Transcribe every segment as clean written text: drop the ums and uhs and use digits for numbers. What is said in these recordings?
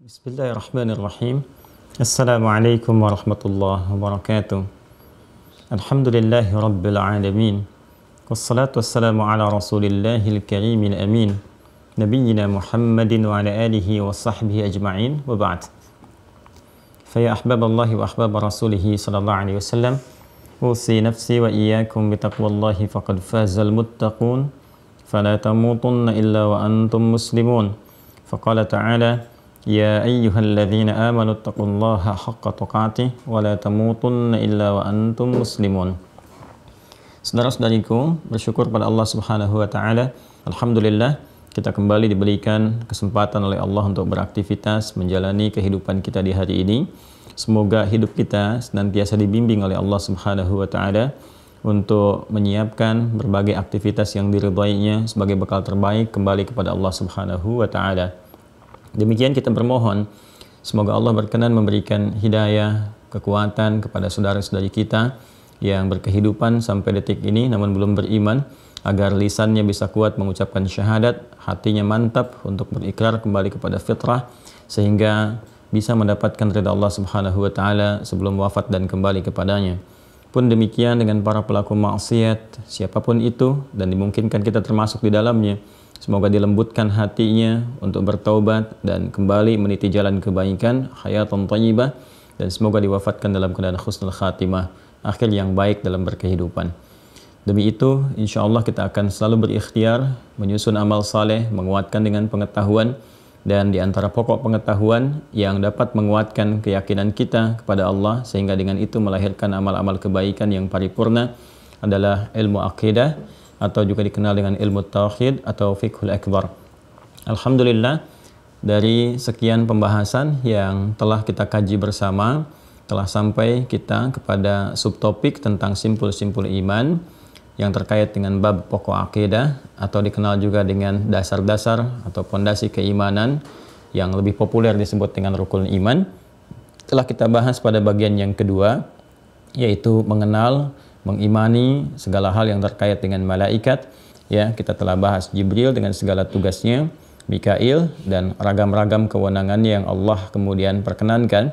Bismillahirrahmanirrahim. Assalamualaikum warahmatullahi wabarakatuh. Alhamdulillahi rabbil alamin. Wassalatu wassalamu ala rasulillahil karimil amin. Nabiyyina Muhammadin wa ala alihi wa sahbihi ajma'in wa ba'd. Faya ahbaballahi wa ahbab rasulihi sallallahu alaihi wasallam. Usi nafsi wa iyyakum bitaqwallahi faqad fazal muttaqun. Fala tamutunna illa wa antum muslimun. Faqala ta'ala Ya ayyuhalladzina amanu taqullaha haqqa tuqatih wa la tamutunna illa wa antum muslimun. Saudara-saudariku, bersyukur pada Allah Subhanahu wa taala. Alhamdulillah kita kembali diberikan kesempatan oleh Allah untuk beraktivitas menjalani kehidupan kita di hari ini. Semoga hidup kita senantiasa dibimbing oleh Allah Subhanahu wa taala untuk menyiapkan berbagai aktivitas yang diridhainya sebagai bekal terbaik kembali kepada Allah Subhanahu wa taala. Demikian kita bermohon, semoga Allah berkenan memberikan hidayah, kekuatan kepada saudara-saudari kita yang berkehidupan sampai detik ini namun belum beriman, agar lisannya bisa kuat mengucapkan syahadat, hatinya mantap untuk berikrar kembali kepada fitrah, sehingga bisa mendapatkan ridha Allah Subhanahu wa taala sebelum wafat dan kembali kepadanya. Pun demikian dengan para pelaku maksiat, siapapun itu, dan dimungkinkan kita termasuk di dalamnya. Semoga dilembutkan hatinya untuk bertaubat dan kembali meniti jalan kebaikan, hayatan thayyibah, dan semoga diwafatkan dalam keadaan husnul khatimah, akhir yang baik dalam berkehidupan. Demi itu, insya Allah kita akan selalu berikhtiar menyusun amal saleh, menguatkan dengan pengetahuan, dan di antara pokok pengetahuan yang dapat menguatkan keyakinan kita kepada Allah sehingga dengan itu melahirkan amal-amal kebaikan yang paripurna adalah ilmu akidah, atau juga dikenal dengan ilmu tauhid atau fiqhul akbar. Alhamdulillah, dari sekian pembahasan yang telah kita kaji bersama, telah sampai kita kepada subtopik tentang simpul-simpul iman yang terkait dengan bab pokok akidah, atau dikenal juga dengan dasar-dasar atau pondasi keimanan yang lebih populer disebut dengan rukun iman. Telah kita bahas pada bagian yang kedua, yaitu mengenal, mengimani segala hal yang terkait dengan malaikat. Ya, kita telah bahas Jibril dengan segala tugasnya, Mikail dan ragam-ragam kewenangannya yang Allah kemudian perkenankan.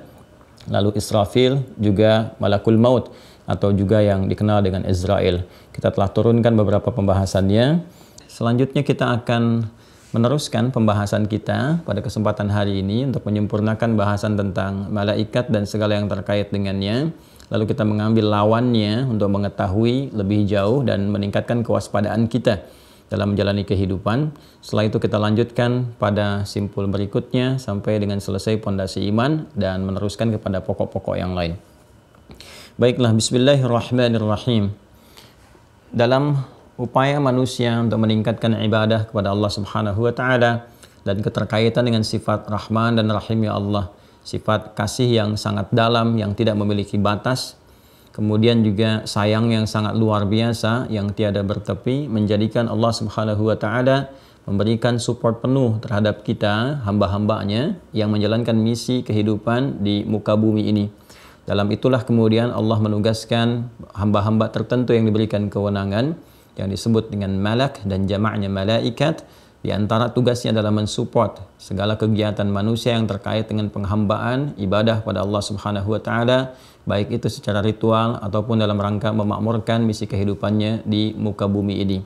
Lalu Israfil, juga Malakul Maut atau juga yang dikenal dengan Israel. Kita telah turunkan beberapa pembahasannya. Selanjutnya kita akan meneruskan pembahasan kita pada kesempatan hari ini untuk menyempurnakan bahasan tentang malaikat dan segala yang terkait dengannya. Lalu kita mengambil lawannya untuk mengetahui lebih jauh dan meningkatkan kewaspadaan kita dalam menjalani kehidupan. Setelah itu kita lanjutkan pada simpul berikutnya sampai dengan selesai pondasi iman dan meneruskan kepada pokok-pokok yang lain. Baiklah, bismillahirrahmanirrahim. Dalam upaya manusia untuk meningkatkan ibadah kepada Allah Subhanahu wa taala dan keterkaitan dengan sifat Rahman dan Rahim ya Allah, sifat kasih yang sangat dalam yang tidak memiliki batas, kemudian juga sayang yang sangat luar biasa yang tiada bertepi, menjadikan Allah Subhanahu wa taala memberikan support penuh terhadap kita hamba-hambanya yang menjalankan misi kehidupan di muka bumi ini. Dalam itulah kemudian Allah menugaskan hamba-hamba tertentu yang diberikan kewenangan yang disebut dengan malak dan jamaknya malaikat. Di antara tugasnya adalah mensupport segala kegiatan manusia yang terkait dengan penghambaan ibadah pada Allah Subhanahu wa taala, baik itu secara ritual ataupun dalam rangka memakmurkan misi kehidupannya di muka bumi ini.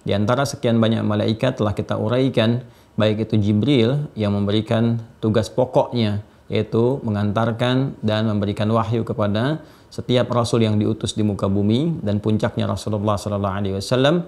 Di antara sekian banyak malaikat telah kita uraikan, baik itu Jibril yang memberikan tugas pokoknya, yaitu mengantarkan dan memberikan wahyu kepada setiap rasul yang diutus di muka bumi, dan puncaknya Rasulullah sallallahu alaihi wasallam.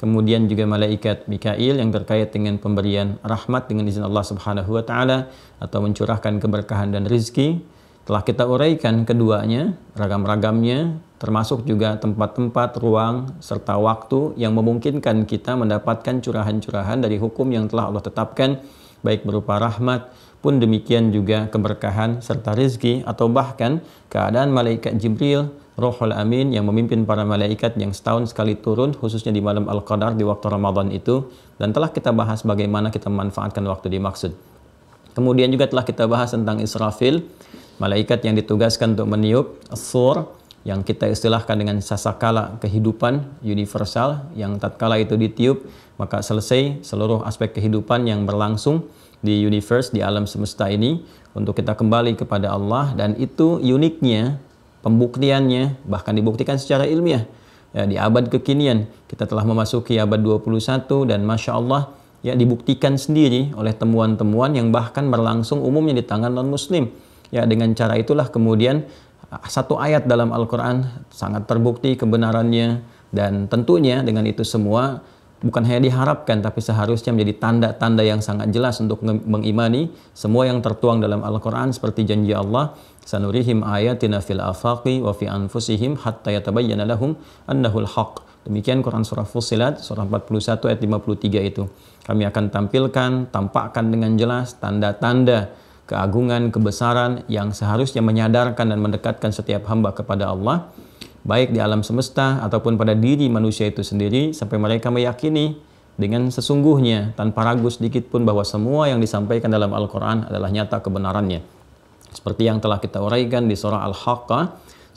Kemudian juga malaikat Mikail yang terkait dengan pemberian rahmat dengan izin Allah Subhanahu wa taala atau mencurahkan keberkahan dan rizki. Telah kita uraikan keduanya, ragam-ragamnya, termasuk juga tempat-tempat, ruang, serta waktu yang memungkinkan kita mendapatkan curahan-curahan dari hukum yang telah Allah tetapkan, baik berupa rahmat, pun demikian juga keberkahan serta rizki, atau bahkan keadaan malaikat Jibril, Ruhul Amin yang memimpin para malaikat yang setahun sekali turun, khususnya di malam Al-Qadar di waktu Ramadan itu, dan telah kita bahas bagaimana kita memanfaatkan waktu dimaksud. Kemudian juga telah kita bahas tentang Israfil, malaikat yang ditugaskan untuk meniup as-sur, yang kita istilahkan dengan sasakala kehidupan universal, yang tatkala itu ditiup maka selesai seluruh aspek kehidupan yang berlangsung di universe, di alam semesta ini, untuk kita kembali kepada Allah. Dan itu uniknya, pembuktiannya bahkan dibuktikan secara ilmiah. Ya, di abad kekinian kita telah memasuki abad 21 dan Masya Allah ya dibuktikan sendiri oleh temuan-temuan yang bahkan berlangsung umumnya di tangan non-muslim. Ya, dengan cara itulah kemudian satu ayat dalam Al-Quran sangat terbukti kebenarannya, dan tentunya dengan itu semua bukan hanya diharapkan tapi seharusnya menjadi tanda-tanda yang sangat jelas untuk mengimani semua yang tertuang dalam Al-Quran, seperti janji Allah, sanurihim ayatina fil afaqi wa fi anfusihim hatta yatabayyana lahum annahul haq. Demikian Quran surah Fussilat surah 41 ayat 53 itu. Kami akan tampakkan dengan jelas tanda-tanda keagungan, kebesaran yang seharusnya menyadarkan dan mendekatkan setiap hamba kepada Allah, baik di alam semesta ataupun pada diri manusia itu sendiri, sampai mereka meyakini dengan sesungguhnya tanpa ragu sedikit pun bahwa semua yang disampaikan dalam Al-Quran adalah nyata kebenarannya. Seperti yang telah kita uraikan di surah Al-Haqqah,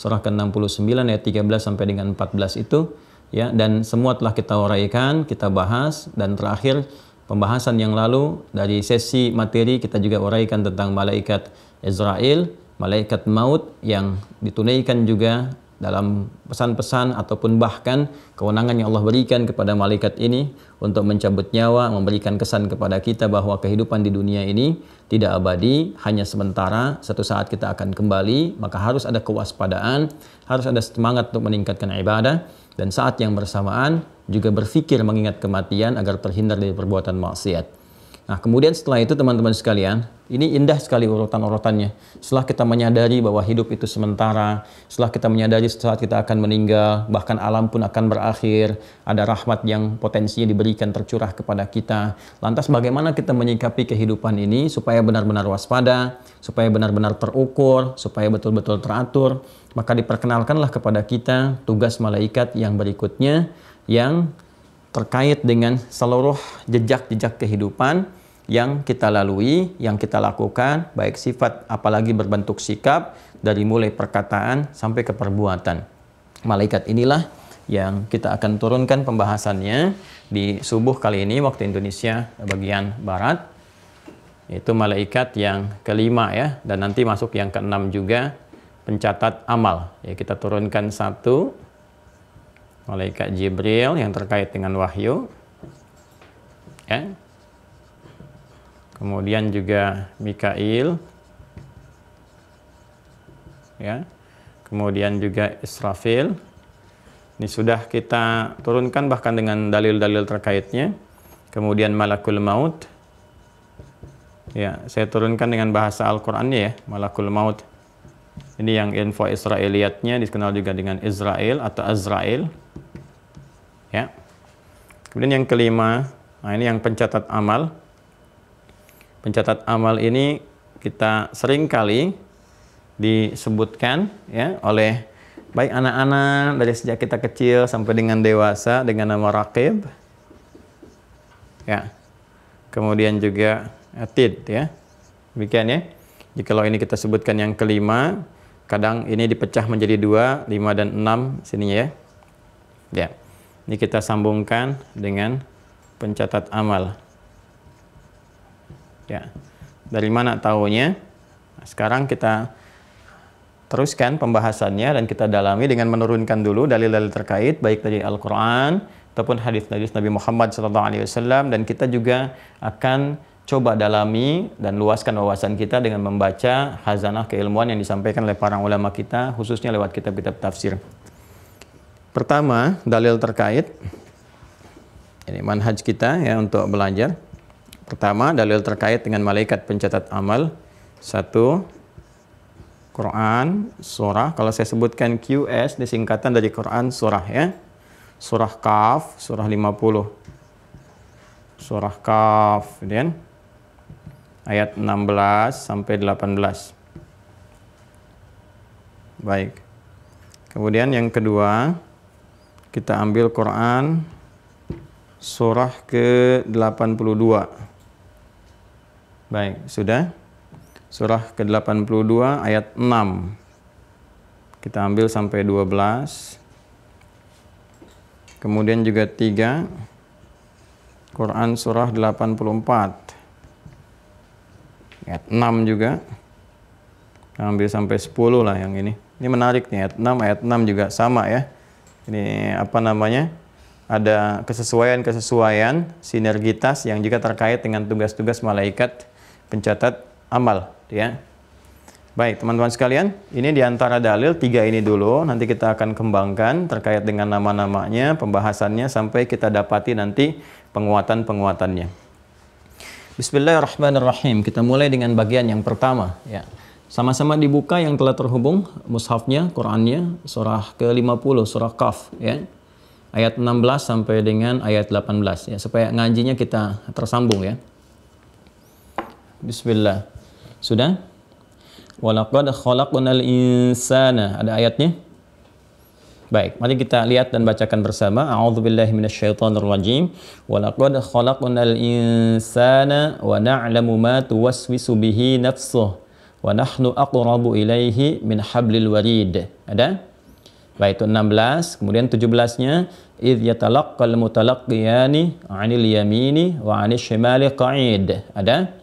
surah ke-69 ayat 13 sampai dengan 14 itu, ya, dan semua telah kita uraikan, kita bahas, dan terakhir pembahasan yang lalu dari sesi materi kita juga uraikan tentang malaikat Israel, malaikat maut yang ditunaikan juga dalam pesan-pesan ataupun bahkan kewenangan yang Allah berikan kepada malaikat ini untuk mencabut nyawa, memberikan kesan kepada kita bahwa kehidupan di dunia ini tidak abadi, hanya sementara, satu saat kita akan kembali. Maka harus ada kewaspadaan, harus ada semangat untuk meningkatkan ibadah, dan saat yang bersamaan juga berpikir mengingat kematian agar terhindar dari perbuatan maksiat. Nah, kemudian setelah itu teman-teman sekalian, ini indah sekali urutan-urutannya. Setelah kita menyadari bahwa hidup itu sementara, setelah kita menyadari saat kita akan meninggal, bahkan alam pun akan berakhir, ada rahmat yang potensinya diberikan tercurah kepada kita. Lantas bagaimana kita menyikapi kehidupan ini supaya benar-benar waspada, supaya benar-benar terukur, supaya betul-betul teratur? Maka diperkenalkanlah kepada kita tugas malaikat yang berikutnya, yang terkait dengan seluruh jejak-jejak kehidupan yang kita lalui, yang kita lakukan, baik sifat apalagi berbentuk sikap, dari mulai perkataan sampai ke perbuatan. Malaikat inilah yang kita akan turunkan pembahasannya di subuh kali ini waktu Indonesia bagian Barat. Itu malaikat yang kelima ya, dan nanti masuk yang keenam juga, pencatat amal. Ya, kita turunkan satu, malaikat Jibril yang terkait dengan wahyu, ya. Kemudian juga Mikail, ya. Kemudian juga Israfil. Ini sudah kita turunkan bahkan dengan dalil-dalil terkaitnya. Kemudian Malakul Maut, ya, saya turunkan dengan bahasa Al-Qur'annya ya, Malakul Maut. Ini yang info Israiliyatnya dikenal juga dengan Israel atau Azrail. Ya. Kemudian yang kelima, nah ini yang pencatat amal. Pencatat amal ini kita sering kali disebutkan ya oleh baik anak-anak dari sejak kita kecil sampai dengan dewasa dengan nama Raqib. Ya. Kemudian juga Atid ya. Demikian ya. Jikalau ini kita sebutkan yang kelima, kadang ini dipecah menjadi 2, 5 dan 6 sininya ya. Ya. Ini kita sambungkan dengan pencatat amal. Ya. Dari mana tahunya? Nah, sekarang kita teruskan pembahasannya dan kita dalami dengan menurunkan dulu dalil-dalil terkait baik dari Al-Qur'an ataupun hadis-hadis Nabi Muhammad SAW, dan kita juga akan coba dalami dan luaskan wawasan kita dengan membaca khazanah keilmuan yang disampaikan oleh para ulama kita, khususnya lewat kitab-kitab tafsir. Pertama, dalil terkait, ini manhaj kita ya untuk belajar. Pertama, dalil terkait dengan malaikat pencatat amal. 1, Quran, surah. Kalau saya sebutkan QS, disingkatan dari Quran, surah ya. Surah Kaf, surah 50. Surah Kaf, kemudian ayat 16 sampai 18. Baik. Kemudian yang kedua, kita ambil Quran surah ke-82. Baik, sudah. Surah ke-82 ayat 6. Kita ambil sampai 12. Kemudian juga 3, Quran surah 84 Ayat 6 juga. Ambil sampai 10 lah yang ini. Ini menarik nih, ayat 6 juga sama ya. Ini apa namanya? Ada kesesuaian, sinergitas yang juga terkait dengan tugas-tugas malaikat pencatat amal, ya. Baik, teman-teman sekalian, ini diantara dalil 3 ini dulu. Nanti kita akan kembangkan terkait dengan nama-namanya, pembahasannya, sampai kita dapati nanti penguatan-penguatannya. Bismillahirrahmanirrahim. Kita mulai dengan bagian yang pertama, ya. Sama-sama dibuka yang telah terhubung mushafnya, Qur'annya, surah ke-50, surah Qaf, ya. Ayat 16 sampai dengan ayat 18, ya, supaya ngajinya kita tersambung, ya. Bismillah. Sudah? Walaqad khalaqnal insana. Ada ayatnya? Baik, mari kita lihat dan bacakan bersama. A'udzubillahi minasyaitonirrajim. Walaqad khalaqnal insana wa na'lamu ma tuwaswisu bihi nafsuhu wa nahnu aqrabu ilaihi min hablil warid. Ada? Baik, itu 16. Kemudian 17-nya, idh yatalaqqal mutalaqqiyani 'anil yamini wa 'anil shimali qa'id. Ada?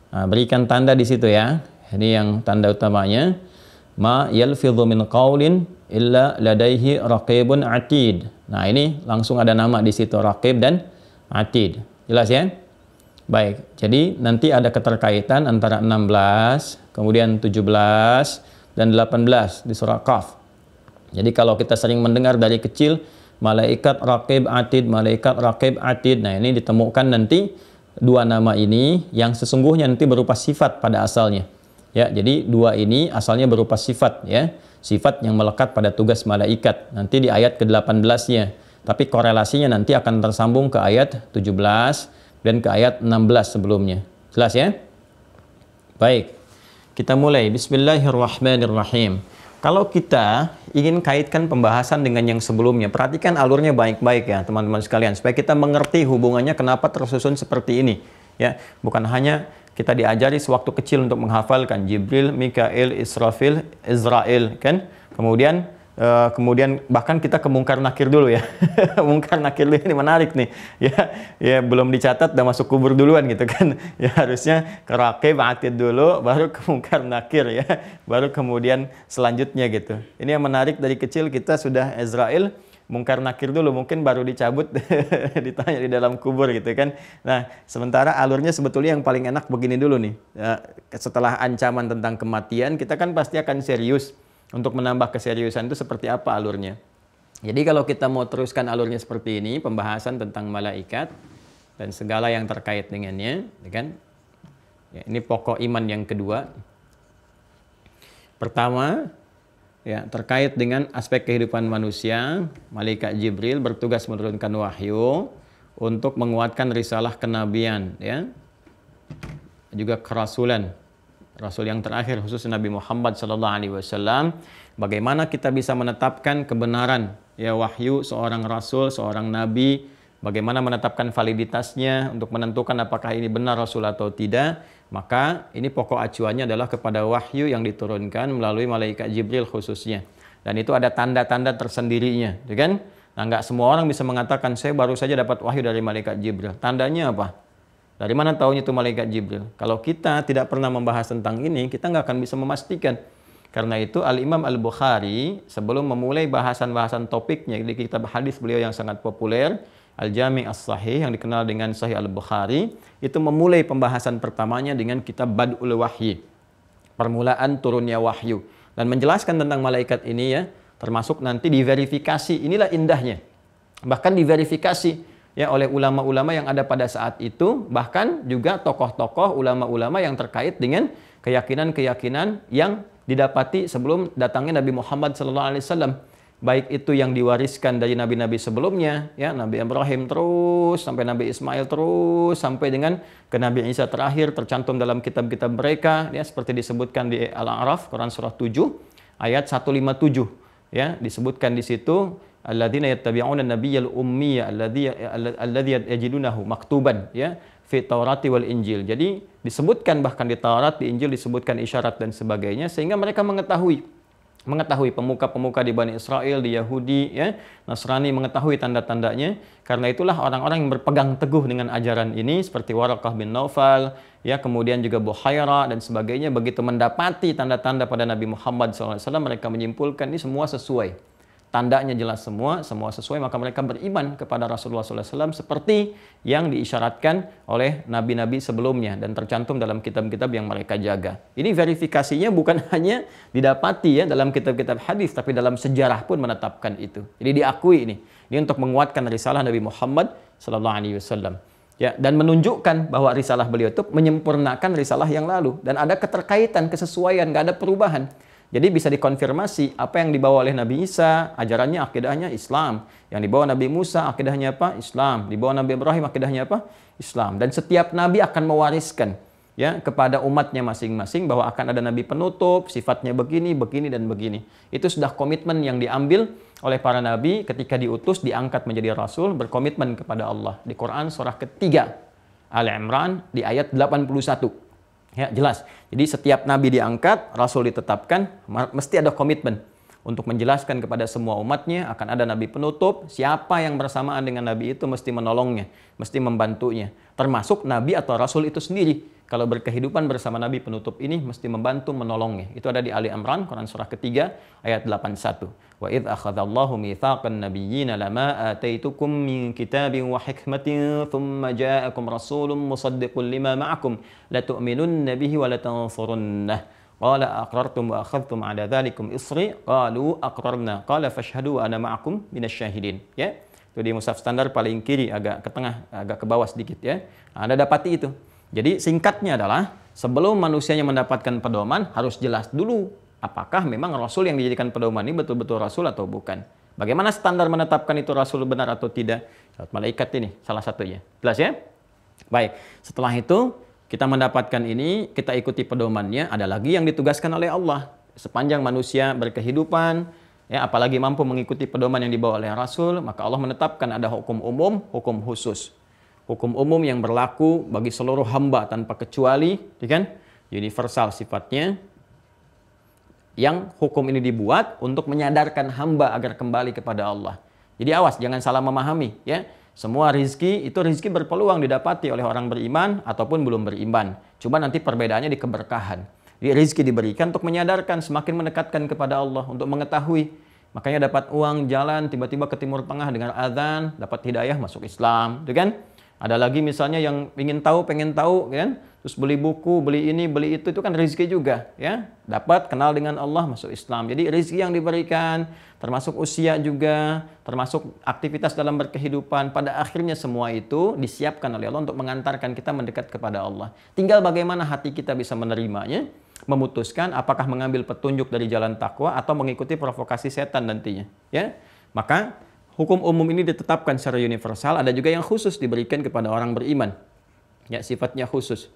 Nah, berikan tanda di situ ya. Ini yang tanda utamanya. Ma yalfidhu min qaulin illa ladaihi raqibun atid. Nah, ini langsung ada nama di situ, raqib dan atid. Jelas ya? Baik. Jadi nanti ada keterkaitan antara 16, kemudian 17 dan 18 di surah Qaf. Jadi kalau kita sering mendengar dari kecil malaikat raqib atid, malaikat raqib atid. Nah, ini ditemukan nanti dua nama ini yang sesungguhnya nanti berupa sifat pada asalnya. Ya, jadi dua ini asalnya berupa sifat, ya. Sifat yang melekat pada tugas malaikat. Nanti di ayat ke-18-nya. Tapi korelasinya nanti akan tersambung ke ayat 17 dan ke ayat 16 sebelumnya. Jelas ya? Baik. Kita mulai. Bismillahirrahmanirrahim. Kalau kita ingin kaitkan pembahasan dengan yang sebelumnya, perhatikan alurnya baik-baik ya teman-teman sekalian, supaya kita mengerti hubungannya kenapa tersusun seperti ini. Ya, bukan hanya kita diajari sewaktu kecil untuk menghafalkan Jibril, Mikail, Israfil, Izrail, kan? Kemudian bahkan kita ke Mungkar Nakir dulu ya. Mungkar Nakir dulu, ini menarik nih. Ya belum dicatat udah masuk kubur duluan gitu kan. Ya harusnya ke Raqib, Atid dulu baru ke Mungkar Nakir ya. Baru kemudian selanjutnya gitu. Ini yang menarik, dari kecil kita sudah Izrail, Mungkar Nakir dulu, mungkin baru dicabut ditanya di dalam kubur gitu kan. Nah, sementara alurnya sebetulnya yang paling enak begini dulu nih. Ya, setelah ancaman tentang kematian, kita kan pasti akan serius. Untuk menambah keseriusan itu seperti apa alurnya. Jadi kalau kita mau teruskan alurnya seperti ini, pembahasan tentang malaikat dan segala yang terkait dengannya, kan? Ya, ini pokok iman yang kedua. Pertama, ya, terkait dengan aspek kehidupan manusia, malaikat Jibril bertugas menurunkan wahyu untuk menguatkan risalah kenabian, ya. Juga kerasulan. Rasul yang terakhir khusus Nabi Muhammad SAW. Bagaimana kita bisa menetapkan kebenaran ya wahyu seorang rasul, seorang nabi, bagaimana menetapkan validitasnya untuk menentukan apakah ini benar rasul atau tidak. Maka ini pokok acuannya adalah kepada wahyu yang diturunkan melalui malaikat Jibril khususnya. Dan itu ada tanda-tanda tersendirinya, ya kan? Nah, nggak semua orang bisa mengatakan saya baru saja dapat wahyu dari malaikat Jibril. Tandanya apa? Dari mana tahunya itu malaikat Jibril? Kalau kita tidak pernah membahas tentang ini, kita nggak akan bisa memastikan. Karena itu Al-Imam Al-Bukhari sebelum memulai bahasan-bahasan topiknya di kitab hadis beliau yang sangat populer, Al-Jami' As-Sahih yang dikenal dengan Sahih Al-Bukhari, itu memulai pembahasan pertamanya dengan kitab Bad'ul Wahyi, permulaan turunnya wahyu, dan menjelaskan tentang malaikat ini ya, termasuk nanti diverifikasi. Inilah indahnya. Bahkan diverifikasi ya oleh ulama-ulama yang ada pada saat itu, bahkan juga tokoh-tokoh ulama-ulama yang terkait dengan keyakinan-keyakinan yang didapati sebelum datangnya Nabi Muhammad SAW. Baik itu yang diwariskan dari nabi-nabi sebelumnya, ya Nabi Ibrahim terus sampai Nabi Ismail terus sampai dengan ke Nabi Isa terakhir, tercantum dalam kitab-kitab mereka, ya seperti disebutkan di Al-A'raf, Quran surah 7 ayat 157, ya disebutkan di situ. Alladzina yattabi'una an-nabiyyal ummiyya alladzi yajidunahu maktuban ya fi Taurati wal Injil. Jadi disebutkan bahkan di Taurat, di Injil disebutkan isyarat dan sebagainya sehingga mereka mengetahui mengetahui pemuka-pemuka di Bani Israel, di Yahudi, ya, Nasrani mengetahui tanda-tandanya. Karena itulah orang-orang yang berpegang teguh dengan ajaran ini seperti Waraqah bin Naufal, ya, kemudian juga Buhaira dan sebagainya, begitu mendapati tanda-tanda pada Nabi Muhammad SAW, mereka menyimpulkan ini semua sesuai. Tandanya jelas semua sesuai, maka mereka beriman kepada Rasulullah SAW seperti yang diisyaratkan oleh nabi-nabi sebelumnya dan tercantum dalam kitab-kitab yang mereka jaga. Ini verifikasinya bukan hanya didapati ya dalam kitab-kitab hadis, tapi dalam sejarah pun menetapkan itu. Jadi diakui ini. Ini untuk menguatkan risalah Nabi Muhammad SAW. Ya, dan menunjukkan bahwa risalah beliau itu menyempurnakan risalah yang lalu dan ada keterkaitan, kesesuaian, nggak ada perubahan. Jadi bisa dikonfirmasi apa yang dibawa oleh Nabi Isa, ajarannya, akidahnya Islam. Yang dibawa Nabi Musa, akidahnya apa? Islam. Dibawa Nabi Ibrahim, akidahnya apa? Islam. Dan setiap Nabi akan mewariskan ya kepada umatnya masing-masing bahwa akan ada Nabi penutup, sifatnya begini, begini, dan begini. Itu sudah komitmen yang diambil oleh para Nabi ketika diutus, diangkat menjadi Rasul, berkomitmen kepada Allah. Di Quran surah ketiga, Al-Imran di ayat 81. Ya, jelas. Jadi setiap nabi diangkat, rasul ditetapkan, mesti ada komitmen untuk menjelaskan kepada semua umatnya akan ada nabi penutup, siapa yang bersamaan dengan nabi itu mesti menolongnya, mesti membantunya. Termasuk nabi atau rasul itu sendiri. Kalau berkehidupan bersama nabi penutup ini mesti membantu menolongnya. Itu ada di Ali Imran, Quran surah ketiga ayat 81. Wa idz akhadallahu mitsaqan nabiyyina lama ataitukum min kitabin wa hikmatin thumma ja'akum rasulun musaddiqun lima ma'akum la tu'minunna bihi wa la tansurunnah. Qala aqrartum wa akhadhtum 'ala dzalikum isri qalu aqrarna qala fashhadu wa ana ma'akum minasyahidin. Ya. Itu di mushaf standar paling kiri, agak ke tengah, agak ke bawah sedikit ya. Anda dapati itu. Jadi singkatnya adalah sebelum manusianya mendapatkan pedoman harus jelas dulu apakah memang Rasul yang dijadikan pedoman ini betul-betul Rasul atau bukan. Bagaimana standar menetapkan itu Rasul benar atau tidak? Malaikat ini salah satunya. Jelas ya? Baik, setelah itu kita mendapatkan ini, kita ikuti pedomannya, ada lagi yang ditugaskan oleh Allah. Sepanjang manusia berkehidupan, ya, apalagi mampu mengikuti pedoman yang dibawa oleh Rasul, maka Allah menetapkan ada hukum umum, hukum khusus. Hukum umum yang berlaku bagi seluruh hamba tanpa kecuali, kan? Universal sifatnya. Yang hukum ini dibuat untuk menyadarkan hamba agar kembali kepada Allah. Jadi awas, jangan salah memahami, ya. Semua rizki itu rizki berpeluang didapati oleh orang beriman ataupun belum beriman. Cuma nanti perbedaannya di keberkahan. Jadi rizki diberikan untuk menyadarkan, semakin mendekatkan kepada Allah, untuk mengetahui. Makanya dapat uang, jalan, tiba-tiba ke Timur Tengah dengan azan, dapat hidayah, masuk Islam, kan? Ada lagi misalnya yang ingin tahu, pengen tahu, kan? Terus beli buku, beli ini, beli itu kan rezeki juga, ya. Dapat kenal dengan Allah, masuk Islam. Jadi rezeki yang diberikan, termasuk usia juga, termasuk aktivitas dalam berkehidupan, pada akhirnya semua itu disiapkan oleh Allah untuk mengantarkan kita mendekat kepada Allah. Tinggal bagaimana hati kita bisa menerimanya, memutuskan apakah mengambil petunjuk dari jalan takwa atau mengikuti provokasi setan nantinya, ya. Maka hukum umum ini ditetapkan secara universal, ada juga yang khusus diberikan kepada orang beriman. Ya, sifatnya khusus.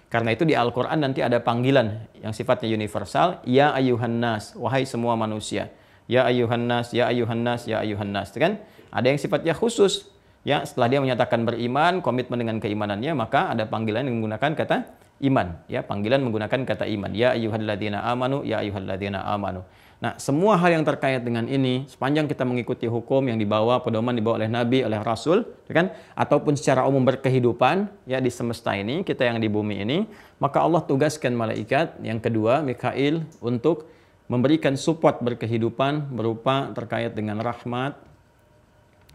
Karena itu di Al-Quran nanti ada panggilan yang sifatnya universal, ya ayuhan nas, wahai semua manusia. Ya ayuhan nas, ya ayuhan nas, ya ayuhan nas. Kan? Ada yang sifatnya khusus. Ya, setelah dia menyatakan beriman, komitmen dengan keimanannya, maka ada panggilan yang menggunakan kata iman. Ya, panggilan menggunakan kata iman. Ya ayyuhalladzina amanu, ya ayyuhalladzina amanu. Nah, semua hal yang terkait dengan ini, sepanjang kita mengikuti hukum yang dibawa, pedoman dibawa oleh Nabi, oleh Rasul, kan? Ataupun secara umum berkehidupan, ya di semesta ini, kita yang di bumi ini, maka Allah tugaskan malaikat yang kedua, Mikail, untuk memberikan support berkehidupan berupa terkait dengan rahmat,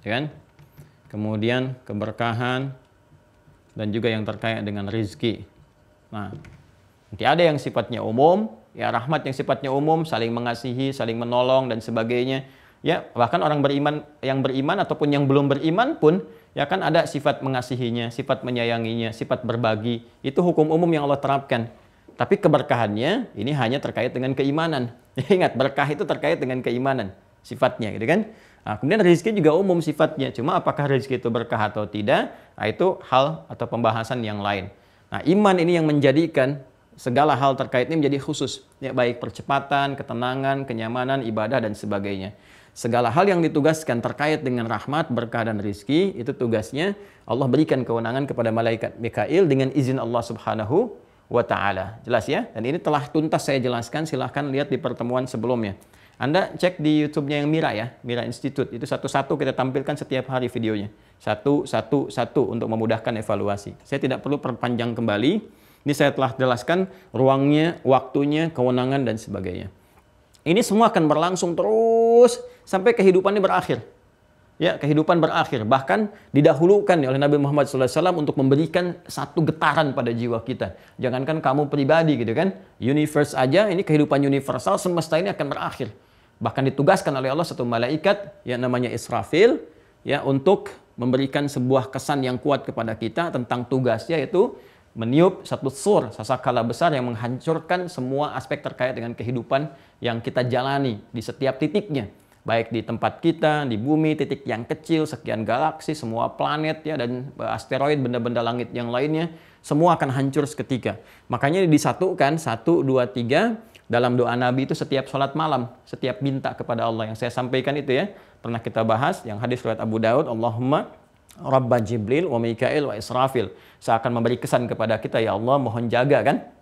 kan? Kemudian keberkahan, dan juga yang terkait dengan rizki. Nah, nanti ada yang sifatnya umum, ya rahmat yang sifatnya umum, saling mengasihi, saling menolong dan sebagainya. Ya, bahkan orang beriman yang beriman ataupun yang belum beriman pun ya kan ada sifat mengasihinya, sifat menyayanginya, sifat berbagi. Itu hukum umum yang Allah terapkan. Tapi keberkahannya ini hanya terkait dengan keimanan. Ingat, berkah itu terkait dengan keimanan sifatnya, gitu kan? Nah, kemudian rezeki juga umum sifatnya. Cuma apakah rezeki itu berkah atau tidak? Nah, itu hal atau pembahasan yang lain. Nah, iman ini yang menjadikan segala hal terkait ini menjadi khusus. Ya, baik percepatan, ketenangan, kenyamanan, ibadah, dan sebagainya. Segala hal yang ditugaskan terkait dengan rahmat, berkah, dan rizki, itu tugasnya Allah berikan kewenangan kepada malaikat Mikail dengan izin Allah Subhanahu wa Ta'ala. Jelas ya? Dan ini telah tuntas saya jelaskan, silahkan lihat di pertemuan sebelumnya. Anda cek di YouTube-nya yang Mira ya, Mira Institute. Itu satu-satu kita tampilkan setiap hari videonya. Satu untuk memudahkan evaluasi. Saya tidak perlu perpanjang kembali. Ini saya telah jelaskan ruangnya, waktunya, kewenangan, dan sebagainya. Ini semua akan berlangsung terus sampai kehidupannya berakhir. Ya, kehidupan berakhir. Bahkan didahulukan oleh Nabi Muhammad SAW untuk memberikan satu getaran pada jiwa kita. Jangankan kamu pribadi gitu kan. Universe aja, ini kehidupan universal, semesta ini akan berakhir. Bahkan ditugaskan oleh Allah satu malaikat yang namanya Israfil ya, untuk memberikan sebuah kesan yang kuat kepada kita tentang tugasnya, yaitu meniup satu sur, sasakala besar yang menghancurkan semua aspek terkait dengan kehidupan yang kita jalani di setiap titiknya. Baik di tempat kita, di bumi, titik yang kecil, sekian galaksi, semua planet ya, dan asteroid, benda-benda langit yang lainnya, semua akan hancur seketika. Makanya disatukan 1, 2, 3 dalam doa Nabi itu setiap sholat malam, setiap minta kepada Allah. Yang saya sampaikan itu ya, pernah kita bahas, yang hadis riwayat Abu Daud, Allahumma Rabba Jibril wa Mikail wa Israfil. Saya akan memberi kesan kepada kita, ya Allah, mohon jaga kan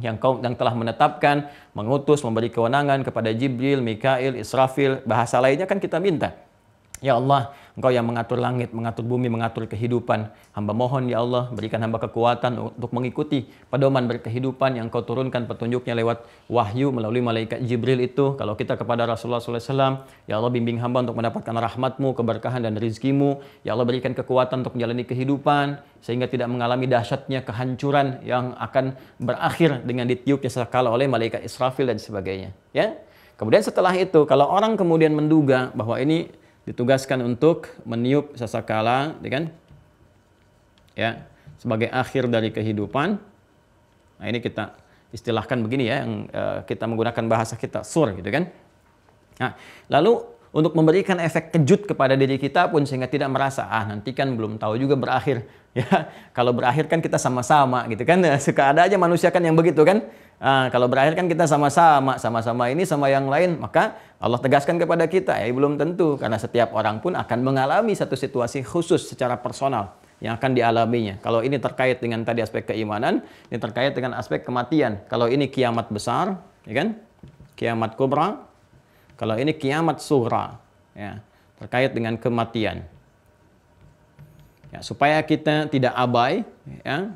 yang kau yang telah menetapkan, mengutus, memberi kewenangan kepada Jibril, Mikail, Israfil. Bahasa lainnya kan kita minta, ya Allah, Engkau yang mengatur langit, mengatur bumi, mengatur kehidupan. Hamba mohon ya Allah, berikan hamba kekuatan untuk mengikuti pedoman berkehidupan yang Kau turunkan petunjuknya lewat wahyu melalui malaikat Jibril itu. Kalau kita kepada Rasulullah SAW, ya Allah bimbing hamba untuk mendapatkan rahmat-Mu, keberkahan dan rizki-Mu. Ya Allah berikan kekuatan untuk menjalani kehidupan, sehingga tidak mengalami dahsyatnya kehancuran yang akan berakhir dengan ditiupnya sekala oleh malaikat Israfil dan sebagainya. Ya. Kemudian setelah itu, kalau orang kemudian menduga bahwa ini ditugaskan untuk meniup sasakala, kan? Ya, sebagai akhir dari kehidupan. Nah, ini kita istilahkan begini ya, yang kita menggunakan bahasa kita sur gitu kan. Nah, lalu untuk memberikan efek kejut kepada diri kita pun sehingga tidak merasa nanti kan belum tahu juga berakhir. Ya, kalau berakhir kan kita sama-sama gitu kan. Suka ada aja manusia kan yang begitu kan. Kalau berakhir kan kita sama-sama ini sama yang lain, maka Allah tegaskan kepada kita, belum tentu, karena setiap orang pun akan mengalami satu situasi khusus secara personal yang akan dialaminya. Kalau ini terkait dengan tadi aspek keimanan, ini terkait dengan aspek kematian. Kalau ini kiamat besar, ya kan? Kiamat kubra. Kalau ini kiamat sughra, ya, terkait dengan kematian. Ya, supaya kita tidak abai, ya,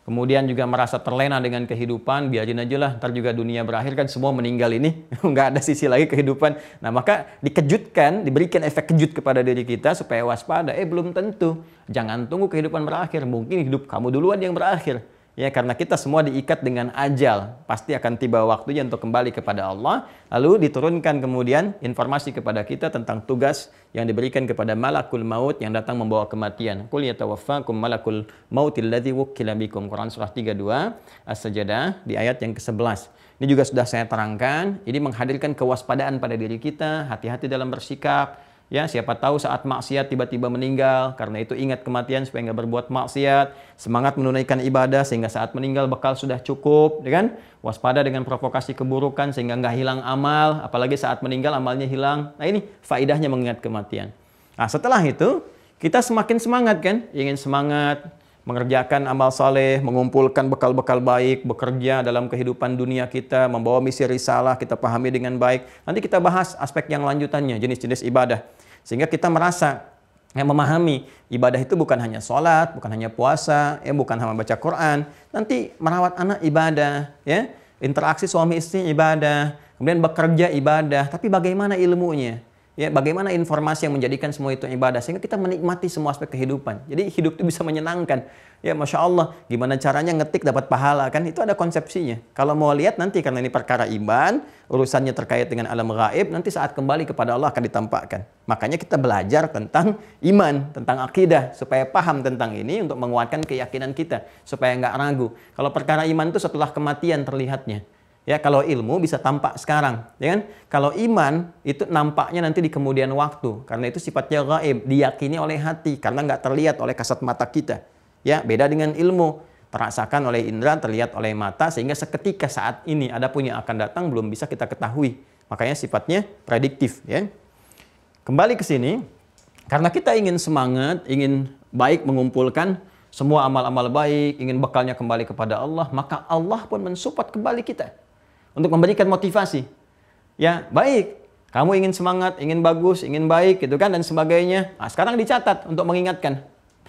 kemudian juga merasa terlena dengan kehidupan, biarin aja lah, ntar juga dunia berakhir kan semua meninggal ini, nggak ada sisi lagi kehidupan. Nah, maka dikejutkan, diberikan efek kejut kepada diri kita supaya waspada. Belum tentu, jangan tunggu kehidupan berakhir, mungkin hidup kamu duluan yang berakhir. Ya, karena kita semua diikat dengan ajal, pasti akan tiba waktunya untuk kembali kepada Allah. Lalu diturunkan kemudian informasi kepada kita tentang tugas yang diberikan kepada malakul maut yang datang membawa kematian. Qul yatawaffakum malakul mautil ladzi wukkila bikum. Quran surah 32 As-Sajdah di ayat yang ke-11. Ini juga sudah saya terangkan, ini menghadirkan kewaspadaan pada diri kita, hati-hati dalam bersikap. Ya, siapa tahu saat maksiat tiba-tiba meninggal, karena itu ingat kematian supaya nggak berbuat maksiat, semangat menunaikan ibadah sehingga saat meninggal bekal sudah cukup, ya kan? Waspada dengan provokasi keburukan sehingga nggak hilang amal, apalagi saat meninggal amalnya hilang. Nah, ini faidahnya mengingat kematian. Nah, setelah itu kita semakin semangat kan, ingin semangat mengerjakan amal saleh, mengumpulkan bekal-bekal baik, bekerja dalam kehidupan dunia kita, membawa misi risalah, kita pahami dengan baik. Nanti kita bahas aspek yang lanjutannya, jenis-jenis ibadah. Sehingga kita merasa memahami ibadah itu bukan hanya sholat, bukan hanya puasa, bukan hanya baca Quran. Nanti merawat anak ibadah, ya, interaksi suami istri ibadah, kemudian bekerja ibadah. Tapi bagaimana ilmunya? Ya, bagaimana informasi yang menjadikan semua itu ibadah sehingga kita menikmati semua aspek kehidupan. Jadi hidup itu bisa menyenangkan. Ya, Masya Allah, gimana caranya ngetik dapat pahala kan? Itu ada konsepsinya. Kalau mau lihat nanti karena ini perkara iman, urusannya terkait dengan alam gaib, nanti saat kembali kepada Allah akan ditampakkan. Makanya kita belajar tentang iman, tentang akidah supaya paham tentang ini untuk menguatkan keyakinan kita supaya nggak ragu. Kalau perkara iman itu setelah kematian terlihatnya. Ya, kalau ilmu bisa tampak sekarang, ya kan? Kalau iman itu nampaknya nanti di kemudian waktu, karena itu sifatnya gaib, diyakini oleh hati, karena nggak terlihat oleh kasat mata kita. Ya, beda dengan ilmu, terasakan oleh indera, terlihat oleh mata, sehingga seketika saat ini ada pun yang akan datang belum bisa kita ketahui. Makanya sifatnya prediktif. Ya, kembali ke sini, karena kita ingin semangat, ingin baik mengumpulkan semua amal-amal baik, ingin bekalnya kembali kepada Allah, maka Allah pun mensupport kembali kita untuk memberikan motivasi. Ya, baik. Kamu ingin semangat, ingin bagus, ingin baik gitu kan dan sebagainya. Nah, sekarang dicatat untuk mengingatkan.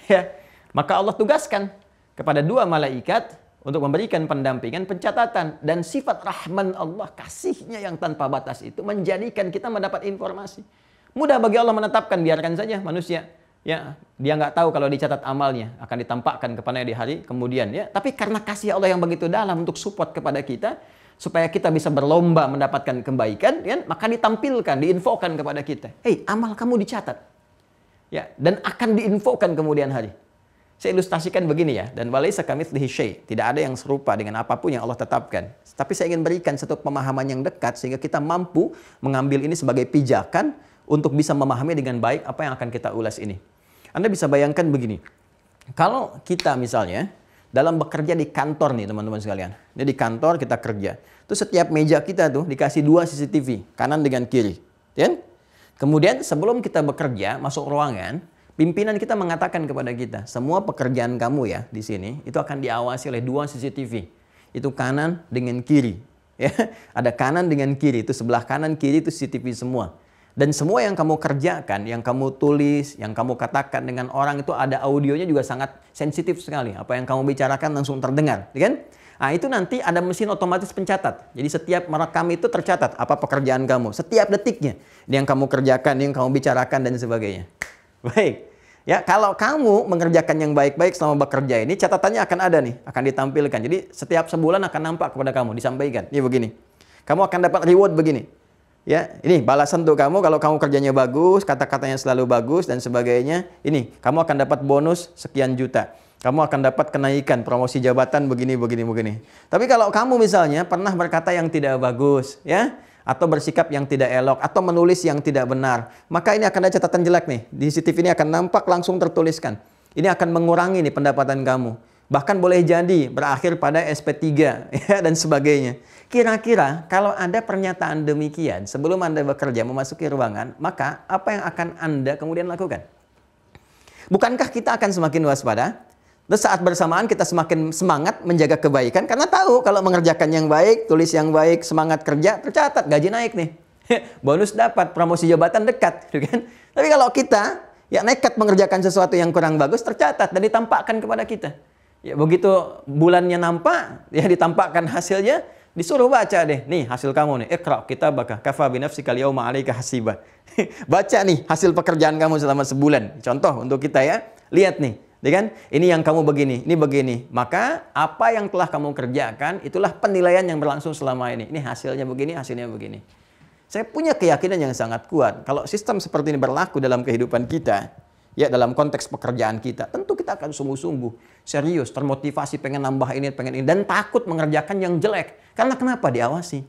Ya. Maka Allah tugaskan kepada 2 malaikat untuk memberikan pendampingan, pencatatan, dan sifat rahman Allah, kasihnya yang tanpa batas itu menjadikan kita mendapat informasi. Mudah bagi Allah menetapkan, biarkan saja manusia. Ya, dia nggak tahu kalau dicatat amalnya akan ditampakkan kepadanya di hari kemudian. Ya, tapi karena kasih Allah yang begitu dalam untuk support kepada kita, supaya kita bisa berlomba mendapatkan kebaikan, ya, maka ditampilkan, diinfokan kepada kita. Amal kamu dicatat. Ya, dan akan diinfokan kemudian hari. Saya ilustrasikan begini ya, dan walaisa kamitslihi syai', tidak ada yang serupa dengan apapun yang Allah tetapkan. Tapi saya ingin berikan satu pemahaman yang dekat sehingga kita mampu mengambil ini sebagai pijakan untuk bisa memahami dengan baik apa yang akan kita ulas ini. Anda bisa bayangkan begini. Kalau kita misalnya dalam bekerja di kantor nih teman-teman sekalian. Ini di kantor kita kerja. Itu setiap meja kita tuh dikasih 2 CCTV, kanan dengan kiri. Ya? Kemudian sebelum kita bekerja, masuk ruangan, pimpinan kita mengatakan kepada kita, semua pekerjaan kamu ya di sini, itu akan diawasi oleh 2 CCTV. Itu kanan dengan kiri. Ya? Ada kanan dengan kiri, itu sebelah kanan, kiri itu CCTV semua. Dan semua yang kamu kerjakan, yang kamu tulis, yang kamu katakan dengan orang itu ada audionya juga sangat sensitif sekali. Apa yang kamu bicarakan langsung terdengar, kan? Nah, itu nanti ada mesin otomatis pencatat. Jadi setiap merekam itu tercatat apa pekerjaan kamu, setiap detiknya. Yang kamu kerjakan, yang kamu bicarakan dan sebagainya. Baik. Ya, kalau kamu mengerjakan yang baik-baik selama bekerja ini, catatannya akan ada nih, akan ditampilkan. Jadi setiap sebulan akan nampak kepada kamu, disampaikan. Ini begini. Kamu akan dapat reward begini. Ya, ini balasan untuk kamu kalau kamu kerjanya bagus, kata-katanya selalu bagus dan sebagainya. Ini, kamu akan dapat bonus sekian juta. Kamu akan dapat kenaikan promosi jabatan begini. Tapi kalau kamu misalnya pernah berkata yang tidak bagus, ya, atau bersikap yang tidak elok, atau menulis yang tidak benar, maka ini akan ada catatan jelek nih. Di CCTV ini akan nampak langsung tertuliskan. Ini akan mengurangi nih pendapatan kamu. Bahkan boleh jadi berakhir pada SP3 ya, dan sebagainya. Kira-kira kalau ada pernyataan demikian sebelum Anda bekerja memasuki ruangan, maka apa yang akan Anda kemudian lakukan? Bukankah kita akan semakin waspada? Dan saat bersamaan kita semakin semangat menjaga kebaikan karena tahu kalau mengerjakan yang baik, tulis yang baik, semangat kerja, tercatat, gaji naik nih. Bonus dapat, promosi jabatan dekat, gitu kan? Tapi kalau kita ya nekat mengerjakan sesuatu yang kurang bagus, tercatat dan ditampakkan kepada kita. Ya begitu bulannya nampak, ya ditampakkan hasilnya, disuruh baca deh. Nih hasil kamu nih. Iqra kitabaka kafa bi nafsika al-yawma 'alaika hasiba. Baca nih hasil pekerjaan kamu selama sebulan. Contoh untuk kita ya. Lihat nih, ya kan? Ini yang kamu begini, ini begini. Maka apa yang telah kamu kerjakan itulah penilaian yang berlangsung selama ini. Ini hasilnya begini, hasilnya begini. Saya punya keyakinan yang sangat kuat kalau sistem seperti ini berlaku dalam kehidupan kita. Ya dalam konteks pekerjaan kita, tentu kita akan sungguh-sungguh, serius, termotivasi, pengen nambah ini, pengen ini, dan takut mengerjakan yang jelek. Karena kenapa? Diawasi.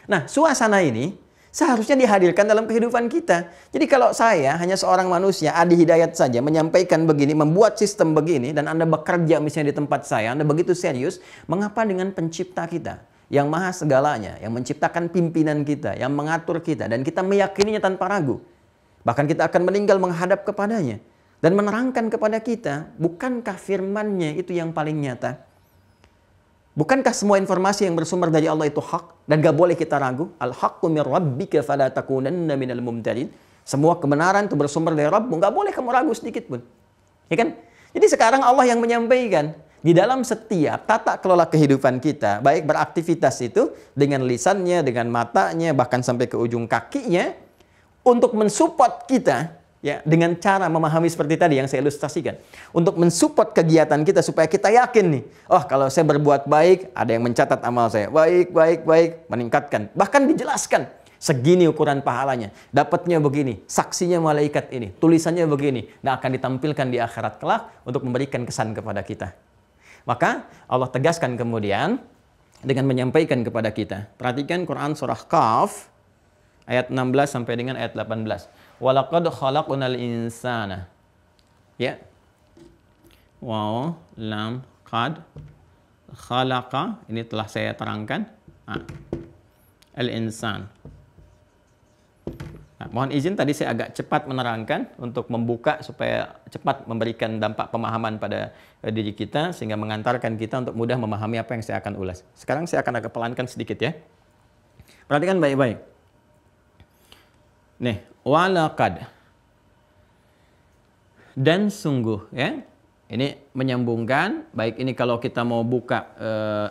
Nah, suasana ini seharusnya dihadirkan dalam kehidupan kita. Jadi kalau saya hanya seorang manusia, Adi Hidayat saja, menyampaikan begini, membuat sistem begini, dan Anda bekerja misalnya di tempat saya, Anda begitu serius, mengapa dengan pencipta kita? Yang maha segalanya, yang menciptakan pimpinan kita, yang mengatur kita, dan kita meyakininya tanpa ragu. Bahkan kita akan meninggal menghadap kepadanya. Dan menerangkan kepada kita, bukankah firman-Nya itu yang paling nyata? Bukankah semua informasi yang bersumber dari Allah itu hak? Dan gak boleh kita ragu. Al-haqqu min rabbika fala takunanna minal mumtarin. Semua kebenaran itu bersumber dari Rabbmu. Gak boleh kamu ragu sedikit pun. Ya kan? Jadi sekarang Allah yang menyampaikan. Di dalam setiap tata kelola kehidupan kita, baik beraktivitas itu dengan lisannya, dengan matanya, bahkan sampai ke ujung kakinya, untuk mensupport kita ya dengan cara memahami seperti tadi yang saya ilustrasikan, untuk mensupport kegiatan kita supaya kita yakin nih, oh kalau saya berbuat baik, ada yang mencatat amal saya, baik, meningkatkan, bahkan dijelaskan segini ukuran pahalanya, dapatnya begini, saksinya malaikat ini, tulisannya begini, nah akan ditampilkan di akhirat kelak untuk memberikan kesan kepada kita. Maka Allah tegaskan kemudian dengan menyampaikan kepada kita. Perhatikan Quran surah Qaf ayat 16 sampai dengan ayat 18. Walaqad khalaqnal insana. Ya. Waw, lam, qad, khalaqa. Ini telah saya terangkan. Al-insan. Nah, mohon izin tadi saya agak cepat menerangkan untuk membuka supaya cepat memberikan dampak pemahaman pada diri kita sehingga mengantarkan kita untuk mudah memahami apa yang saya akan ulas. Sekarang saya akan agak pelankan sedikit ya. Perhatikan baik-baik. Nih, walaqad. Dan sungguh, ya. Ini menyambungkan, baik ini kalau kita mau buka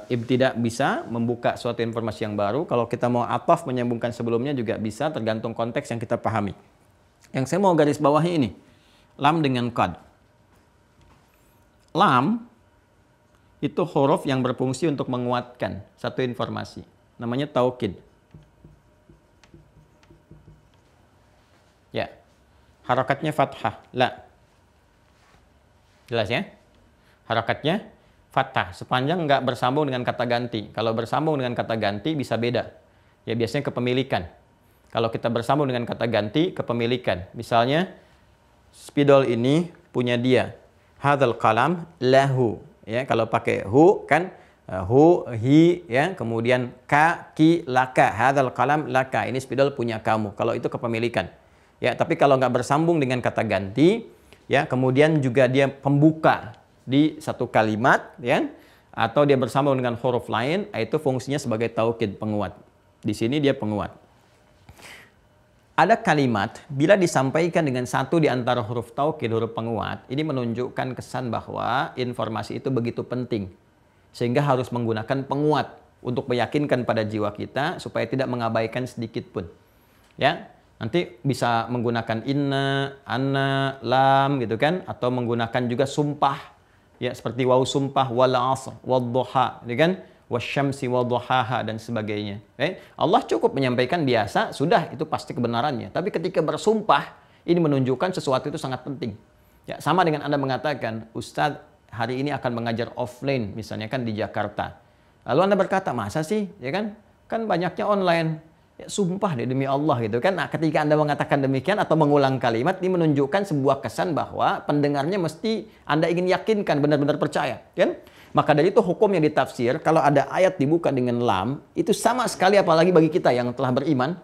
ibtidak bisa, membuka suatu informasi yang baru. Kalau kita mau ataf menyambungkan sebelumnya juga bisa, tergantung konteks yang kita pahami. Yang saya mau garis bawahi ini, lam dengan qad. Lam itu huruf yang berfungsi untuk menguatkan satu informasi. Namanya taukid. Ya, harakatnya fathah, la. Jelas ya? Harakatnya fathah. Sepanjang nggak bersambung dengan kata ganti. Kalau bersambung dengan kata ganti bisa beda. Ya biasanya kepemilikan. Kalau kita bersambung dengan kata ganti, kepemilikan. Misalnya, spidol ini punya dia. Hadzal qalam lahu. Ya, kalau pakai hu kan hu, hi, ya, kemudian ka, ki, laka. Hadzal qalam laka. Ini spidol punya kamu. Kalau itu kepemilikan. Ya, tapi kalau nggak bersambung dengan kata ganti, ya, kemudian juga dia pembuka di satu kalimat, ya, atau dia bersambung dengan huruf lain, itu fungsinya sebagai taukid, penguat. Di sini dia penguat. Ada kalimat bila disampaikan dengan satu di antara huruf taukid, huruf penguat, ini menunjukkan kesan bahwa informasi itu begitu penting sehingga harus menggunakan penguat untuk meyakinkan pada jiwa kita supaya tidak mengabaikan sedikit pun. Ya. Nanti bisa menggunakan inna, anna, lam gitu kan, atau menggunakan juga sumpah, ya seperti waw sumpah, wal asr, wadduha, gitu kan, wasyamsi wadduhaha dan sebagainya. Allah cukup menyampaikan biasa, sudah itu pasti kebenarannya. Tapi ketika bersumpah, ini menunjukkan sesuatu itu sangat penting. Ya, sama dengan Anda mengatakan, Ustadz hari ini akan mengajar offline, misalnya kan di Jakarta. Lalu Anda berkata, masa sih, ya kan? Kan banyaknya online. Ya, sumpah deh demi Allah gitu kan. Nah, ketika Anda mengatakan demikian atau mengulang kalimat, ini menunjukkan sebuah kesan bahwa pendengarnya mesti Anda ingin yakinkan, benar-benar percaya, kan? Maka dari itu hukum yang ditafsir, kalau ada ayat dibuka dengan lam, itu sama sekali apalagi bagi kita yang telah beriman,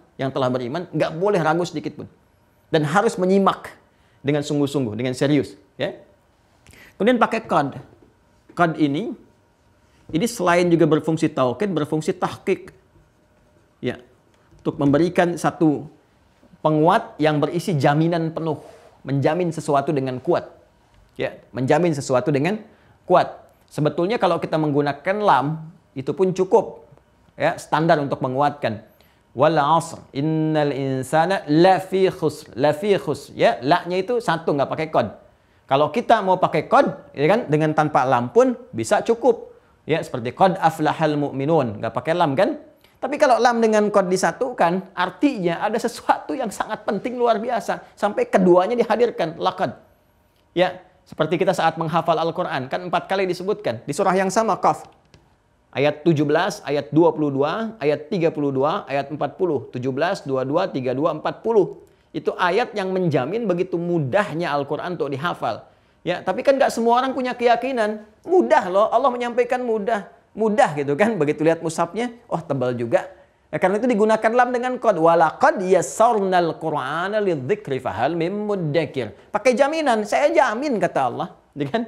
nggak boleh ragu sedikit pun. Dan harus menyimak dengan sungguh-sungguh, dengan serius, ya. Kemudian pakai qad. Qad ini selain juga berfungsi taukid, berfungsi tahqiq. Ya. Untuk memberikan satu penguat yang berisi jaminan penuh, menjamin sesuatu dengan kuat, ya, menjamin sesuatu dengan kuat. Sebetulnya kalau kita menggunakan lam itu pun cukup, ya, standar untuk menguatkan. Wal 'asr innal insana lafi khusr, ya, la-nya itu satu nggak pakai qad. Kalau kita mau pakai qad, ya kan, dengan tanpa lam pun bisa cukup, ya, seperti qad aflahal mu'minun, nggak pakai lam kan. Tapi kalau lam dengan qad disatukan, artinya ada sesuatu yang sangat penting luar biasa. Sampai keduanya dihadirkan, laqad. Ya, seperti kita saat menghafal Al-Quran, kan 4 kali disebutkan. Di surah yang sama, Qaf. Ayat 17, ayat 22, ayat 32, ayat 40. 17, 22, 32, 40. Itu ayat yang menjamin begitu mudahnya Al-Quran untuk dihafal. Ya, tapi kan nggak semua orang punya keyakinan. Mudah loh, Allah menyampaikan mudah. Mudah gitu kan, begitu lihat mushafnya, oh tebal juga. Ya, karena itu digunakan lam dengan qad. Walaqad yassarnal Qur'ana lidzikri fahal mim muddakir. Pakai jaminan, saya jamin kata Allah, ya kan?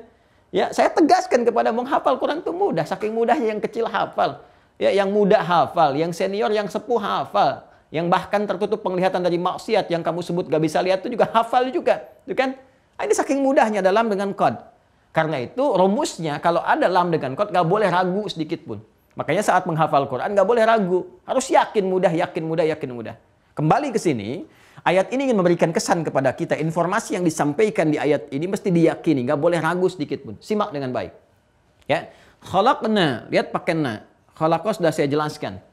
Ya, saya tegaskan kepada menghafal Quran itu mudah, saking mudahnya yang kecil hafal. Ya, yang muda hafal, yang senior, yang sepuh hafal. Yang bahkan tertutup penglihatan dari maksiat yang kamu sebut gak bisa lihat itu juga hafal juga, ya kan? Ini saking mudahnya dalam dengan qad. Karena itu rumusnya kalau ada lam dengan qad nggak boleh ragu sedikit pun. Makanya saat menghafal Quran nggak boleh ragu. Harus yakin mudah, yakin mudah, yakin mudah. Kembali ke sini, ayat ini ingin memberikan kesan kepada kita. Informasi yang disampaikan di ayat ini mesti diyakini. Nggak boleh ragu sedikit pun. Simak dengan baik. Ya, khalaqna, lihat pakai na. Khalaqa sudah saya jelaskan.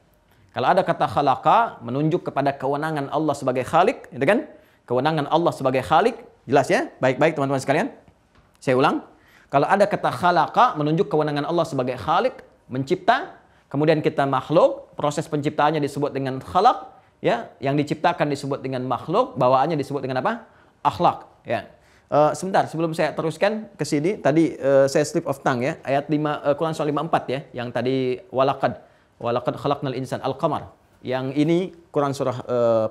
Kalau ada kata khalaqa menunjuk kepada kewenangan Allah sebagai khalik, gitu kan? Kewenangan Allah sebagai khalik, jelas ya? Baik-baik teman-teman sekalian. Saya ulang. Kalau ada kata khalaqa menunjuk kewenangan Allah sebagai khalik, mencipta, kemudian kita makhluk, proses penciptaannya disebut dengan khalaq, ya, yang diciptakan disebut dengan makhluk, bawaannya disebut dengan apa? Akhlak, ya. Sebentar, sebelum saya teruskan ke sini, tadi saya slip of tongue ya, ayat 5 Quran surah 54 ya, yang tadi walaqad khalaqnal insan al-qamar. Yang ini Quran surah 50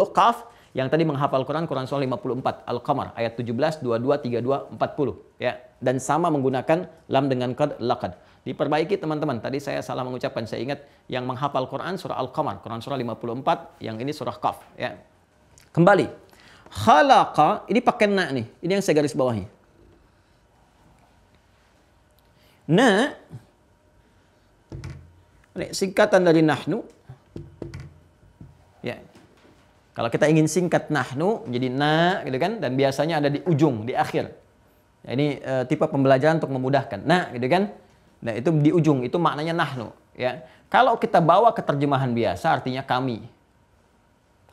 Qaf. Yang tadi menghafal Quran surah 54 Al-Qamar ayat 17, 22, 32, 40 ya. Dan sama menggunakan lam dengan qad, laqad. Diperbaiki teman-teman. Tadi saya salah mengucapkan. Saya ingat yang menghafal Quran surah Al-Qamar, Quran surah 54, yang ini surah Qaf ya. Kembali. Khalaqa, ini pakai na nih. Ini yang saya garis bawahi. Na, ini singkatan dari nahnu. Ya. Kalau kita ingin singkat nahnu, jadi na, gitu kan? Dan biasanya ada di ujung, di akhir. Ya, ini tipe pembelajaran untuk memudahkan. Na, gitu kan? Nah, itu di ujung, itu maknanya nahnu. Ya. Kalau kita bawa ke terjemahan biasa, artinya kami.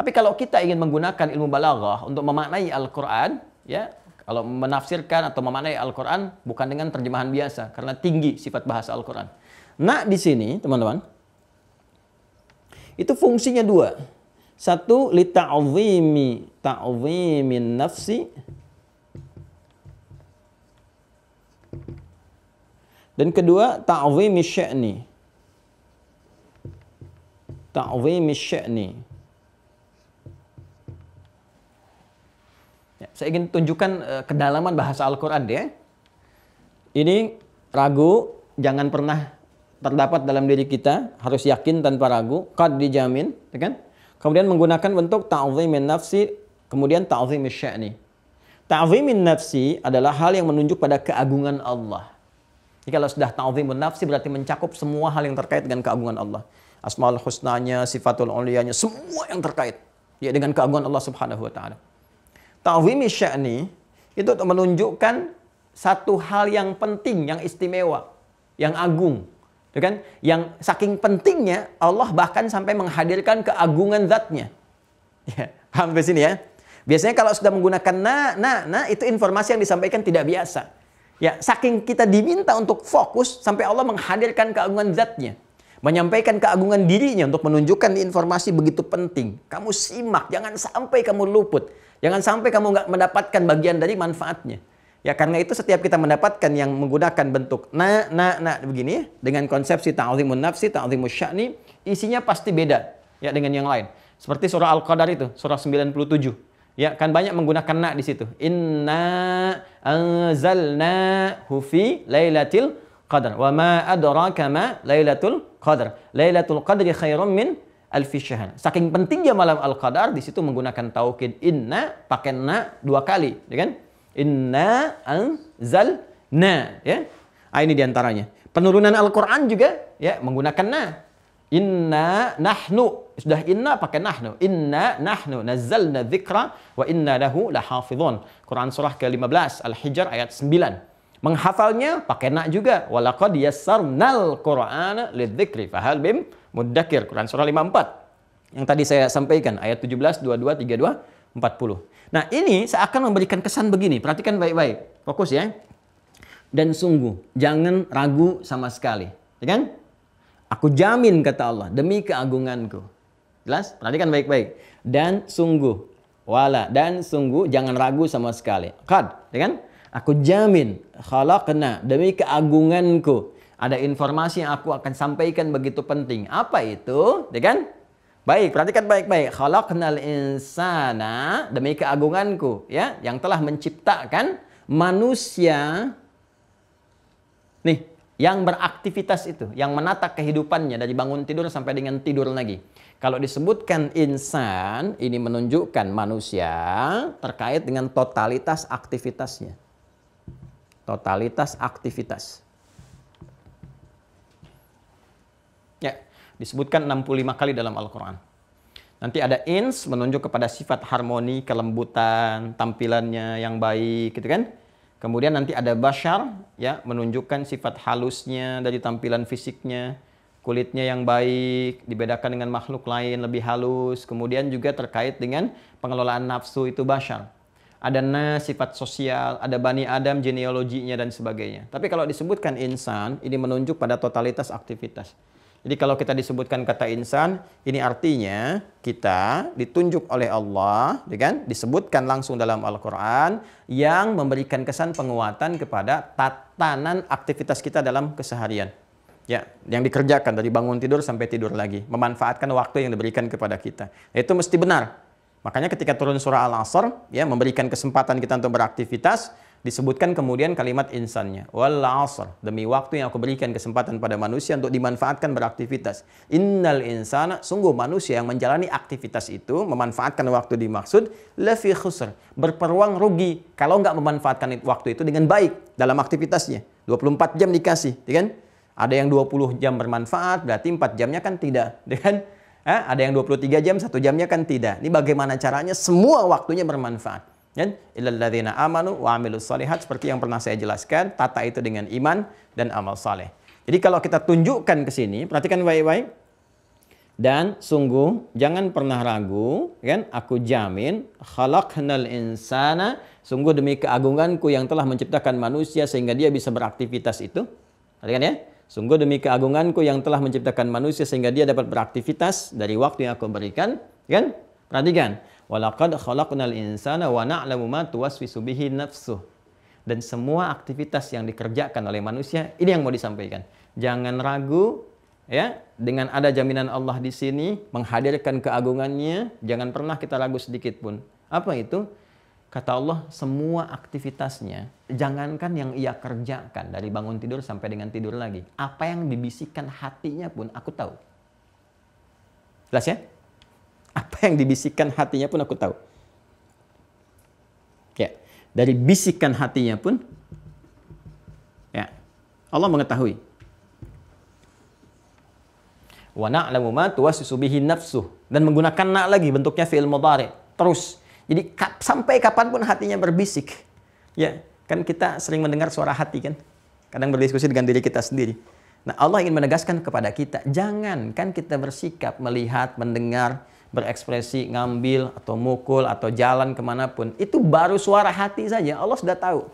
Tapi kalau kita ingin menggunakan ilmu balaghah untuk memaknai Al-Quran, ya, kalau menafsirkan atau memaknai Al-Quran bukan dengan terjemahan biasa, karena tinggi sifat bahasa Al-Quran. Nah, di sini, teman-teman, itu fungsinya dua. Satu, li ta'zimin nafsi. Dan kedua, ta'zimi sya'ni. Ta'zimi sya'ni. Ya, saya ingin tunjukkan kedalaman bahasa Al-Quran ya. Ini ragu, jangan pernah terdapat dalam diri kita, harus yakin tanpa ragu, qad dijamin, ya kan? Kemudian menggunakan bentuk ta'zimin nafsi, kemudian ta'zimi sya'ni. Ta'zimin nafsi adalah hal yang menunjuk pada keagungan Allah. Jadi kalau sudah ta'zimun nafsi berarti mencakup semua hal yang terkait dengan keagungan Allah. Asmaul husnanya, sifatul uliyanya, semua yang terkait ya dengan keagungan Allah Subhanahu wa taala. Ta'zimi sya'ni itu menunjukkan satu hal yang penting, yang istimewa, yang agung. Ya kan? Yang saking pentingnya Allah bahkan sampai menghadirkan keagungan zatnya. Ya, paham ke sini ya? Biasanya kalau sudah menggunakan na itu informasi yang disampaikan tidak biasa. Ya, saking kita diminta untuk fokus sampai Allah menghadirkan keagungan zatnya. Menyampaikan keagungan dirinya untuk menunjukkan informasi begitu penting. Kamu simak, jangan sampai kamu luput. Jangan sampai kamu nggak mendapatkan bagian dari manfaatnya. Ya, karena itu setiap kita mendapatkan yang menggunakan bentuk na begini ya, dengan konsepsi ta'zimun nafsi, ta'zimus sya'ni, isinya pasti beda ya dengan yang lain. Seperti surah Al-Qadar itu, surah 97. Ya, kan banyak menggunakan na di situ. Inna anzalnahu fi lailatul qadar. Wa ma adraka ma lailatul qadar. Lailatul qadri khairum min alfi syahr. Saking pentingnya malam Al-Qadar, di situ menggunakan taukid inna, pakai na 2 kali, ya kan? Inna anzalna, ya. Ini diantaranya. Penurunan Al-Quran juga ya menggunakan na. Inna nahnu, sudah inna pakai nahnu. Inna nahnu nazzalna dzikra wa inna lahu lahafizun. Quran surah ke-15 Al-Hijr ayat 9. Menghafalnya pakai na juga. Walaqad yassarnal Qur'ana lidzikri fahal bim muddakir. Quran surah 54. Yang tadi saya sampaikan ayat 17, 22, 32, 40. Nah, ini seakan memberikan kesan begini. Perhatikan baik-baik. Fokus ya. Dan sungguh jangan ragu sama sekali. Ya kan? Aku jamin kata Allah demi keagunganku. Jelas? Perhatikan baik-baik. Dan sungguh dan sungguh jangan ragu sama sekali. Qad, ya kan? Aku jamin khalaqna demi keagunganku. Ada informasi yang aku akan sampaikan begitu penting. Apa itu? Ya kan? Baik, perhatikan baik-baik. Khalaqnal insana demi keagunganku, ya, yang telah menciptakan manusia. Nih, yang beraktivitas itu, yang menata kehidupannya dari bangun tidur sampai dengan tidur lagi. Kalau disebutkan insan, ini menunjukkan manusia terkait dengan totalitas aktivitasnya. Totalitas aktivitas. Ya, disebutkan 65 kali dalam Al-Quran. Nanti ada ins menunjuk kepada sifat harmoni, kelembutan, tampilannya yang baik, gitu kan? Kemudian nanti ada bashar, ya, menunjukkan sifat halusnya dari tampilan fisiknya, kulitnya yang baik, dibedakan dengan makhluk lain lebih halus. Kemudian juga terkait dengan pengelolaan nafsu, itu bashar. Ada sifat sosial, ada Bani Adam, genealoginya dan sebagainya. Tapi kalau disebutkan insan, ini menunjuk pada totalitas aktivitas. Jadi kalau kita disebutkan kata insan, ini artinya kita ditunjuk oleh Allah, kan? Disebutkan langsung dalam Al-Quran yang memberikan kesan penguatan kepada tatanan aktivitas kita dalam keseharian. Ya, yang dikerjakan dari bangun tidur sampai tidur lagi, memanfaatkan waktu yang diberikan kepada kita. Itu mesti benar. Makanya ketika turun surah Al-Asr, ya, memberikan kesempatan kita untuk beraktivitas, Disebutkan kemudian kalimat insannya. Wal 'asr, demi waktu yang aku berikan kesempatan pada manusia untuk dimanfaatkan beraktivitas. Innal insana, sungguh manusia yang menjalani aktivitas itu, memanfaatkan waktu dimaksud, lafi khusr, berpeluang rugi kalau nggak memanfaatkan waktu itu dengan baik dalam aktivitasnya. 24 jam dikasih, ya kan? Ada yang 20 jam bermanfaat, berarti 4 jamnya kan tidak, ya kan? Ada yang 23 jam, 1 jamnya kan tidak. Ini bagaimana caranya? Semua waktunya bermanfaat. Dan illalladzina amanu wa amilus shalihat, seperti yang pernah saya jelaskan, tata itu dengan iman dan amal saleh. Jadi kalau kita tunjukkan ke sini, perhatikan baik-baik. Dan sungguh jangan pernah ragu, kan? Aku jamin khalaqnal insana, sungguh demi keagunganku yang telah menciptakan manusia sehingga dia bisa beraktivitas itu. Perhatikan ya. Sungguh demi keagunganku yang telah menciptakan manusia sehingga dia dapat beraktivitas dari waktu yang aku berikan, kan? Perhatikan. Walaqad khalaqnal insana wa na'lamu ma tuwaswisu bihi nafsuh. Dan semua aktivitas yang dikerjakan oleh manusia, ini yang mau disampaikan. Jangan ragu, ya, dengan ada jaminan Allah di sini menghadirkan keagungannya, jangan pernah kita ragu sedikit pun. Apa itu? Kata Allah, semua aktivitasnya, jangankan yang ia kerjakan dari bangun tidur sampai dengan tidur lagi, apa yang dibisikkan hatinya pun aku tahu. Jelas ya? Apa yang dibisikkan hatinya pun aku tahu. Ya, dari bisikan hatinya pun, ya, Allah mengetahui. Wa na'lamu ma tuwaswisu bihi nafsuh, dan menggunakan na lagi, bentuknya fi'il mudhari, terus. Jadi sampai kapanpun hatinya berbisik. Ya, kan kita sering mendengar suara hati kan? Kadang berdiskusi dengan diri kita sendiri. Nah, Allah ingin menegaskan kepada kita, jangan kan kita bersikap, melihat, mendengar, berekspresi, ngambil, atau mukul, atau jalan kemanapun. Itu baru suara hati saja, Allah sudah tahu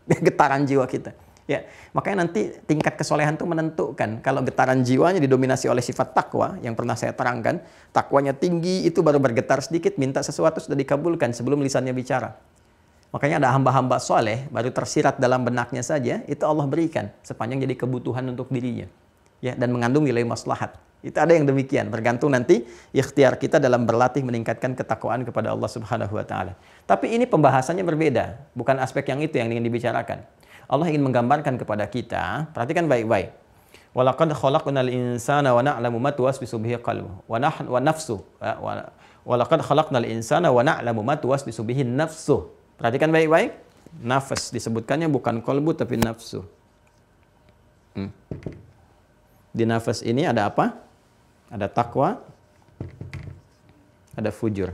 getaran jiwa kita. Ya, makanya nanti tingkat kesolehan itu menentukan. Kalau getaran jiwanya didominasi oleh sifat takwa, yang pernah saya terangkan, takwanya tinggi, itu baru bergetar sedikit, minta sesuatu sudah dikabulkan sebelum lisannya bicara. Makanya ada hamba-hamba soleh, baru tersirat dalam benaknya saja, itu Allah berikan, sepanjang jadi kebutuhan untuk dirinya. Ya, dan mengandung nilai maslahat. Itu ada yang demikian, bergantung nanti ikhtiar kita dalam berlatih meningkatkan ketakwaan kepada Allah Subhanahu wa taala. Tapi ini pembahasannya berbeda, bukan aspek yang itu yang ingin dibicarakan. Allah ingin menggambarkan kepada kita, perhatikan baik-baik. Walaqad khalaqnal insana wa na'lamu ma tuwaswisu bihi qalbuhu wa nafsuhu. Walaqad khalaqnal insana wa na'lamu ma tuwaswisu bihi nafsuh. Perhatikan baik-baik. Nafas disebutkannya bukan qalbu tapi nafsu. Di nafas ini ada apa? Ada takwa, ada fujur.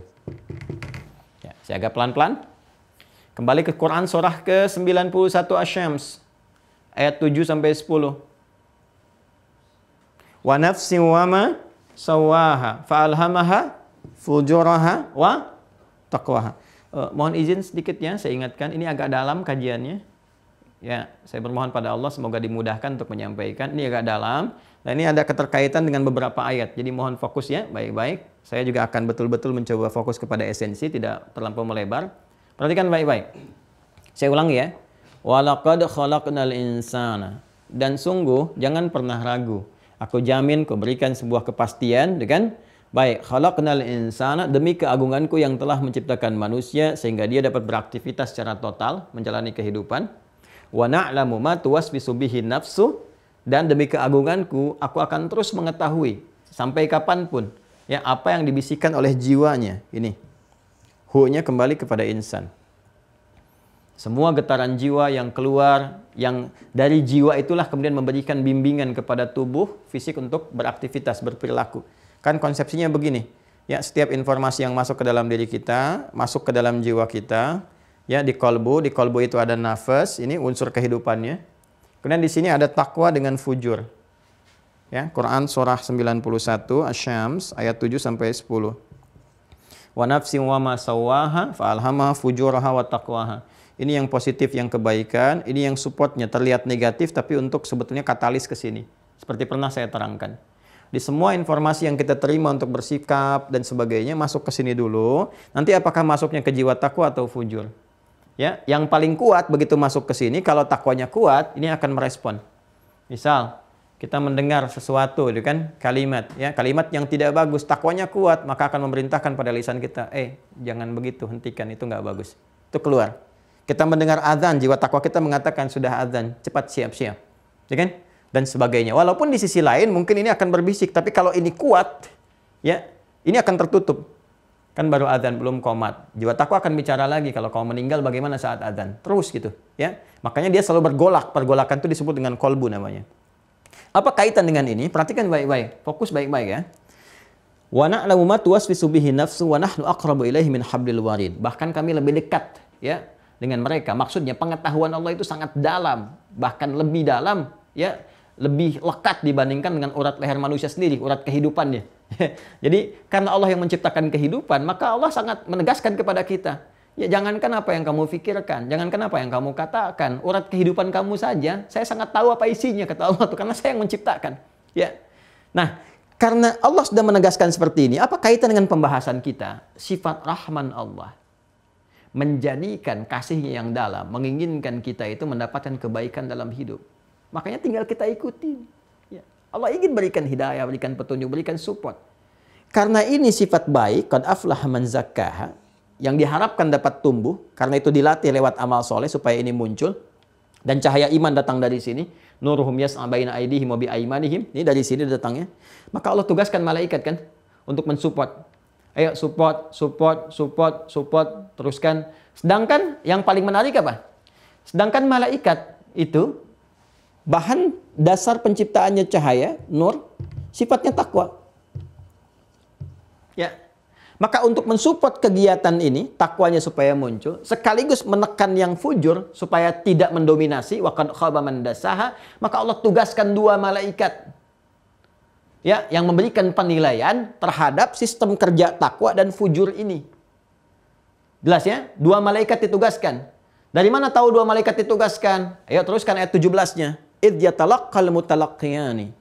Ya, saya agak pelan-pelan. Kembali ke Quran surah ke-91 Asy-Syams ayat 7 sampai 10. Wa nafsin wa ma sawwaha fa'alhamaha fujuraha wa taqwaha. Mohon izin sedikit ya, saya ingatkan ini agak dalam kajiannya. Ya, saya bermohon pada Allah semoga dimudahkan untuk menyampaikan. Ini agak dalam. Nah, ini ada keterkaitan dengan beberapa ayat. Jadi mohon fokus ya, baik-baik. Saya juga akan betul-betul mencoba fokus kepada esensi, tidak terlampau melebar. Perhatikan baik-baik. Saya ulangi ya. Walaqad khalaqnal insana. Dan sungguh, jangan pernah ragu. Aku jamin, ku berikan sebuah kepastian, kan? Baik, khalaqnal insana, demi keagunganku yang telah menciptakan manusia sehingga dia dapat beraktivitas secara total, menjalani kehidupan. Wa na'lamu ma tuwaswisu bihi nafsu, dan demi keagunganku aku akan terus mengetahui sampai kapanpun ya apa yang dibisikkan oleh jiwanya. Ini hu-nya kembali kepada insan. Semua getaran jiwa yang keluar, yang dari jiwa itulah kemudian memberikan bimbingan kepada tubuh fisik untuk beraktivitas, berperilaku. Kan konsepsinya begini, ya, setiap informasi yang masuk ke dalam diri kita, masuk ke dalam jiwa kita, ya, di kolbu itu ada nafas, ini unsur kehidupannya. Kemudian di sini ada takwa dengan fujur. Ya, Quran surah 91 Asy-Syams ayat 7 sampai 10. Wa nafsin wa ma sawwaha fa'alhamaha fujuraha wa taqwaha. Ini yang positif, yang kebaikan, ini yang supportnya terlihat negatif tapi untuk sebetulnya katalis ke sini. Seperti pernah saya terangkan. Di semua informasi yang kita terima untuk bersikap dan sebagainya masuk ke sini dulu. Nanti apakah masuknya ke jiwa takwa atau fujur? Ya, yang paling kuat begitu masuk ke sini, kalau takwanya kuat, ini akan merespon. Misal, kita mendengar sesuatu, itu kan kalimat, ya, kalimat yang tidak bagus, takwanya kuat, maka akan memerintahkan pada lisan kita, jangan begitu, hentikan, itu nggak bagus. Itu keluar. Kita mendengar azan, jiwa takwa kita mengatakan sudah azan, cepat siap-siap. Ya kan? Dan sebagainya. Walaupun di sisi lain mungkin ini akan berbisik, tapi kalau ini kuat, ya, ini akan tertutup. Kan baru azan, belum qomat. Jiwa takwa akan bicara lagi, kalau kau meninggal bagaimana saat azan? Terus gitu, ya. Makanya dia selalu bergolak. Pergolakan itu disebut dengan kolbu namanya. Apa kaitan dengan ini? Perhatikan baik-baik. Fokus baik-baik ya. Wa na'lamu ma tuwaswisu bihi nafsu wa nahnu aqrabu ilaihi min hablil warid. Bahkan kami lebih dekat ya dengan mereka. Maksudnya pengetahuan Allah itu sangat dalam, bahkan lebih dalam ya, lebih lekat dibandingkan dengan urat leher manusia sendiri, urat kehidupannya. Jadi karena Allah yang menciptakan kehidupan, maka Allah sangat menegaskan kepada kita, ya jangankan apa yang kamu pikirkan, jangankan apa yang kamu katakan, urat kehidupan kamu saja, saya sangat tahu apa isinya, kata Allah, karena saya yang menciptakan. Ya. Nah, karena Allah sudah menegaskan seperti ini, apa kaitan dengan pembahasan kita? Sifat Rahman Allah menjadikan kasihnya yang dalam, menginginkan kita itu mendapatkan kebaikan dalam hidup. Makanya tinggal kita ikuti. Ya. Allah ingin berikan hidayah, berikan petunjuk, berikan support. Karena ini sifat baik, qad aflaha man zakkaha, yang diharapkan dapat tumbuh, karena itu dilatih lewat amal soleh supaya ini muncul. Dan cahaya iman datang dari sini. Nuruhum yas'a baina aydihim wa bi aymanihim. Ini dari sini datangnya. Maka Allah tugaskan malaikat kan untuk mensupport. Ayo support, teruskan. Sedangkan yang paling menarik apa? Sedangkan malaikat itu bahan dasar penciptaannya cahaya, nur, sifatnya takwa. Ya. Maka untuk mensupport kegiatan ini, takwanya supaya muncul, sekaligus menekan yang fujur supaya tidak mendominasi, wa qad khaba man dassaha, maka Allah tugaskan dua malaikat ya yang memberikan penilaian terhadap sistem kerja takwa dan fujur ini. Jelas ya? Dua malaikat ditugaskan. Dari mana tahu dua malaikat ditugaskan? Ayo teruskan ayat 17-nya. Idh yatalaqqal mutalaqqiyani.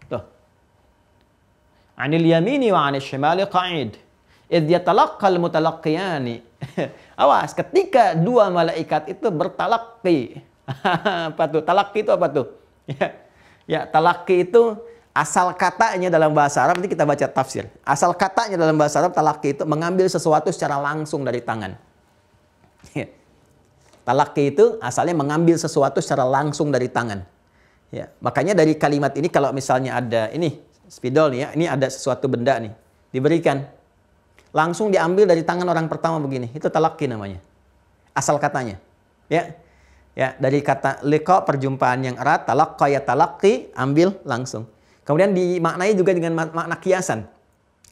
Tuh. 'Anil yamini wa 'anil shimali qa'id. Idh yatalaqqal mutalaqqiyani. Awas, ketika dua malaikat itu bertalaqi. Apa tuh? Talaqi itu apa tuh? Ya, talaqi itu asal katanya dalam bahasa Arab, nanti kita baca tafsir. Asal katanya dalam bahasa Arab, talaqi itu mengambil sesuatu secara langsung dari tangan. Talaqi itu asalnya mengambil sesuatu secara langsung dari tangan. Ya, makanya dari kalimat ini kalau misalnya ada ini spidol nih ya, ini ada sesuatu benda nih, diberikan. Langsung diambil dari tangan orang pertama begini. Itu talaqi namanya. Asal katanya. Ya. Ya, dari kata liqa, perjumpaan yang erat, talaqqa ya talaqqi, ambil langsung. Kemudian dimaknai juga dengan makna kiasan.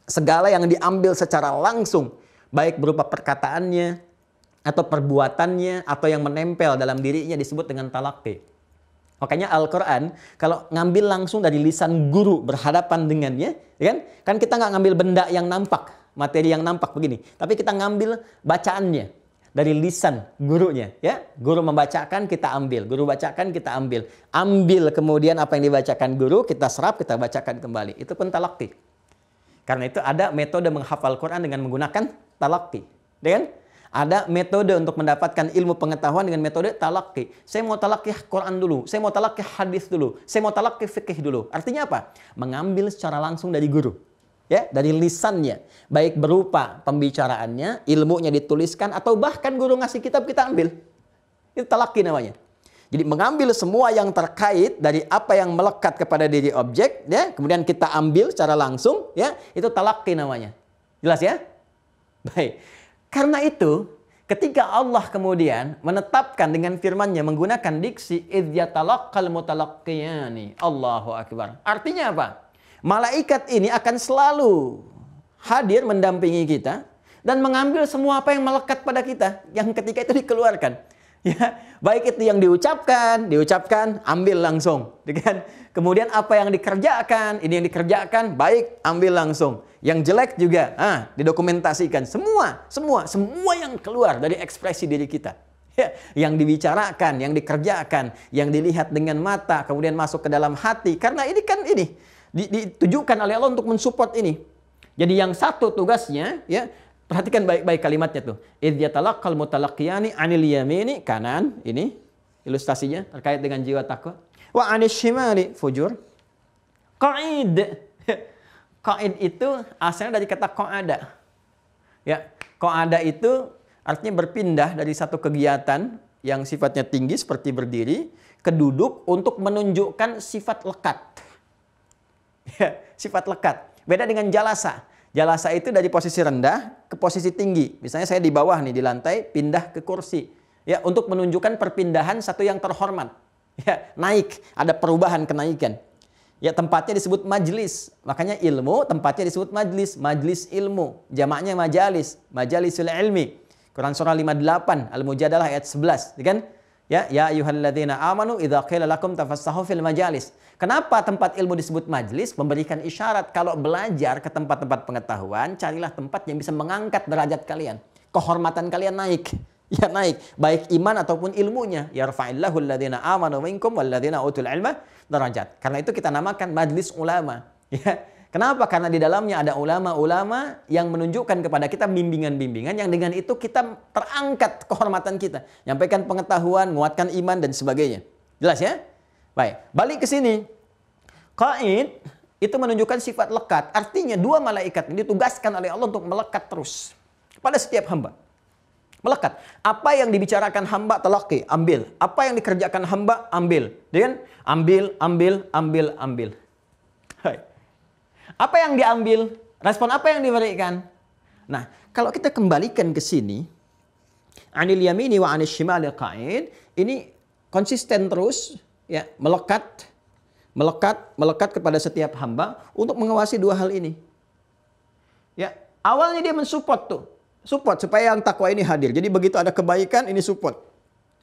Segala yang diambil secara langsung, baik berupa perkataannya atau perbuatannya atau yang menempel dalam dirinya disebut dengan talaqqi. Makanya Al-Quran kalau ngambil langsung dari lisan guru berhadapan dengannya, ya kan? Kan kita nggak ngambil benda yang nampak, materi yang nampak begini, tapi kita ngambil bacaannya dari lisan gurunya, ya. Guru membacakan, kita ambil. Guru bacakan, kita ambil. Ambil kemudian apa yang dibacakan guru, kita serap, kita bacakan kembali. Itu pun talaqqi. Karena itu ada metode menghafal Quran dengan menggunakan talaqqi, ya kan? Ada metode untuk mendapatkan ilmu pengetahuan dengan metode talaqqi. Saya mau talaqqi Quran dulu, saya mau talaqqi hadis dulu, saya mau talaqqi fikih dulu. Artinya apa? Mengambil secara langsung dari guru. Ya, dari lisannya, baik berupa pembicaraannya, ilmunya dituliskan, atau bahkan guru ngasih kitab kita ambil. Itu talaqqi namanya. Jadi mengambil semua yang terkait dari apa yang melekat kepada diri objek, ya, kemudian kita ambil secara langsung, ya, itu talaqqi namanya. Jelas ya? Baik. Karena itu, ketika Allah kemudian menetapkan dengan firman-Nya menggunakan diksi idh yatalaqqal mutalaqqiyani, Allahu Akbar. Artinya apa? Malaikat ini akan selalu hadir mendampingi kita dan mengambil semua apa yang melekat pada kita yang ketika itu dikeluarkan. Ya, baik itu yang diucapkan, ambil langsung, kan? Kemudian apa yang dikerjakan, ini yang dikerjakan, baik, ambil langsung. Yang jelek juga, didokumentasikan. Semua yang keluar dari ekspresi diri kita. Ya, yang dibicarakan, yang dikerjakan, yang dilihat dengan mata, kemudian masuk ke dalam hati. Karena ini kan ditujukan oleh Allah untuk mensupport ini. Jadi yang satu tugasnya, ya, perhatikan baik-baik kalimatnya tuh. Idh yatalaqqal mutalaqqiyani 'anil yamini, kanan, ini ilustrasinya terkait dengan jiwa takwa. Wa 'anil shimali, fujur. Qa'id. Qa'id itu asalnya dari kata qa'ada. Ya, qa'ada itu Artinya berpindah dari satu kegiatan yang sifatnya tinggi seperti berdiri ke duduk untuk menunjukkan sifat lekat. Ya, sifat lekat. Beda dengan jalasa. Jalasa itu dari posisi rendah ke posisi tinggi. Misalnya saya di bawah nih di lantai, pindah ke kursi. Ya, untuk menunjukkan perpindahan satu yang terhormat. Ya, naik, ada perubahan kenaikan. Ya, tempatnya disebut majlis. Makanya ilmu tempatnya disebut majlis, majlis ilmu. Jamaknya majalis, majalisul ilmi. Quran surah 58 Al-Mujadalah ayat 11, kan? Ya ayyuhalladzina amanu idza qila lakum tafassahu fil majalis. Kenapa tempat ilmu disebut majlis? Memberikan isyarat kalau belajar ke tempat-tempat pengetahuan, carilah tempat yang bisa mengangkat derajat kalian. Kehormatan kalian naik. Ya naik, baik iman ataupun ilmunya. Yarfa'illahu alladzina amanu minkum walladzina utul ilma darajat. Karena itu kita namakan majlis ulama. Ya. Kenapa? Karena di dalamnya ada ulama-ulama yang menunjukkan kepada kita bimbingan-bimbingan yang dengan itu kita terangkat kehormatan kita. Nyampaikan pengetahuan, menguatkan iman dan sebagainya. Jelas ya? Baik, balik ke sini. Qaid itu menunjukkan sifat lekat. Artinya dua malaikat ini ditugaskan oleh Allah untuk melekat terus pada setiap hamba. Melekat. Apa yang dibicarakan hamba telaki, ambil. Apa yang dikerjakan hamba, ambil. Dengan ambil. Hai. Apa yang diambil? Respon apa yang diberikan? Nah, kalau kita kembalikan ke sini, anil yamini wa anil shimali qa'id, ini konsisten terus, ya, melekat kepada setiap hamba untuk mengawasi dua hal ini. Ya, awalnya dia mensupport tuh. Support supaya yang takwa ini hadir. Jadi begitu ada kebaikan, ini support.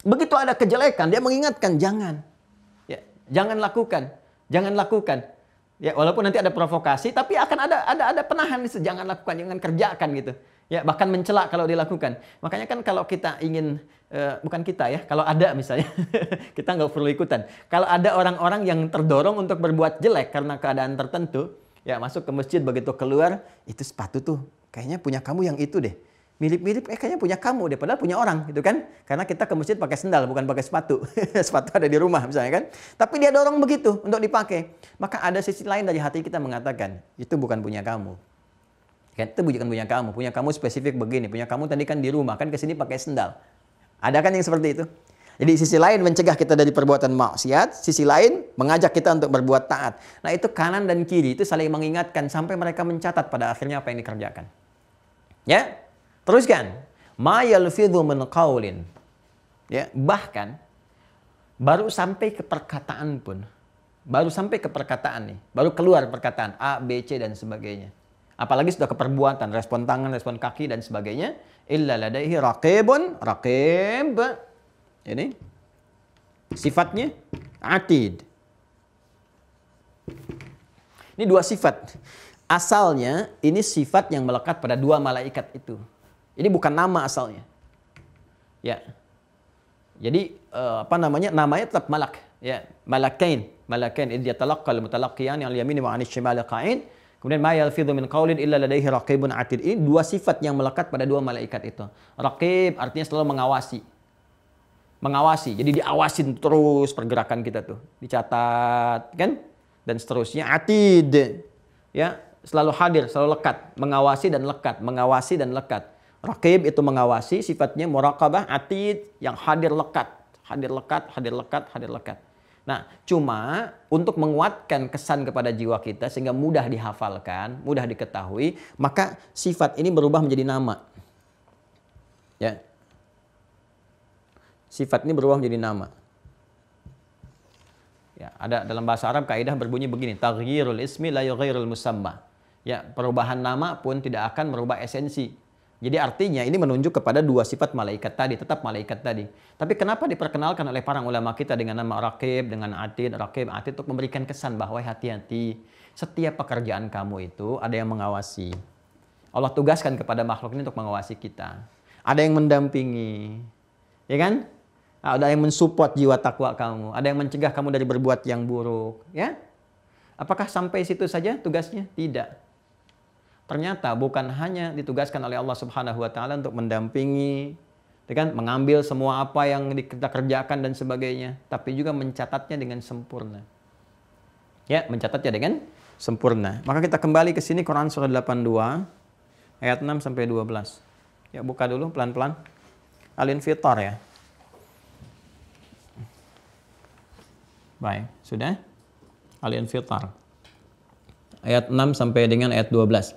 Begitu ada kejelekan, dia mengingatkan, jangan. Ya, jangan lakukan. Ya, walaupun nanti ada provokasi, tapi akan ada penahan, jangan lakukan, jangan kerjakan gitu. Ya, bahkan mencela kalau dilakukan. Makanya kan kalau kita ingin, bukan kita ya, kalau ada misalnya, kita nggak perlu ikutan. Kalau ada orang-orang yang terdorong untuk berbuat jelek karena keadaan tertentu, ya masuk ke masjid begitu keluar, itu sepatu tuh, kayaknya punya kamu yang itu deh. Mirip-mirip, kayaknya punya kamu deh, padahal punya orang gitu kan. Karena kita ke masjid pakai sendal, bukan pakai sepatu. Sepatu ada di rumah misalnya kan. Tapi dia dorong begitu untuk dipakai. Maka ada sisi lain dari hati kita mengatakan, itu bukan punya kamu. Kan, itu bukan punya kamu. Punya kamu spesifik begini. Punya kamu tadi kan di rumah, kan kesini pakai sendal. Ada kan yang seperti itu? Jadi sisi lain mencegah kita dari perbuatan maksiat, sisi lain mengajak kita untuk berbuat taat. Nah itu kanan dan kiri, itu saling mengingatkan sampai mereka mencatat pada akhirnya apa yang dikerjakan. Ya? Teruskan, ma yalfidhu min qaulin. Ya, bahkan baru sampai ke perkataan pun. Baru sampai ke perkataan nih, baru keluar perkataan A, B, C dan sebagainya. Apalagi sudah ke perbuatan, respon tangan, respon kaki dan sebagainya. Illa ladaihi raqib. Ini sifatnya atid. Ini dua sifat. Asalnya ini sifat yang melekat pada dua malaikat itu. Ini bukan nama asalnya. Ya. Jadi namanya tetap malak, ya. Malakain idh yatalaqqal mutalaqqiyan al yamini wa 'anil shimali qa'id. Kemudian ma yalfidhu min qaulin illa ladaihi raqibun 'atid. Ini dua sifat yang melekat pada dua malaikat itu. Raqib artinya selalu mengawasi. Mengawasi. Jadi diawasin terus pergerakan kita tuh. Dicatat, kan? Dan seterusnya. Atid. Ya, selalu hadir, selalu lekat, mengawasi dan lekat. Raqib itu mengawasi, sifatnya muraqabah, atid yang hadir lekat. Nah, cuma untuk menguatkan kesan kepada jiwa kita sehingga mudah dihafalkan, mudah diketahui, maka sifat ini berubah menjadi nama. Ya. Sifat ini berubah menjadi nama. Ya, ada dalam bahasa Arab kaidah berbunyi begini, taghyirul ismi la yughayyirul musamma. Ya, perubahan nama pun tidak akan merubah esensi. Jadi artinya ini menunjuk kepada dua sifat malaikat tadi, tetap malaikat tadi. Tapi kenapa diperkenalkan oleh para ulama kita dengan nama Raqib, dengan Atid, Raqib, Atid untuk memberikan kesan bahwa hati-hati, setiap pekerjaan kamu itu ada yang mengawasi. Allah tugaskan kepada makhluk ini untuk mengawasi kita. Ada yang mendampingi, ya kan? Ada yang mensupport jiwa takwa kamu, ada yang mencegah kamu dari berbuat yang buruk, ya? Apakah sampai situ saja tugasnya? Tidak. Ternyata bukan hanya ditugaskan oleh Allah Subhanahu wa taala untuk mendampingi, kan, mengambil semua apa yang kita kerjakan dan sebagainya, tapi juga mencatatnya dengan sempurna. Ya, mencatatnya dengan sempurna. Maka kita kembali ke sini Quran surah 82 ayat 6 sampai 12. Ya, buka dulu pelan-pelan. Al-Infitar ya. Baik, sudah? Al-Infitar. Ayat 6 sampai dengan ayat 12.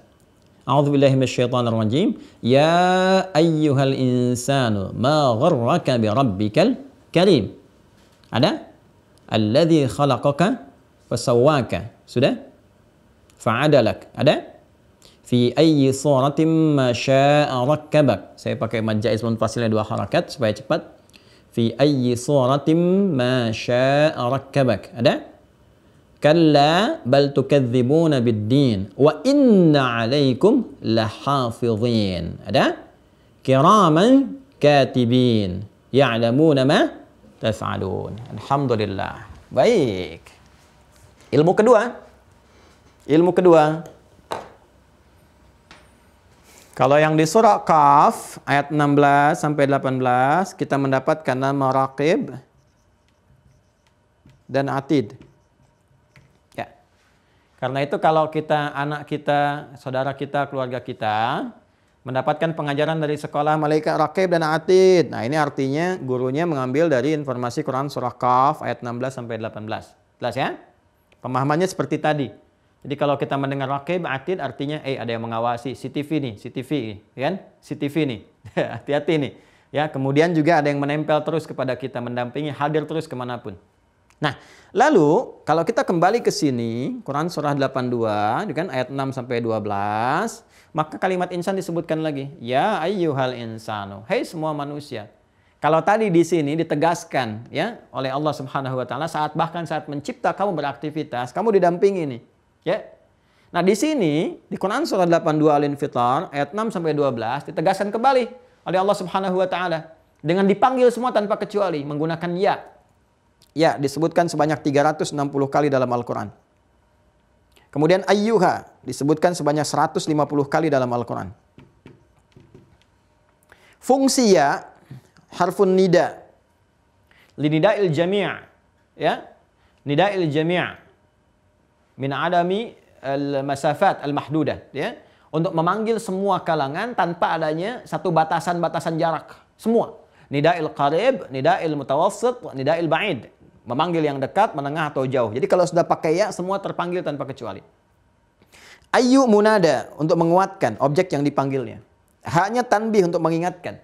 A'udzubillahi minasyaitonirrajim. Ya ayyuhal insanu ma gharraka bi rabbikal karim. Ada? Alladzi khalaqaka fasawwaka. Sudah? Fa'adalak. Ada? Fi ayyi suratin ma syaa rakkabak. Saya pakai mad jaiz munfasilnya 2 harakat supaya cepat. Fi ayyi suratin ma syaa rakkabak. Ada? Kalla bal tukadzibuna bid-din wa inna 'alaikum lahafizin. Ada? Kiraman katibin ya'lamuna ma taf'alun. Alhamdulillah. Baik. Ilmu kedua. Kalau yang di surah Qaf ayat 16 sampai 18 kita mendapatkan nama Raqib dan Atid. Ya. Karena itu kalau kita, anak kita, saudara kita, keluarga kita mendapatkan pengajaran dari sekolah malaikat Raqib dan Atid. Nah, ini artinya gurunya mengambil dari informasi Quran surah Qaf ayat 16 sampai 18. Jelas ya? Pemahamannya seperti tadi. Jadi kalau kita mendengar Raqib, Atid artinya ada yang mengawasi, CCTV nih, CCTV kan? CCTV nih. Hati-hati nih. Ya, kemudian juga ada yang menempel terus kepada kita, mendampingi, hadir terus kemanapun. Nah, lalu kalau kita kembali ke sini, Quran surah 82 dengan ayat 6 sampai 12, maka kalimat insan disebutkan lagi. Ya ayyuhal insanu. Hai semua manusia. Kalau tadi di sini ditegaskan ya oleh Allah Subhanahu wa taala bahkan saat mencipta kamu beraktivitas, kamu didampingi nih. Ya. Nah, di sini di Quran surah 82 Al-Infitar ayat 6 sampai 12 ditegaskan kembali oleh Allah Subhanahu wa taala dengan dipanggil semua tanpa kecuali menggunakan ya. Ya, disebutkan sebanyak 360 kali dalam Al-Qur'an. Kemudian ayyuha disebutkan sebanyak 150 kali dalam Al-Qur'an. Fungsi ya harfun nida. Linida'il jami' ya. Nida'il jami' min adami al-masafat al-mahdudah ya, untuk memanggil semua kalangan tanpa adanya satu batasan-batasan jarak. Semua. Nida'il qarib, nida'il mutawassit, nida'il ba'id. Memanggil yang dekat, menengah atau jauh. Jadi kalau sudah pakai ya semua terpanggil tanpa kecuali. Ayyu munada untuk menguatkan objek yang dipanggilnya. Hanya tanbih untuk mengingatkan.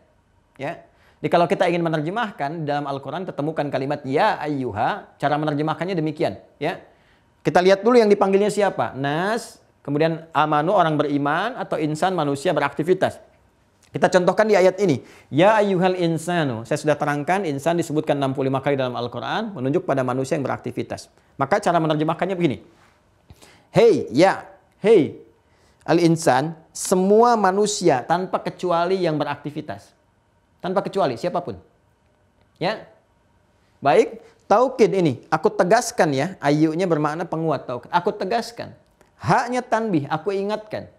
Ya. Jadi kalau kita ingin menerjemahkan dalam Al-Qur'an temukan kalimat ya ayyuha, cara menerjemahkannya demikian, ya. Kita lihat dulu yang dipanggilnya siapa? Nas, kemudian amanu orang beriman atau insan manusia beraktivitas. Kita contohkan di ayat ini. Ya ayyuhal insanu. Saya sudah terangkan insan disebutkan 65 kali dalam Al-Qur'an menunjuk pada manusia yang beraktivitas. Maka cara menerjemahkannya begini. Hey, ya, hey al-insan, semua manusia tanpa kecuali yang beraktivitas. Tanpa kecuali siapapun. Ya. Baik, taukid ini aku tegaskan ya, ayyunya bermakna penguat taukid. Aku tegaskan. Haknya tanbih, aku ingatkan.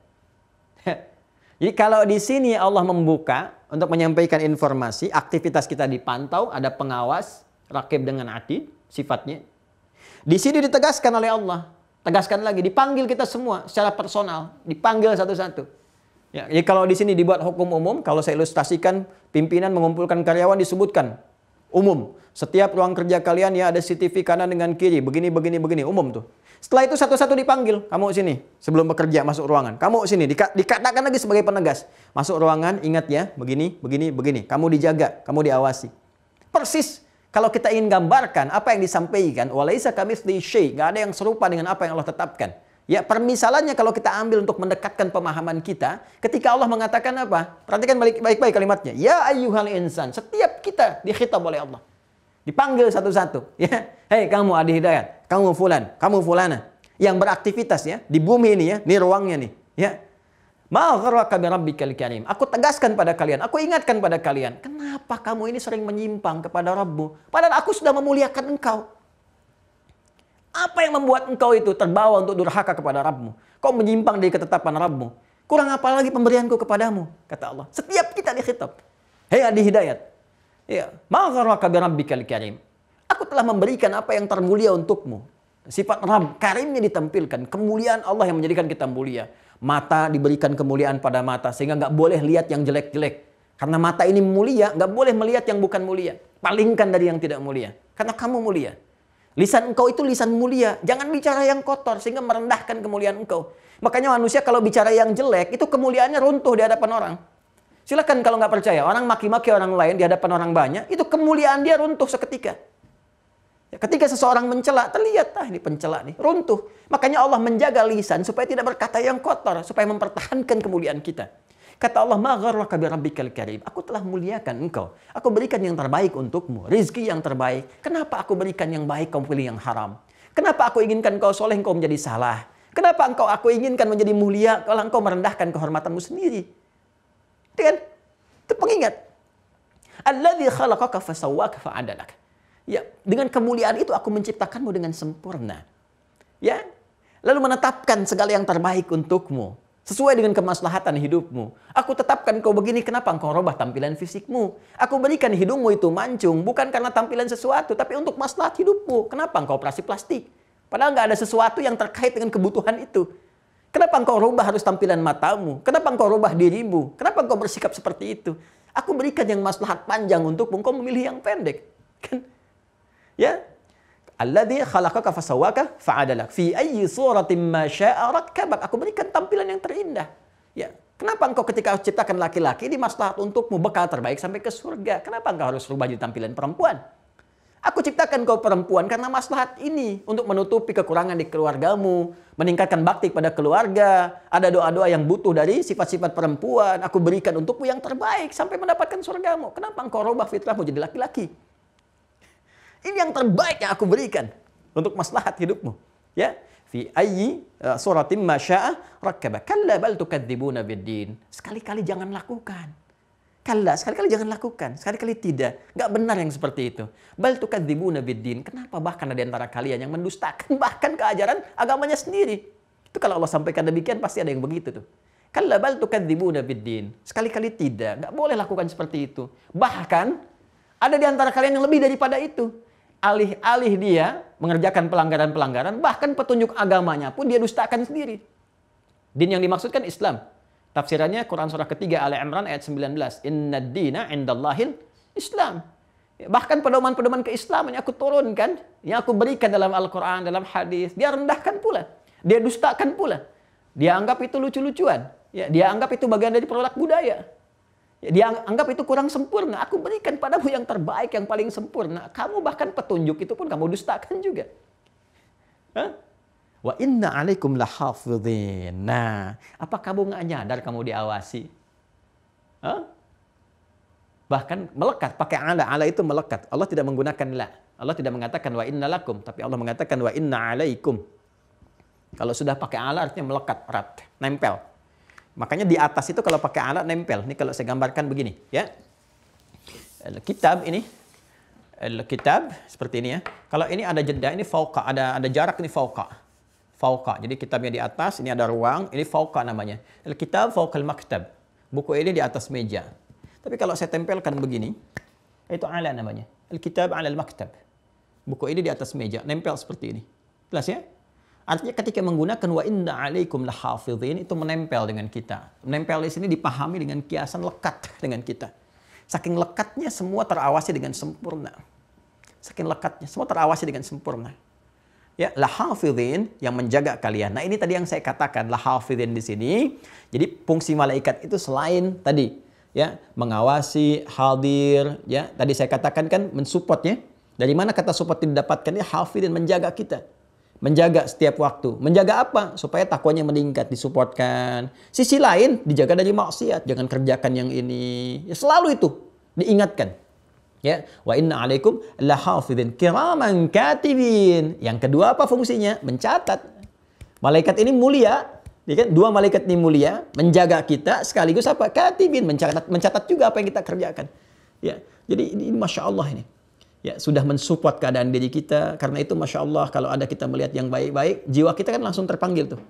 Jadi kalau di sini Allah membuka untuk menyampaikan informasi, aktivitas kita dipantau, ada pengawas, Raqib dengan Atid sifatnya. Di sini ditegaskan oleh Allah. Tegaskan lagi, dipanggil kita semua secara personal, dipanggil satu-satu. Ya, jadi kalau di sini dibuat hukum umum, kalau saya ilustrasikan, pimpinan mengumpulkan karyawan disebutkan umum. Setiap ruang kerja kalian ya ada CCTV kanan dengan kiri, begini, umum tuh. Setelah itu satu-satu dipanggil, kamu sini, sebelum bekerja masuk ruangan. Kamu sini, dikatakan lagi sebagai penegas. Masuk ruangan, ingat ya, begini. Kamu dijaga, kamu diawasi. Persis, kalau kita ingin gambarkan apa yang disampaikan, walaisa kamitslihi syai', nggak ada yang serupa dengan apa yang Allah tetapkan. Ya, permisalannya kalau kita ambil untuk mendekatkan pemahaman kita, ketika Allah mengatakan apa? Perhatikan baik-baik kalimatnya. Ya ayyuhal insan, setiap kita dikhitab oleh Allah. Dipanggil satu-satu. Ya, hei kamu Adi Hidayat, kamu fulan, kamu fulana yang beraktivitas ya di bumi ini ya, ini ruangnya nih. Ya, ma gharraka bi rabbikal karim. Aku tegaskan pada kalian, aku ingatkan pada kalian, kenapa kamu ini sering menyimpang kepada Rabbmu? Padahal aku sudah memuliakan engkau. Apa yang membuat engkau itu terbawa untuk durhaka kepada Rabbmu? Kau menyimpang dari ketetapan Rabbmu. Kurang apa lagi pemberianku kepadamu? Kata Allah. Setiap kita dikhitab. Hei Adi Hidayat. Ya, ma gharraka bi rabbikal karim. Aku telah memberikan apa yang termulia untukmu. Sifat Rabb, karimnya ditampilkan. Kemuliaan Allah yang menjadikan kita mulia. Mata diberikan kemuliaan pada mata. Sehingga nggak boleh lihat yang jelek-jelek. Karena mata ini mulia, nggak boleh melihat yang bukan mulia. Palingkan dari yang tidak mulia. Karena kamu mulia. Lisan engkau itu lisan mulia. Jangan bicara yang kotor sehingga merendahkan kemuliaan engkau. Makanya manusia kalau bicara yang jelek, itu kemuliaannya runtuh di hadapan orang. Silakan kalau nggak percaya, orang maki-maki orang lain di hadapan orang banyak, itu kemuliaan dia runtuh seketika. Ya, ketika seseorang mencela, terlihat, ini pencela nih, runtuh. Makanya Allah menjaga lisan supaya tidak berkata yang kotor, supaya mempertahankan kemuliaan kita. Kata Allah, "Ma gharraka bi rabbikal karim." Aku telah muliakan engkau. Aku berikan yang terbaik untukmu, rizki yang terbaik. Kenapa aku berikan yang baik, kamu pilih yang haram? Kenapa aku inginkan kau soleh, engkau menjadi salah? Kenapa aku inginkan menjadi mulia, kalau engkau merendahkan kehormatanmu sendiri? Kan? Itu pengingat. Alladzi khalaqaka fasawwaka fa'adalak. Ya, dengan kemuliaan itu aku menciptakanmu dengan sempurna. Ya. Lalu menetapkan segala yang terbaik untukmu sesuai dengan kemaslahatan hidupmu. Aku tetapkan kau begini, kenapa engkau robah tampilan fisikmu? Aku berikan hidungmu itu mancung bukan karena tampilan sesuatu, tapi untuk maslahat hidupmu. Kenapa engkau operasi plastik? Padahal nggak ada sesuatu yang terkait dengan kebutuhan itu. Kenapa engkau rubah harus tampilan matamu? Kenapa engkau rubah dirimu? Kenapa engkau bersikap seperti itu? Aku berikan yang maslahat panjang untukmu, engkau memilih yang pendek. Kan? Ya. Alladzi khalaqaka fasawwaka fa'adalak. Fi ayyi suratin ma syaa rakkabak. Aku berikan tampilan yang terindah. Ya. Kenapa engkau ketika ciptakan laki-laki ini maslahat untukmu, bekal terbaik sampai ke surga? Kenapa engkau harus rubah jadi tampilan perempuan? Aku ciptakan kau perempuan karena maslahat ini. Untuk menutupi kekurangan di keluargamu. Meningkatkan bakti pada keluarga. Ada doa-doa yang butuh dari sifat-sifat perempuan. Aku berikan untukmu yang terbaik sampai mendapatkan surgamu. Kenapa engkau rubah fitrahmu jadi laki-laki? Ini yang terbaik yang aku berikan. Untuk maslahat hidupmu. Ya. Fi ayyi suratin ma syaa rakkaba. Kalla bal tukadzibuna biddin. Sekali-kali jangan lakukan. Kalla, sekali-kali jangan lakukan. Sekali-kali tidak. Nggak benar yang seperti itu. Bal tukadzibuna biddin. Kenapa bahkan ada di antara kalian yang mendustakan bahkan keajaran agamanya sendiri? Itu kalau Allah sampaikan demikian pasti ada yang begitu tuh. Kalla bal tukadzibuna biddin. Sekali-kali tidak. Nggak boleh lakukan seperti itu. Bahkan ada di antara kalian yang lebih daripada itu. Alih-alih dia mengerjakan pelanggaran-pelanggaran, bahkan petunjuk agamanya pun dia dustakan sendiri. Din yang dimaksudkan Islam. Tafsirannya Quran surah ketiga Ali Imran ayat 19. Inna dina indallahil Islam. Bahkan pedoman-pedoman keislaman yang aku turunkan, yang aku berikan dalam Al-Quran, dalam hadis, dia rendahkan pula. Dia dustakan pula. Dia anggap itu lucu-lucuan. Ya, dia anggap itu bagian dari produk budaya. Ya, dia anggap itu kurang sempurna. Aku berikan padamu yang terbaik, yang paling sempurna. Kamu bahkan petunjuk itu pun kamu dustakan juga. Hah? Wa inna alaikum lahafidhin. Nah, apa kamu nggak nyadar kamu diawasi? Hah? Bahkan melekat, pakai ala. Ala itu melekat. Allah tidak menggunakan la. Allah tidak mengatakan wa inna lakum, tapi Allah mengatakan wa inna alaikum. Kalau sudah pakai ala artinya melekat, erat, nempel. Makanya di atas itu kalau pakai ala nempel. Ini kalau saya gambarkan begini, ya. Kitab ini, kitab seperti ini ya. Kalau ini ada jeda, ini fauqa, ada jarak ini fauqa. Fauqa. Jadi kitabnya di atas, ini ada ruang, ini fauqa namanya. Al-kitab fauqal maktab. Buku ini di atas meja. Tapi kalau saya tempelkan begini, itu ala namanya. Al-kitab ala al-maktab. Buku ini di atas meja, nempel seperti ini. Jelas ya? Artinya ketika menggunakan wa inna alaikum lahafidhin, itu menempel dengan kita. Menempel di sini dipahami dengan kiasan lekat dengan kita. Saking lekatnya semua terawasi dengan sempurna. Saking lekatnya semua terawasi dengan sempurna. Ya, lahafidhin yang menjaga kalian. Nah, ini tadi yang saya katakan lahafidhin di sini. Jadi fungsi malaikat itu selain tadi ya, mengawasi, hadir, ya. Tadi saya katakan kan mensupportnya. Dari mana kata support didapatkan? Ya, hafidhin menjaga kita. Menjaga setiap waktu. Menjaga apa? Supaya takwanya meningkat, disupportkan. Sisi lain dijaga dari maksiat, jangan kerjakan yang ini. Ya, selalu itu diingatkan. Ya, wa inna alaikum lahafidhin kiraman katibin. Yang kedua apa fungsinya? Mencatat. Malaikat ini mulia, ya kan? Dua malaikat ini mulia, menjaga kita sekaligus apa? Katibin, mencatat juga apa yang kita kerjakan. Ya, jadi ini masya Allah ini. Ya, sudah mensupport keadaan diri kita. Karena itu masya Allah kalau ada kita melihat yang baik-baik, jiwa kita kan langsung terpanggil tuh.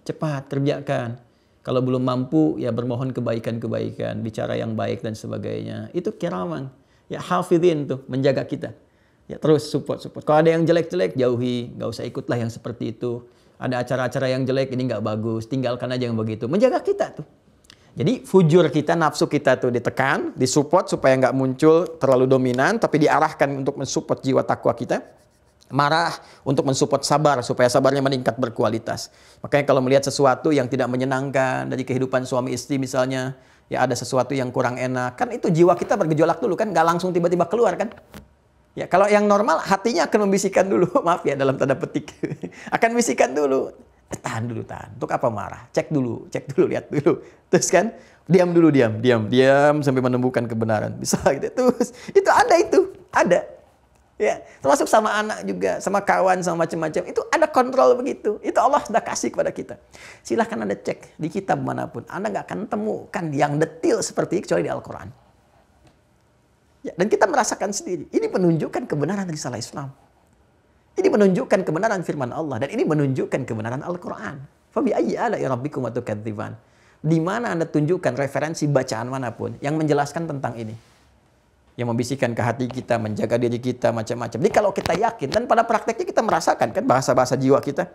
Cepat kerjakan. Kalau belum mampu, ya bermohon kebaikan-kebaikan, bicara yang baik dan sebagainya. Itu kiraman. Ya, hafidhin tuh, menjaga kita. Ya, terus support. Kalau ada yang jelek-jelek, jauhi. Nggak usah ikutlah yang seperti itu. Ada acara-acara yang jelek, ini nggak bagus. Tinggalkan aja yang begitu. Menjaga kita tuh. Jadi fujur kita, nafsu kita tuh ditekan, disupport supaya nggak muncul terlalu dominan, tapi diarahkan untuk mensupport jiwa takwa kita. Marah untuk mensupport sabar, supaya sabarnya meningkat berkualitas. Makanya kalau melihat sesuatu yang tidak menyenangkan dari kehidupan suami istri misalnya, ya ada sesuatu yang kurang enak, kan itu jiwa kita bergejolak dulu kan, nggak langsung tiba-tiba keluar kan. Ya kalau yang normal hatinya akan membisikkan dulu, maaf ya dalam tanda petik, akan bisikan dulu. Tahan dulu, tahan. Untuk apa marah? Cek dulu, lihat dulu. Terus kan, diam dulu, diam sampai menemukan kebenaran. Bisa gitu. Terus itu ada. Ya, termasuk sama anak juga, sama kawan, sama macam-macam. Itu ada kontrol begitu. Itu Allah sudah kasih kepada kita. Silahkan Anda cek di kitab manapun. Anda nggak akan temukan yang detil seperti itu kecuali di Al-Quran. Ya, dan kita merasakan sendiri. Ini menunjukkan kebenaran risalah Islam. Ini menunjukkan kebenaran firman Allah. Dan ini menunjukkan kebenaran Al-Quran. Fabi ayyi ala'i rabbikum tukadziban. Di mana Anda tunjukkan referensi bacaan manapun yang menjelaskan tentang ini. Yang membisikkan ke hati kita, menjaga diri kita, macam-macam. Jadi kalau kita yakin, dan pada prakteknya kita merasakan kan bahasa-bahasa jiwa kita.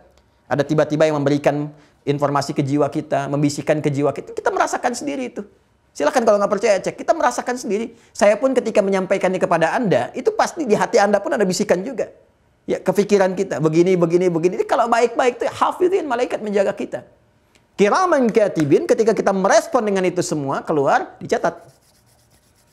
Ada tiba-tiba yang memberikan informasi ke jiwa kita, membisikkan ke jiwa kita. Kita merasakan sendiri itu. Silakan kalau nggak percaya cek. Kita merasakan sendiri. Saya pun ketika menyampaikannya kepada Anda, itu pasti di hati Anda pun ada bisikan juga. Ya, kefikiran kita begini. Jadi kalau baik-baik itu hafidhin, malaikat menjaga kita. Kiraman katibin, ketika kita merespon dengan itu semua keluar dicatat.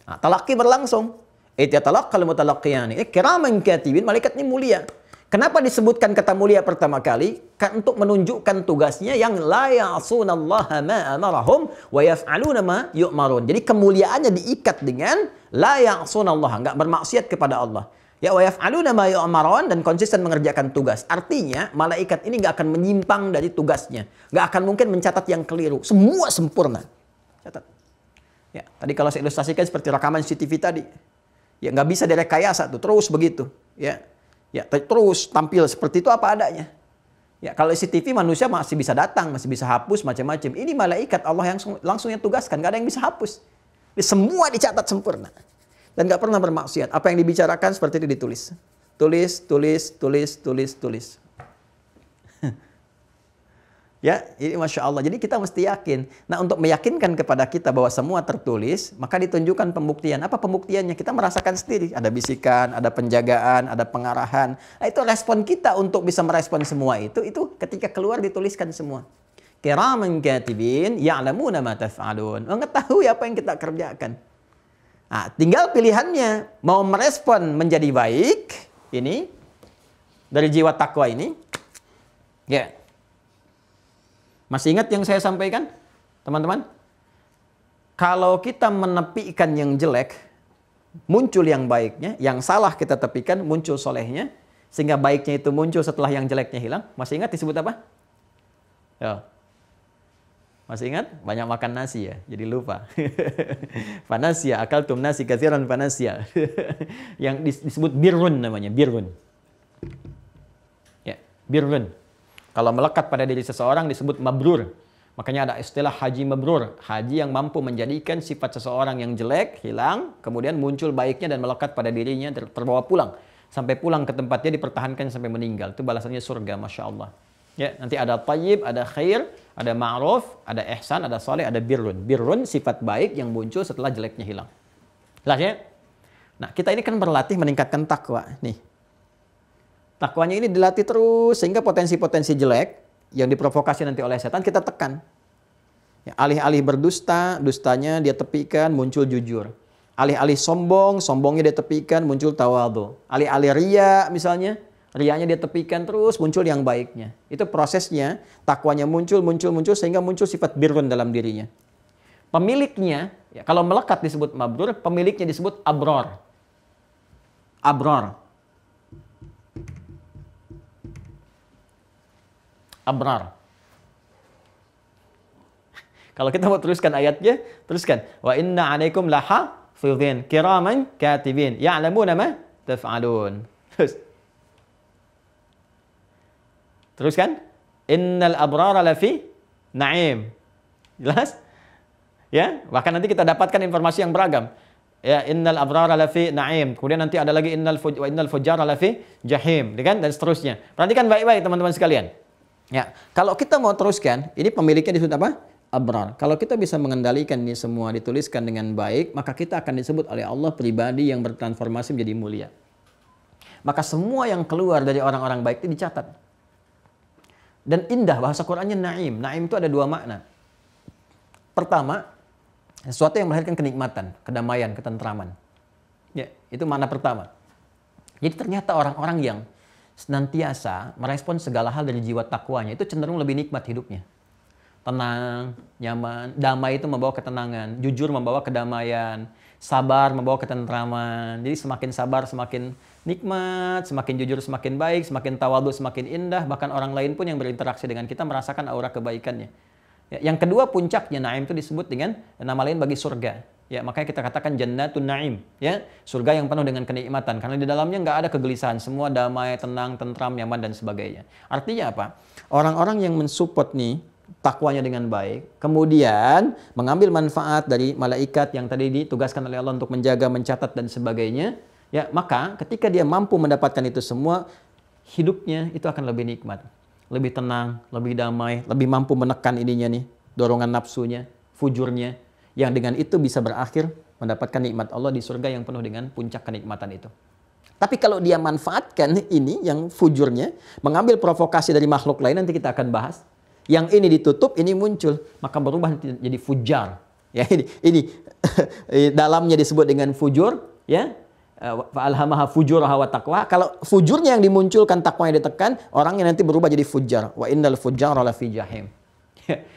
Nah, talaqi berlangsung. Yatalaqqal mutalaqqiyani. Kiraman katibin, malaikat ini mulia. Kenapa disebutkan kata mulia pertama kali? Kan untuk menunjukkan tugasnya yang la ya'sunallaha ma amarahum wa yaf'aluna ma yu'marun. Jadi kemuliaannya diikat dengan la ya'sunallaha, enggak bermaksiat kepada Allah. Ya wa yaf'aluna ma yu'marun, dan konsisten mengerjakan tugas. Artinya malaikat ini nggak akan menyimpang dari tugasnya. Nggak akan mungkin mencatat yang keliru. Semua sempurna. Catat. Ya, tadi kalau saya ilustrasikan seperti rekaman CCTV tadi. Ya nggak bisa direkayasa tuh, terus begitu. Ya, terus tampil seperti itu apa adanya. Ya kalau CCTV manusia masih bisa datang, masih bisa hapus macam-macam. Ini malaikat Allah yang langsung yang tugaskan, nggak ada yang bisa hapus. Jadi, semua dicatat sempurna. Dan nggak pernah bermaksiat. Apa yang dibicarakan seperti itu ditulis. Tulis. Ya, ini Masya Allah. Jadi kita mesti yakin. Nah, untuk meyakinkan kepada kita bahwa semua tertulis, maka ditunjukkan pembuktian. Apa pembuktiannya? Kita merasakan sendiri. Ada bisikan, ada penjagaan, ada pengarahan. Nah, itu respon kita untuk bisa merespon semua itu ketika keluar dituliskan semua. Kiraman katibin ya'lamuna ma taf'alun. Mengetahui apa yang kita kerjakan. Nah, tinggal pilihannya. Mau merespon menjadi baik, ini, dari jiwa takwa ini. Ya. Masih ingat yang saya sampaikan, teman-teman? Kalau kita menepikan yang jelek, muncul yang baiknya. Yang salah kita tepikan, muncul solehnya. Sehingga baiknya itu muncul setelah yang jeleknya hilang. Masih ingat disebut apa? Ya. Masih ingat? Banyak makan nasi ya, jadi lupa. Fanasya, akaltum nasi katsiran fanasya. Yang disebut birrun namanya, birrun. Ya, birrun. Kalau melekat pada diri seseorang disebut mabrur. Makanya ada istilah haji mabrur. Haji yang mampu menjadikan sifat seseorang yang jelek hilang, kemudian muncul baiknya dan melekat pada dirinya, terbawa pulang. Sampai pulang ke tempatnya dipertahankan sampai meninggal. Itu balasannya surga, Masya Allah. Ya, nanti ada tayyib, ada khair, ada ma'ruf, ada ihsan, ada saleh, ada birrun. Birrun sifat baik yang muncul setelah jeleknya hilang. Jelas ya? Nah, kita ini kan berlatih meningkatkan takwa. Nih. Takwanya ini dilatih terus sehingga potensi-potensi jelek yang diprovokasi nanti oleh setan kita tekan. Ya, alih-alih berdusta, dustanya dia tepikan, muncul jujur. Alih-alih sombong, sombongnya dia tepikan, muncul tawadhu. Alih-alih riya misalnya, rianya dia tepikan terus, muncul yang baiknya. Itu prosesnya, takwanya muncul sehingga muncul sifat birrun dalam dirinya. Pemiliknya, ya, kalau melekat disebut mabrur, pemiliknya disebut abror. Abror. Abrar. Kalau kita mau teruskan ayatnya, teruskan. Wa inna 'alaikum lahafidhin kiraman katibin ya'lamuna ma taf'alun. Teruskan. Innal abrara lafi na'im. Jelas? Ya, bahkan nanti kita dapatkan informasi yang beragam. Ya, innal abrara lafi na'im. Kemudian nanti ada lagi innal fujjara lafi jahim, kan? Dan seterusnya. Perhatikan baik-baik teman-teman sekalian. Ya, kalau kita mau teruskan, ini pemiliknya disebut apa? abrar. Kalau kita bisa mengendalikan ini semua dituliskan dengan baik, maka kita akan disebut oleh Allah pribadi yang bertransformasi menjadi mulia. Maka semua yang keluar dari orang-orang baik itu dicatat. Dan indah, bahasa Qur'annya naim. Naim itu ada dua makna. Pertama, sesuatu yang melahirkan kenikmatan, kedamaian, ketentraman. Ya, itu makna pertama. Jadi ternyata orang-orang yang senantiasa merespon segala hal dari jiwa takwanya itu cenderung lebih nikmat hidupnya. Tenang, nyaman, damai itu membawa ketenangan, jujur membawa kedamaian, sabar membawa ketentraman. Jadi semakin sabar semakin nikmat, semakin jujur semakin baik, semakin tawadhu semakin indah, bahkan orang lain pun yang berinteraksi dengan kita merasakan aura kebaikannya. Ya, yang kedua puncaknya naim itu disebut dengan nama lain bagi surga. Ya, makanya kita katakan jannatun naim, ya, surga yang penuh dengan kenikmatan karena di dalamnya nggak ada kegelisahan, semua damai, tenang, tentram, nyaman dan sebagainya. Artinya apa? Orang-orang yang mensupport nih takwanya dengan baik, kemudian mengambil manfaat dari malaikat yang tadi ditugaskan oleh Allah untuk menjaga, mencatat dan sebagainya, ya, maka ketika dia mampu mendapatkan itu semua, hidupnya itu akan lebih nikmat, lebih tenang, lebih damai, lebih mampu menekan ininya nih, dorongan nafsunya, fujurnya, yang dengan itu bisa berakhir mendapatkan nikmat Allah di surga yang penuh dengan puncak kenikmatan itu. Tapi kalau dia manfaatkan ini yang fujurnya, mengambil provokasi dari makhluk lain, nanti kita akan bahas. Yang ini ditutup, ini muncul, maka berubah jadi fujar. Ya, ini dalamnya disebut dengan fujur, ya. Fa'alhamaha fujuraha wa taqwa. Kalau fujurnya yang dimunculkan, takwanya ditekan, orangnya nanti berubah jadi fujar. Wa innal fujjara lafi jahim.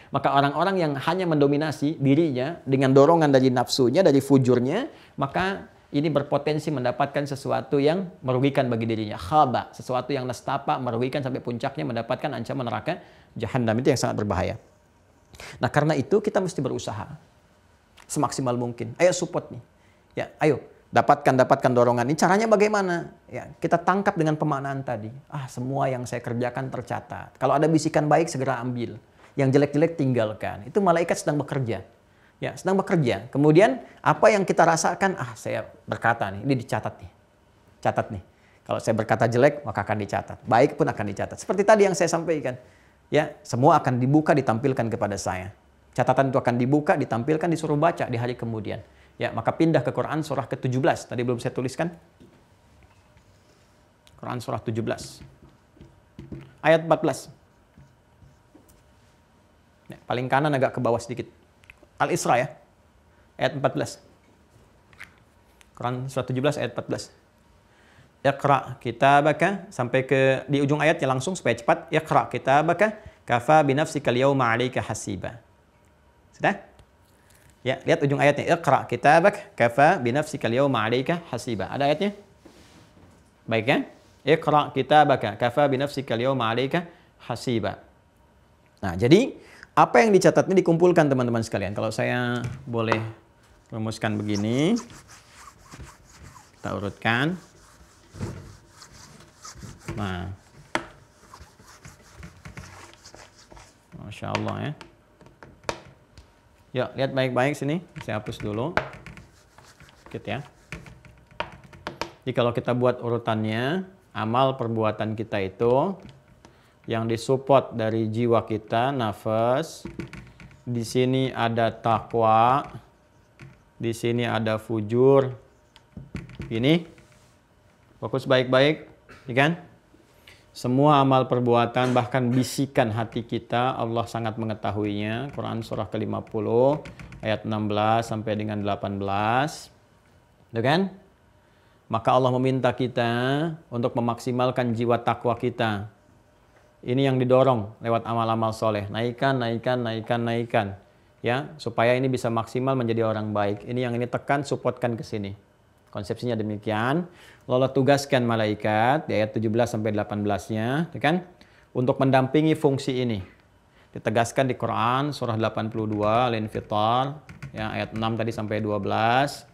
Maka orang-orang yang hanya mendominasi dirinya dengan dorongan dari nafsunya, dari fujurnya, maka ini berpotensi mendapatkan sesuatu yang merugikan bagi dirinya. Khaba, sesuatu yang nestapa, merugikan sampai puncaknya mendapatkan ancaman neraka Jahannam, itu yang sangat berbahaya. Nah, karena itu kita mesti berusaha semaksimal mungkin. Ayo support nih. Ya, ayo dapatkan dorongan ini. Caranya bagaimana? Ya, kita tangkap dengan pemaknaan tadi. Semua yang saya kerjakan tercatat. Kalau ada bisikan baik segera ambil. Yang jelek-jelek tinggalkan. Itu malaikat sedang bekerja. Ya, sedang bekerja. Kemudian apa yang kita rasakan, saya berkata nih, ini dicatat nih. Catat nih. Kalau saya berkata jelek, maka akan dicatat. Baik pun akan dicatat. Seperti tadi yang saya sampaikan. Ya, semua akan dibuka, ditampilkan kepada saya. Catatan itu akan dibuka, ditampilkan, disuruh baca di hari kemudian. Ya, maka pindah ke Quran surah ke-17. Tadi belum saya tuliskan. Quran surah 17. Ayat 14. Ya, paling kanan agak ke bawah sedikit. Al-Isra ya. Ayat 14. Quran surah 17 ayat 14. Iqra kitabaka, sampai ke di ujung ayatnya langsung supaya cepat. Iqra kitabaka kafa binafsika al-yawma 'alaika hasiba. Sudah? Ya, lihat ujung ayatnya. Iqra kitabaka kafa binafsika al-yawma 'alaika hasiba. Ada ayatnya? Baik ya? Iqra kitabaka kafa binafsika al-yawma 'alaika hasiba. Nah, jadi apa yang dicatat ini dikumpulkan teman-teman sekalian. Kalau saya boleh rumuskan begini. Kita urutkan. Nah. Masya Allah ya. Yuk, lihat baik-baik sini. Saya hapus dulu. Sedikit ya. Jadi kalau kita buat urutannya, amal perbuatan kita itu yang disupport dari jiwa kita, nafas. Di sini ada takwa. Di sini ada fujur. Ini fokus baik-baik, ya kan? Semua amal perbuatan, bahkan bisikan hati kita, Allah sangat mengetahuinya. Quran surah ke-50 ayat 16 sampai dengan 18. Ya kan? Maka Allah meminta kita untuk memaksimalkan jiwa takwa kita. Ini yang didorong lewat amal-amal soleh. Naikkan. Ya, supaya ini bisa maksimal menjadi orang baik. Ini yang ini tekan, supportkan ke sini. Konsepsinya demikian. Allah tugaskan malaikat di ayat 17 sampai 18-nya, ya kan? Untuk mendampingi fungsi ini. Ditegaskan di Quran surah 82 Al-Infitar, ya, ayat 6 tadi sampai 12.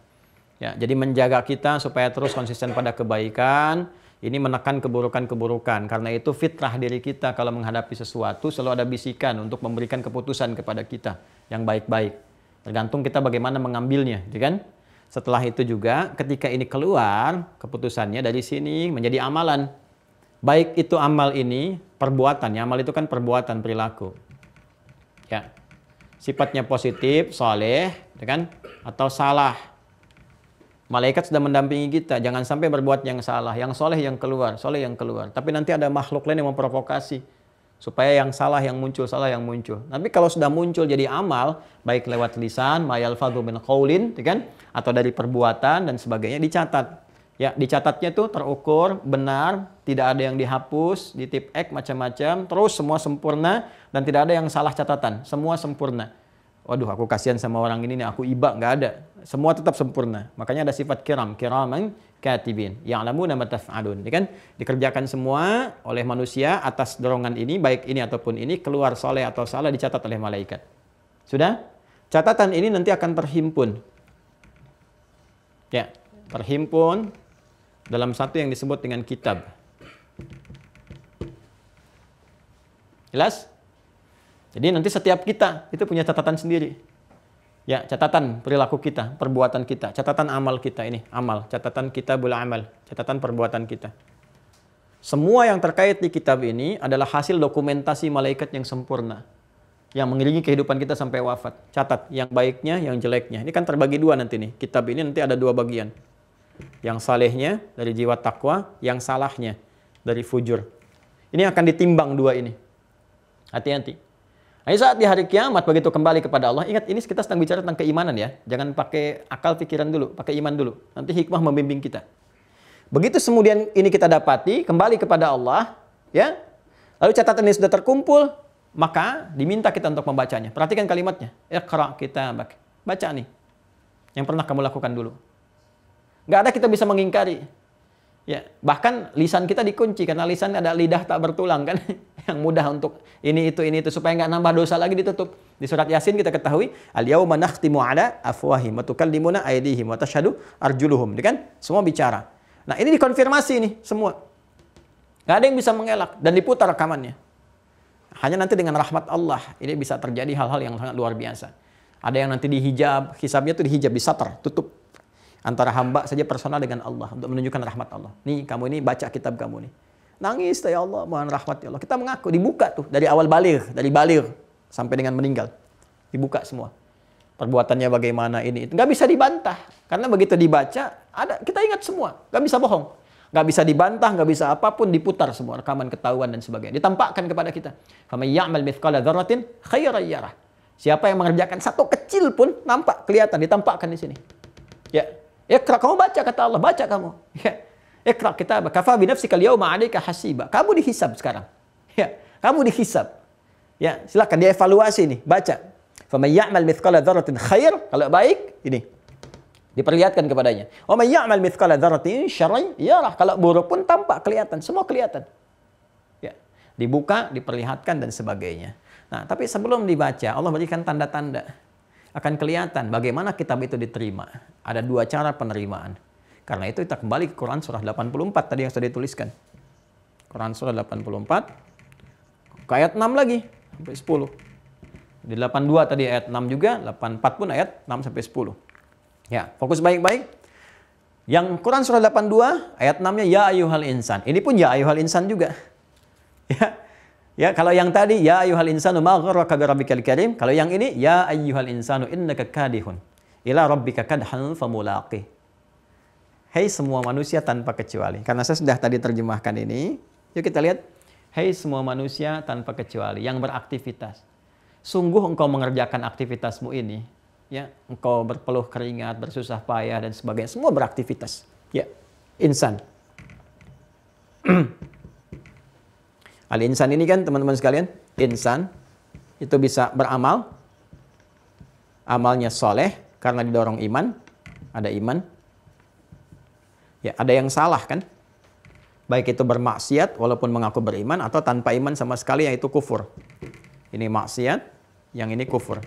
Ya, jadi menjaga kita supaya terus konsisten pada kebaikan. Ini menekan keburukan-keburukan. Karena itu fitrah diri kita kalau menghadapi sesuatu selalu ada bisikan untuk memberikan keputusan kepada kita yang baik-baik. Tergantung kita bagaimana mengambilnya, ya kan? Setelah itu juga ketika ini keluar keputusannya dari sini menjadi amalan. Baik itu amal ini perbuatan, amal itu kan perbuatan, perilaku. Ya. sifatnya positif, soleh, kan? Atau salah. Malaikat sudah mendampingi kita, jangan sampai berbuat yang salah, yang soleh yang keluar, soleh yang keluar. Tapi nanti ada makhluk lain yang memprovokasi supaya yang salah yang muncul, salah yang muncul. Tapi kalau sudah muncul jadi amal, baik lewat lisan, ma yalfadhu min qaulin, kan? Atau dari perbuatan dan sebagainya dicatat. Ya, dicatatnya tuh terukur, benar, tidak ada yang dihapus, di tip X macam-macam, terus semua sempurna dan tidak ada yang salah catatan, semua sempurna. Waduh, aku kasihan sama orang ini nih, aku iba, nggak ada. Semua tetap sempurna. Makanya ada sifat kiram, kiraman katibin, ya'lamuna ma taf'alun, kan? Dikerjakan semua oleh manusia atas dorongan ini, baik ini ataupun ini, keluar soleh atau salah dicatat oleh malaikat. Sudah? Catatan ini nanti akan terhimpun. Ya, terhimpun dalam satu yang disebut dengan kitab. Jelas? Jadi nanti setiap kita itu punya catatan sendiri. Ya, catatan perilaku kita, perbuatan kita, catatan amal kita ini, amal, catatan kitabul amal, catatan perbuatan kita. Semua yang terkait di kitab ini adalah hasil dokumentasi malaikat yang sempurna, yang mengiringi kehidupan kita sampai wafat. Catat yang baiknya, yang jeleknya. Ini kan terbagi dua nanti nih. Kitab ini nanti ada dua bagian. Yang salehnya dari jiwa takwa, yang salahnya dari fujur. Ini akan ditimbang dua ini. Hati-hati. Nah, saat di hari kiamat begitu kembali kepada Allah, ingat ini kita sedang bicara tentang keimanan ya. Jangan pakai akal pikiran dulu, pakai iman dulu. Nanti hikmah membimbing kita. Begitu kemudian ini kita dapati, kembali kepada Allah, ya. Lalu catatan ini sudah terkumpul, maka diminta kita untuk membacanya. Perhatikan kalimatnya. Iqra kitabak. Baca nih. Yang pernah kamu lakukan dulu. Nggak ada kita bisa mengingkari. Ya, bahkan lisan kita dikunci karena lisan ada lidah tak bertulang kan, yang mudah untuk ini itu supaya nggak nambah dosa lagi ditutup. Di surat Yasin kita ketahui al-yauma nakhtimu ala afwahihim wa tukallimuna aydihim wa tashhadu arjuluhum, kan? Semua bicara. Nah, ini dikonfirmasi nih semua. Nggak ada yang bisa mengelak dan diputar rekamannya. Hanya nanti dengan rahmat Allah ini bisa terjadi hal-hal yang sangat luar biasa. Ada yang nanti dihijab, hisabnya tuh dihijab, disatar, tutup. Antara hamba saja personal dengan Allah untuk menunjukkan rahmat Allah. Nih, kamu ini baca kitab kamu nih. Nangis, ya Allah, mohon rahmat ya Allah. Kita mengaku, dibuka tuh dari awal baligh, dari baligh sampai dengan meninggal. Dibuka semua. Perbuatannya bagaimana ini itu. Nggak bisa dibantah. Karena begitu dibaca, kita ingat semua. Nggak bisa bohong. Nggak bisa dibantah, nggak bisa apapun, diputar semua. Rekaman ketahuan dan sebagainya. Ditampakkan kepada kita. Faman ya'mal mithqala dzarratin khairan yarah. Siapa yang mengerjakan satu kecil pun nampak, kelihatan, ditampakkan di sini. Ya. Iqra, kamu baca kata Allah, baca kamu. Ya. Iqra kitabaka kafa bi nafsika al-yawma 'alaika hasiba. Kamu dihisab sekarang. Ya, kamu dihisab. Ya, silakan dievaluasi nih, baca. Faman ya'mal mithqala dzarratin khair, kalau baik ini diperlihatkan kepadanya. Wa man ya'mal mithqala dzarratin syarran yarah, kalau buruk pun tampak, kelihatan, semua kelihatan. Ya, dibuka, diperlihatkan dan sebagainya. Nah, tapi sebelum dibaca, Allah berikan tanda-tanda. Akan kelihatan bagaimana kitab itu diterima. Ada dua cara penerimaan. Karena itu kita kembali ke Quran surah 84 tadi yang sudah dituliskan. Quran surah 84 ke ayat 6 lagi sampai 10. Di 82 tadi ayat 6 juga, 84 pun ayat 6 sampai 10. Ya, fokus baik-baik. Yang Quran surah 82 ayat 6-nya ya ayyuhal insan. Ini pun ya ayyuhal insan juga. Ya. Ya, kalau yang tadi ya ayyuhal insanu ma gharraka bi rabbikal karim, kalau yang ini ya ayyuhal insanu innaka kadihun ila rabbika kadhan famulaqih. Hei semua manusia tanpa kecuali. Karena saya sudah tadi terjemahkan ini, yuk kita lihat. Hei semua manusia tanpa kecuali yang beraktivitas. Sungguh engkau mengerjakan aktivitasmu ini, ya, engkau berpeluh keringat, bersusah payah dan sebagainya, semua beraktivitas. Ya, insan. Al-insan ini kan teman-teman sekalian, insan itu bisa beramal, amalnya soleh karena didorong iman, ada iman. Ya, ada yang salah kan, baik itu bermaksiat walaupun mengaku beriman atau tanpa iman sama sekali, yaitu kufur. Ini maksiat, yang ini kufur.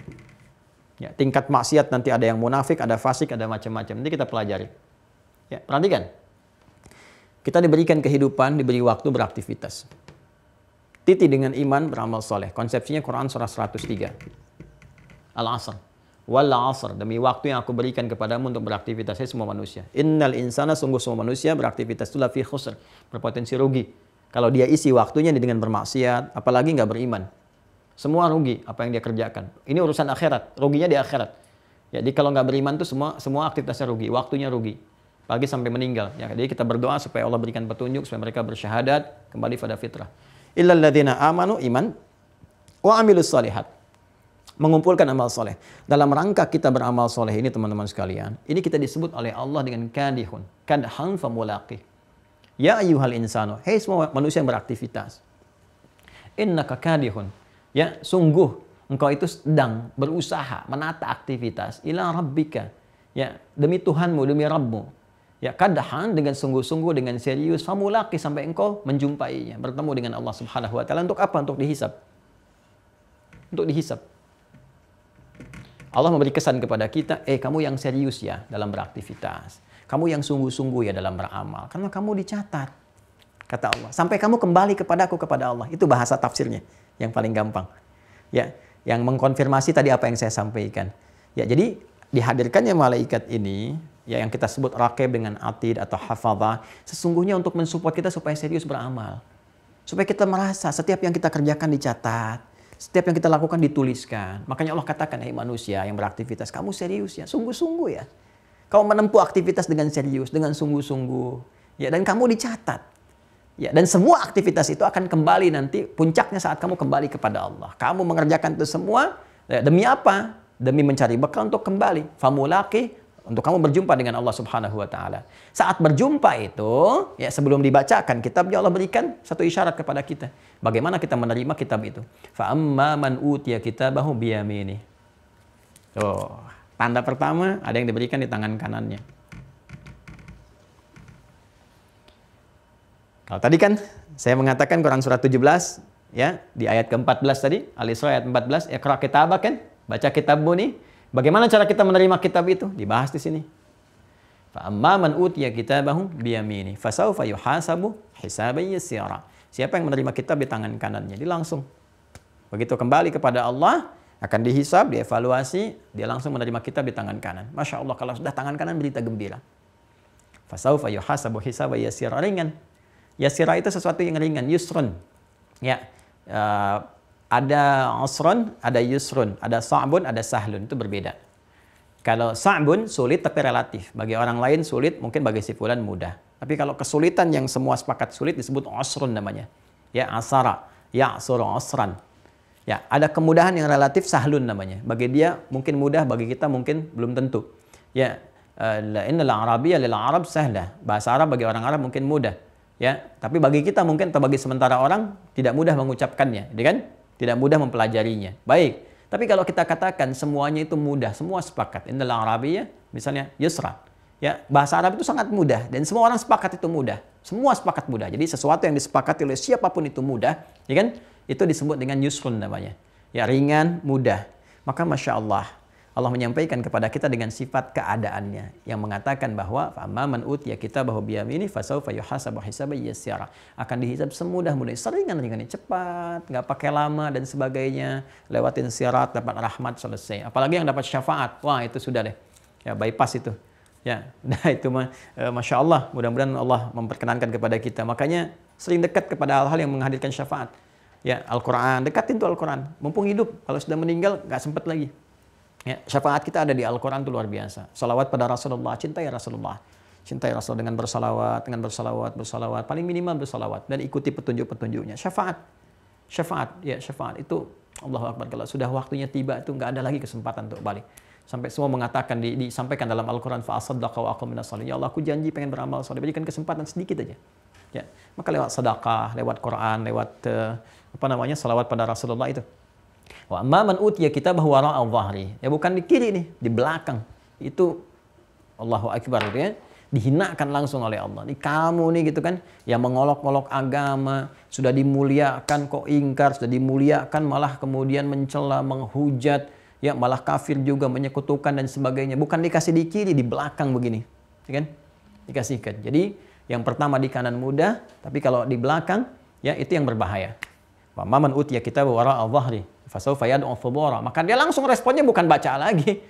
Ya, tingkat maksiat nanti ada yang munafik, ada fasik, ada macam-macam. Nanti kita pelajari. Ya, perhatikan. Kita diberikan kehidupan, diberi waktu beraktivitas. Titi dengan iman beramal soleh. Konsepsinya Quran surah 103. Al-Asr. Wal asr, demi waktu yang aku berikan kepadamu untuk beraktivitas. Hai semua manusia. Innal insana, sungguh semua manusia beraktivitas itu lafi khusr, berpotensi rugi. Kalau dia isi waktunya dengan bermaksiat, apalagi nggak beriman. Semua rugi apa yang dia kerjakan. Ini urusan akhirat, ruginya di akhirat. Jadi kalau nggak beriman tuh semua aktivitasnya rugi, waktunya rugi. Apalagi sampai meninggal. Ya, jadi kita berdoa supaya Allah berikan petunjuk, supaya mereka bersyahadat, kembali pada fitrah. Illal ladzina amanu iman wa amilus shalihat. Mengumpulkan amal soleh. Dalam rangka kita beramal soleh ini teman-teman sekalian, ini kita disebut oleh Allah dengan kadihun. Kadhan famulaqih. Ya ayyuhal insanu. Hei semua manusia yang beraktivitas. Innaka kadihun. Ya, sungguh engkau itu sedang berusaha menata aktivitas ila rabbika. Ya, demi Tuhanmu, demi Rabbmu. Ya, kadhan dengan sungguh-sungguh, dengan serius, famulaqih sampai engkau menjumpainya, bertemu dengan Allah Subhanahu wa taala. Untuk apa? Untuk dihisab. Untuk dihisab. Allah memberi kesan kepada kita, kamu yang serius ya dalam beraktivitas. Kamu yang sungguh-sungguh ya dalam beramal. Karena kamu dicatat, kata Allah. Sampai kamu kembali kepadaku, kepada Allah. Itu bahasa tafsirnya yang paling gampang. Ya, yang mengkonfirmasi tadi apa yang saya sampaikan. Ya, jadi dihadirkannya malaikat ini, ya yang kita sebut raqib dengan atid atau hafadzah, sesungguhnya untuk mensupport kita supaya serius beramal. Supaya kita merasa setiap yang kita kerjakan dicatat. Setiap yang kita lakukan dituliskan. Makanya Allah katakan, manusia yang beraktivitas, kamu serius ya, sungguh-sungguh ya. Kamu menempuh aktivitas dengan serius, dengan sungguh-sungguh. Ya, dan kamu dicatat. Ya, dan semua aktivitas itu akan kembali nanti, puncaknya saat kamu kembali kepada Allah. Kamu mengerjakan itu semua, ya, demi apa? Demi mencari bekal untuk kembali. Famulaqih, untuk kamu berjumpa dengan Allah Subhanahu wa taala. Saat berjumpa itu, ya sebelum dibacakan kitabnya, Allah berikan satu isyarat kepada kita. Bagaimana kita menerima kitab itu? Fa amma man utiya kitabahu biyamini. Tuh, tanda pertama ada yang diberikan di tangan kanannya. Kalau tadi kan saya mengatakan Quran surat 17 ya, di ayat ke-14 tadi, Al-Isra ayat 14, iqra kitabak kan, baca kitabmu nih. Bagaimana cara kita menerima kitab itu? Dibahas di sini. Fa amma man utiya kitabahu biyamini fasawfa yuhasabu hisaban yasira. Siapa yang menerima kitab di tangan kanannya, dia langsung begitu kembali kepada Allah akan dihisab, dievaluasi, dia langsung menerima kitab di tangan kanan. Masya Allah, kalau sudah tangan kanan berita gembira. Fasawfa yuhasabu hisaban yasira, ringan. Yasira itu sesuatu yang ringan, yusrun. Ya. Ada usrun, ada yusrun, ada sa'bun, ada sahlun, itu berbeda. Kalau sa'bun sulit tapi relatif. Bagi orang lain sulit, mungkin bagi si fulan mudah. Tapi kalau kesulitan yang semua sepakat sulit disebut usrun namanya. Ya, asara, ya'suru usran. Ya, ada kemudahan yang relatif, sahlun namanya. Bagi dia mungkin mudah, bagi kita mungkin belum tentu. Ya, innal arabiyya lil arab sahlah. Bahasa Arab bagi orang Arab mungkin mudah. Ya, tapi bagi kita mungkin atau bagi sementara orang tidak mudah mengucapkannya, kan? Tidak mudah mempelajarinya. Baik. Tapi kalau kita katakan semuanya itu mudah, semua sepakat. Innal arabiyya misalnya yusra. Ya, bahasa Arab itu sangat mudah dan semua orang sepakat itu mudah. Semua sepakat mudah. Jadi sesuatu yang disepakati oleh siapapun itu mudah, ya kan? Itu disebut dengan yusrun namanya. Ya, ringan, mudah. Maka Masya Allah, Allah menyampaikan kepada kita dengan sifat keadaannya yang mengatakan bahwa fa'amman utiya kitabahu biyamini fasawfa yuhasabu hisaban yasira. Akan dihisab semudah-mudah, seringan-ringan, cepat, nggak pakai lama dan sebagainya. Lewatin sirat, dapat rahmat, selesai. Apalagi yang dapat syafaat, wah itu sudah deh. Ya, bypass itu. Ya, nah itu Masya Allah, mudah-mudahan Allah memperkenankan kepada kita. Makanya sering dekat kepada hal-hal yang menghadirkan syafaat. Ya, Al-Quran, dekatin tuh Al-Quran. Mumpung hidup, kalau sudah meninggal nggak sempat lagi. Ya, syafaat kita ada di Al-Quran itu luar biasa. Salawat pada Rasulullah, cintai Rasulullah. Cintai Rasul dengan bersalawat, bersalawat. Paling minimal bersalawat. Dan ikuti petunjuk-petunjuknya. Syafaat. Ya syafaat itu, Allahu Akbar. Kalau sudah waktunya tiba itu nggak ada lagi kesempatan untuk balik. Sampai semua mengatakan, disampaikan dalam Al-Quran, fa'asaddaqa wa aqam minas shalihin. Ya Allah, aku janji pengen beramal saleh. Berikan kesempatan sedikit aja. Ya, maka lewat sedekah, lewat Quran, lewat salawat pada Rasulullah itu. Wa amma man utiya kitabahu wara'a dhahri. Ya bukan di kiri nih, di belakang. Itu Allahu Akbar gitu ya. Dihinakan langsung oleh Allah. Ini kamu nih gitu kan, yang mengolok-olok agama, sudah dimuliakan kok ingkar, sudah dimuliakan malah kemudian mencela, menghujat, ya malah kafir juga, menyekutukan dan sebagainya. Bukan dikasih di kiri, di belakang begini. Ya kan? Dikasihkan. Jadi yang pertama di kanan mudah, tapi kalau di belakang ya itu yang berbahaya. Wa man utiya kitabahu wara'a dhahri fasawfa yad'u thubura. Maka dia langsung responnya bukan baca lagi.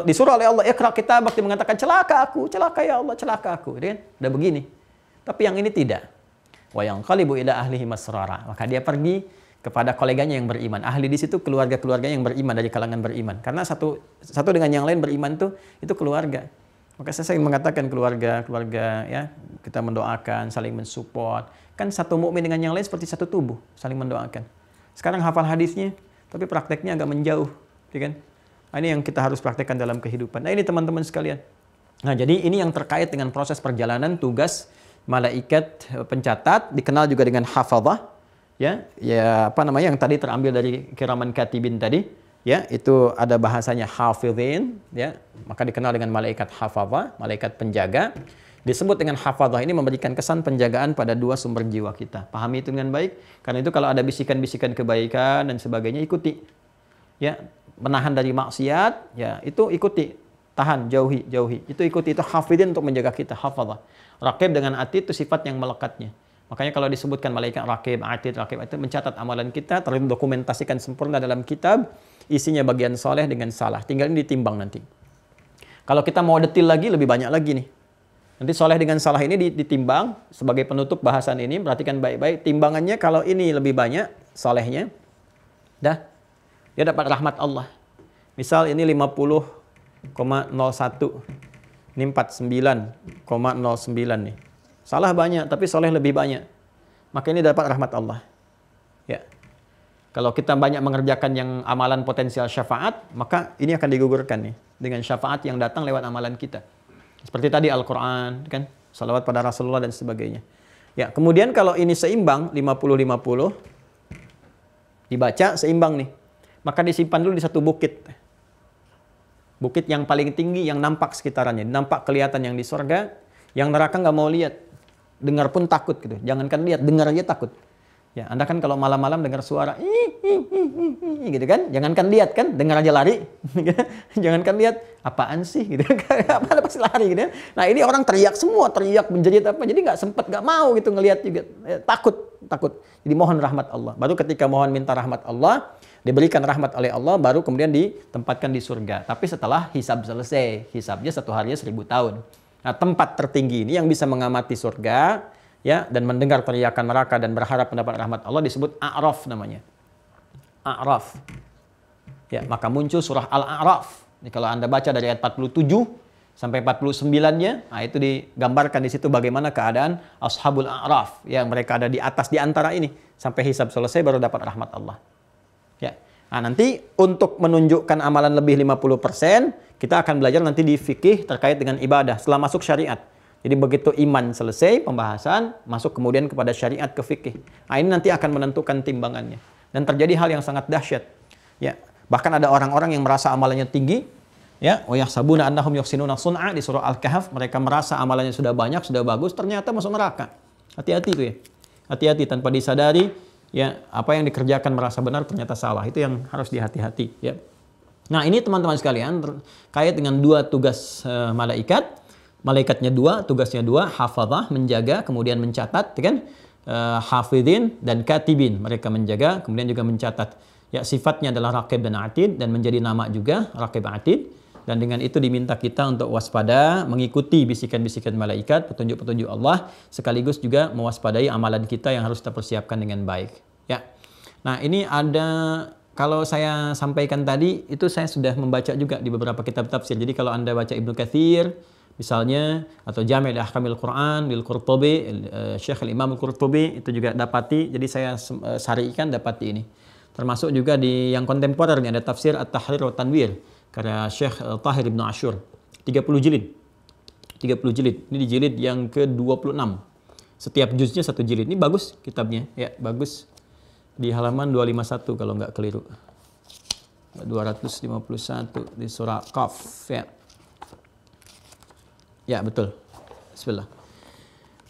Disuruh oleh Allah, iqra kitabak, dia mengatakan celaka ya Allah, celaka aku. Kan? Udah begini. Tapi yang ini tidak. Wa yanqalibu ila ahlihi masrara. Maka dia pergi kepada koleganya yang beriman. Ahli di situ keluarga-keluarganya yang beriman, dari kalangan beriman. Karena satu dengan yang lain beriman itu keluarga. Maka saya sering mengatakan keluarga ya, kita mendoakan, saling mensupport. Kan satu mukmin dengan yang lain seperti satu tubuh, saling mendoakan. Sekarang hafal hadisnya, tapi prakteknya agak menjauh, ya kan? Nah, ini yang kita harus praktekkan dalam kehidupan. Nah, ini teman-teman sekalian. Nah, jadi ini yang terkait dengan proses perjalanan tugas malaikat pencatat, dikenal juga dengan hafadzah, ya apa namanya yang tadi terambil dari kiraman katibin tadi, ya itu ada bahasanya hafidhin, ya maka dikenal dengan malaikat hafadzah, malaikat penjaga. Disebut dengan hafadzah ini memberikan kesan penjagaan pada dua sumber jiwa kita. Pahami itu dengan baik. Karena itu kalau ada bisikan-bisikan kebaikan dan sebagainya, ikuti. Ya, menahan dari maksiat, ya itu ikuti. Tahan, jauhi. Itu ikuti, itu hafidhin untuk menjaga kita, hafadzah. Raqib dengan atid itu sifat yang melekatnya. Makanya kalau disebutkan malaikat raqib, atid, itu mencatat amalan kita, terdokumentasikan sempurna dalam kitab, isinya bagian soleh dengan salah. Tinggal ini ditimbang nanti. Kalau kita mau detil lagi, lebih banyak lagi nih. Nanti soleh dengan salah ini ditimbang sebagai penutup bahasan ini. Perhatikan baik-baik. Timbangannya kalau ini lebih banyak solehnya, dia dapat rahmat Allah. Misal ini 50,01. Ini 49,09 nih. Salah banyak, tapi soleh lebih banyak. Maka ini dapat rahmat Allah. Ya. Kalau kita banyak mengerjakan yang amalan potensial syafaat, maka ini akan digugurkan nih. Dengan syafaat yang datang lewat amalan kita. Seperti tadi Al-Quran, kan? Salawat pada Rasulullah dan sebagainya. Ya, kemudian kalau ini seimbang, 50-50, dibaca seimbang nih. Maka disimpan dulu di satu bukit. Bukit yang paling tinggi, yang nampak sekitarannya. Nampak kelihatan yang di surga, yang neraka nggak mau lihat. Dengar pun takut gitu. Jangankan lihat, dengar aja takut. Ya, Anda kan kalau malam-malam dengar suara gitu kan, jangankan lihat kan, dengar aja lari. Jangankan lihat, apaan sih gitu. Apa pasti lari gitu. Nah, ini orang teriak semua, teriak menjerit apa. Jadi nggak sempat, nggak mau gitu ngelihat juga. Takut. Jadi mohon rahmat Allah. Baru ketika mohon minta rahmat Allah, diberikan rahmat oleh Allah, baru kemudian ditempatkan di surga. Tapi setelah hisab selesai, hisabnya 1 harinya 1000 tahun. Nah, tempat tertinggi ini yang bisa mengamati surga, ya, dan mendengar teriakan neraka dan berharap mendapat rahmat Allah disebut A'raf namanya. A'raf. Ya, maka muncul surah Al-A'raf. Ini kalau Anda baca dari ayat 47 sampai 49-nya, nah itu digambarkan di situ bagaimana keadaan Ashabul A'raf, yang mereka ada di atas di antara ini sampai hisab selesai baru dapat rahmat Allah. Ya. Nah, nanti untuk menunjukkan amalan lebih 50%, kita akan belajar nanti di fikih terkait dengan ibadah setelah masuk syariat. Jadi begitu iman selesai pembahasan, masuk kemudian kepada syariat ke fikih. Nah, ini nanti akan menentukan timbangannya. Dan terjadi hal yang sangat dahsyat. Ya, bahkan ada orang-orang yang merasa amalannya tinggi, ya, wa yahsabuna annahum yuhsinuna sun'a di surah Al-Kahf, mereka merasa amalannya sudah banyak, sudah bagus, ternyata masuk neraka. Hati-hati itu ya. Hati-hati tanpa disadari, ya, apa yang dikerjakan merasa benar ternyata salah. Itu yang harus dihati-hati, ya. Nah, ini teman-teman sekalian terkait dengan dua tugas malaikat. Malaikatnya dua, tugasnya dua, hafadzah, menjaga, kemudian mencatat, kan? Hafidhin dan katibin, mereka menjaga, kemudian juga mencatat. Ya, sifatnya adalah raqib dan atid, dan menjadi nama juga, raqib atid. Dan dengan itu diminta kita untuk waspada, mengikuti bisikan-bisikan malaikat, petunjuk-petunjuk Allah, sekaligus juga mewaspadai amalan kita yang harus kita persiapkan dengan baik. Ya. Nah, ini ada, kalau saya sampaikan tadi, itu saya sudah membaca juga di beberapa kitab tafsir. Jadi kalau Anda baca Ibnu Katsir, misalnya, atau Jami' al-Ahkamil Quran, lil Qurtubi, Syekh al-Imam al-Qurtubi, itu juga dapati, jadi saya sarikan dapati ini. Termasuk juga di yang kontemporer, ini ada tafsir At-Tahrir wa Tanwir, karya Syekh Tahir Ibn Ashur, 30 jilid. 30 jilid, ini di jilid yang ke-26. Setiap juznya 1 jilid, ini bagus kitabnya, ya bagus. Di halaman 251 kalau nggak keliru. 251 di surah Qaf, ya. Ya, betul. Bismillah.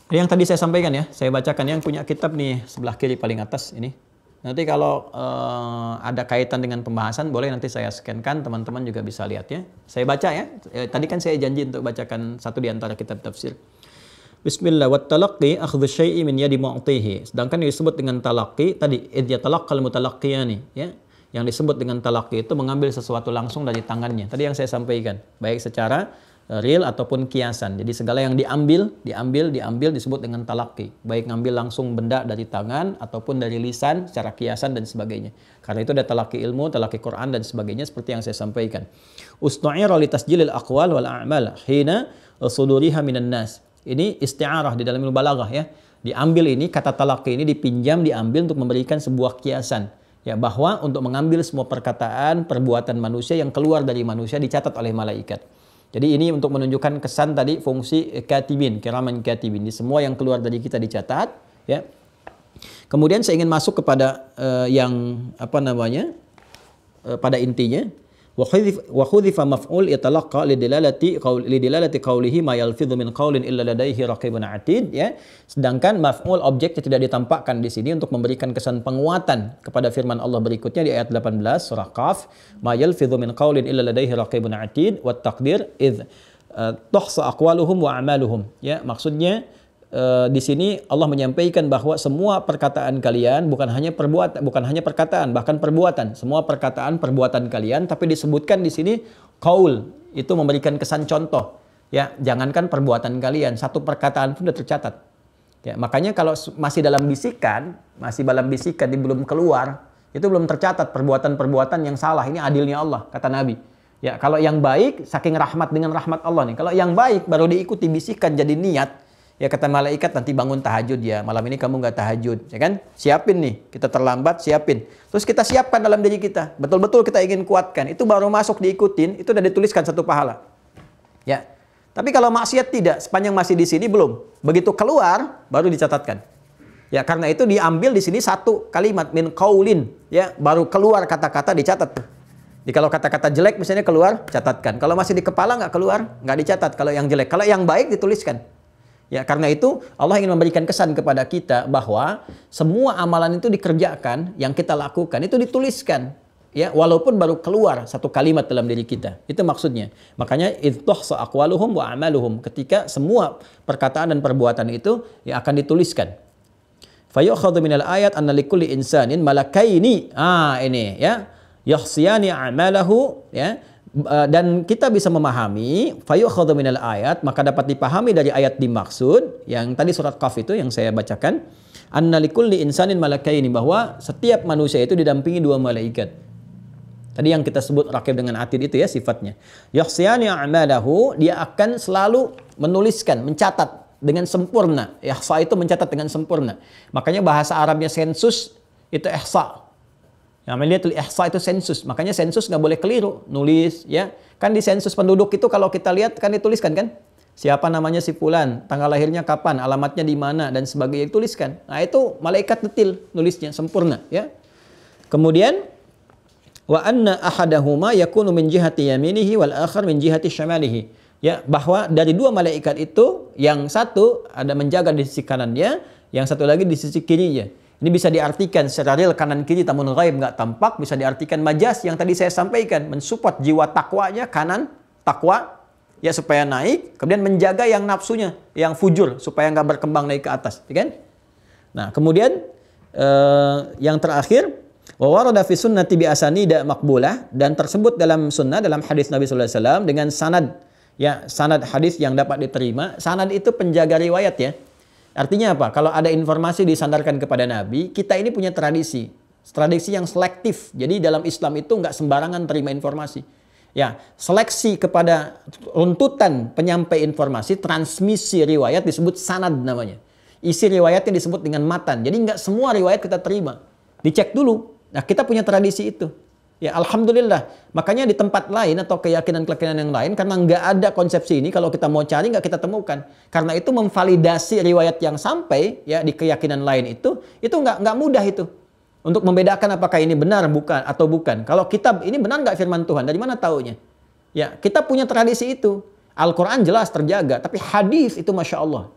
Yang tadi saya sampaikan ya, saya bacakan yang punya kitab nih, sebelah kiri paling atas ini. Nanti kalau ada kaitan dengan pembahasan, boleh nanti saya scan-kan, teman-teman juga bisa lihat ya. Saya baca ya. Tadi kan saya janji untuk bacakan satu di antara kitab tafsir. Bismillah, wat talaqqi akhdhu syai'i min yadi mu'tihi. Sedangkan yang disebut dengan talaqqi tadi idh yatalaqqal mutalaqqiyani, ya. Yang disebut dengan talaqqi itu mengambil sesuatu langsung dari tangannya. Tadi yang saya sampaikan, baik secara real ataupun kiasan. Jadi segala yang diambil disebut dengan talaqi. Baik ngambil langsung benda dari tangan ataupun dari lisan secara kiasan dan sebagainya. Karena itu ada talaqi ilmu, talaqi Quran dan sebagainya seperti yang saya sampaikan. Ustu'ira li tasjilil aqwal wal a'mal hina suduriha minan nas. Ini isti'arah di dalam ilmu balaghah ya. Diambil ini kata talaqi ini dipinjam, diambil untuk memberikan sebuah kiasan. Ya, bahwa untuk mengambil semua perkataan, perbuatan manusia yang keluar dari manusia dicatat oleh malaikat. Jadi ini untuk menunjukkan kesan tadi fungsi katibin, kiraman katibin. Di semua yang keluar dari kita dicatat, ya. Kemudian saya ingin masuk kepada yang pada intinya. Wa khudhifa maf'ul yatalaqqa lidilalati qawlihi ma yalfidhu min qawlin illa ladaihi raqibun atid, ya. Sedangkan maf'ul objek tidak ditampakkan di sini untuk memberikan kesan penguatan kepada firman Allah berikutnya di ayat 18 surah Qaf, ma yalfidhu min qawlin illa ladaihi raqibun atid, wat taqdir id tuhsa aqwaluhum wa a'maluhum, ya. Maksudnya di sini Allah menyampaikan bahwa semua perkataan kalian bukan hanya perkataan, bahkan perbuatan. Semua perkataan, perbuatan kalian, tapi disebutkan di sini qaul, itu memberikan kesan contoh. Ya, jangankan perbuatan kalian, satu perkataan pun sudah tercatat. Ya, makanya kalau masih dalam bisikan, belum keluar, itu belum tercatat perbuatan-perbuatan yang salah. Ini adilnya Allah, kata Nabi. Ya, kalau yang baik saking rahmat dengan rahmat Allah nih. Kalau yang baik baru diikuti bisikan jadi niat. Ya, kata malaikat nanti bangun tahajud ya. Malam ini kamu nggak tahajud, ya kan? Siapin nih. Kita terlambat, siapin. Terus kita siapkan dalam diri kita. Betul-betul kita ingin kuatkan. Itu baru masuk diikutin, itu udah dituliskan satu pahala. Ya. Tapi kalau maksiat tidak, sepanjang masih di sini belum. Begitu keluar baru dicatatkan. Ya, karena itu diambil di sini satu kalimat min qaulin, ya, baru keluar kata-kata dicatat tuh. Jadi kalau kata-kata jelek misalnya keluar, catatkan. Kalau masih di kepala nggak keluar, nggak dicatat kalau yang jelek. Kalau yang baik dituliskan. Ya, karena itu Allah ingin memberikan kesan kepada kita bahwa semua amalan itu dikerjakan, yang kita lakukan itu dituliskan. Ya, walaupun baru keluar satu kalimat dalam diri kita. Itu maksudnya. Makanya idtuhsa aqwaluhum wa amaluhum, ketika semua perkataan dan perbuatan itu ya akan dituliskan. Fayukhadhu minal ayat anna likulli insanin malakaini. Ini ya. Yahsiyani a'malahu, ya. Dan kita bisa memahami fayukhadhu minal ayat, maka dapat dipahami dari ayat dimaksud yang tadi surat Qaf itu yang saya bacakan, anna likulli insanin malakaini, bahwa setiap manusia itu didampingi dua malaikat. Tadi yang kita sebut raqib dengan atid itu ya sifatnya. Yahsiyani a'malahu, dia akan selalu menuliskan, mencatat dengan sempurna. Ihsa itu mencatat dengan sempurna. Makanya bahasa Arabnya sensus itu ihsa. Amaliyatul ihsa itu sensus. Makanya sensus nggak boleh keliru. Nulis, ya. Kan di sensus penduduk itu kalau kita lihat kan dituliskan kan. Siapa namanya si fulan, tanggal lahirnya kapan, alamatnya di mana, dan sebagainya dituliskan. Nah itu malaikat detil nulisnya, sempurna. Ya. Kemudian, wa anna ahadahuma yakunu min jihati yaminihi wal akhar min jihati syamalihi. Ya, bahwa dari dua malaikat itu, yang satu ada menjaga di sisi kanannya, yang satu lagi di sisi kirinya. Ini bisa diartikan secara real kanan kiri namun ghaib nggak tampak, bisa diartikan majas yang tadi saya sampaikan, mensupport jiwa takwanya kanan takwa ya supaya naik, kemudian menjaga yang nafsunya yang fujur supaya nggak berkembang naik ke atas, ya kan? Nah, kemudian yang terakhir wa warada fi sunnati bi asanida maqbulah, dan tersebut dalam sunnah, dalam hadis Nabi sallallahu alaihi wasallam dengan sanad, ya, sanad hadis yang dapat diterima. Sanad itu penjaga riwayat ya. Artinya apa? Kalau ada informasi disandarkan kepada Nabi, kita ini punya tradisi yang selektif. Jadi dalam Islam itu nggak sembarangan terima informasi. Ya, seleksi kepada runtutan penyampai informasi, transmisi riwayat disebut sanad namanya. Isi riwayatnya disebut dengan matan. Jadi nggak semua riwayat kita terima. Dicek dulu. Nah, kita punya tradisi itu. Ya, alhamdulillah. Makanya di tempat lain atau keyakinan-keyakinan yang lain, karena nggak ada konsepsi ini, kalau kita mau cari nggak kita temukan. Karena itu memvalidasi riwayat yang sampai ya di keyakinan lain itu nggak mudah itu untuk membedakan apakah ini benar bukan atau bukan. Kalau kitab ini benar nggak firman Tuhan, dari mana taunya? Ya, kita punya tradisi itu. Al-Quran jelas terjaga, tapi hadis itu masya Allah.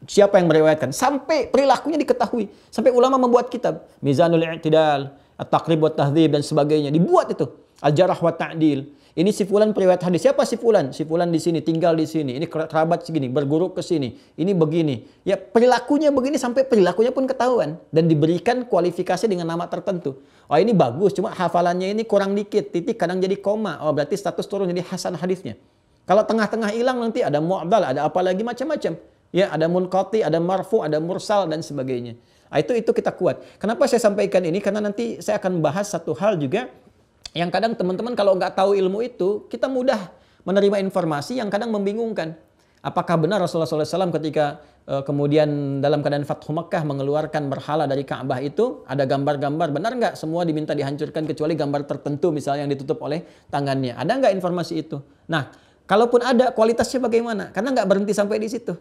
Siapa yang meriwayatkan? Sampai perilakunya diketahui. Sampai ulama membuat kitab Mizanul I'tidal, At-Taqrib wa Tahdzib dan sebagainya, dibuat itu. Al-Jarh wa Ta'dil. Ini si fulan periwayat hadis. Siapa si fulan? Si fulan di sini, tinggal di sini. Ini kerabat segini, berguru ke sini. Ini begini. Ya, perilakunya begini sampai perilakunya pun ketahuan dan diberikan kualifikasi dengan nama tertentu. Oh, ini bagus, cuma hafalannya ini kurang dikit. Titik kadang jadi koma. Oh, berarti status turun jadi hasan hadisnya. Kalau tengah-tengah hilang nanti ada mu'dal, ada apa lagi macam-macam. Ya, ada munqati, ada marfu, ada mursal dan sebagainya. Nah, itu kita kuat. Kenapa saya sampaikan ini? Karena nanti saya akan bahas satu hal juga yang kadang teman-teman kalau nggak tahu ilmu itu, kita mudah menerima informasi yang kadang membingungkan. Apakah benar Rasulullah SAW ketika kemudian dalam keadaan Fathu Makkah mengeluarkan berhala dari Ka'bah itu ada gambar-gambar, benar nggak semua diminta dihancurkan kecuali gambar tertentu misalnya yang ditutup oleh tangannya? Ada nggak informasi itu? Nah, kalaupun ada, kualitasnya bagaimana? Karena nggak berhenti sampai di situ.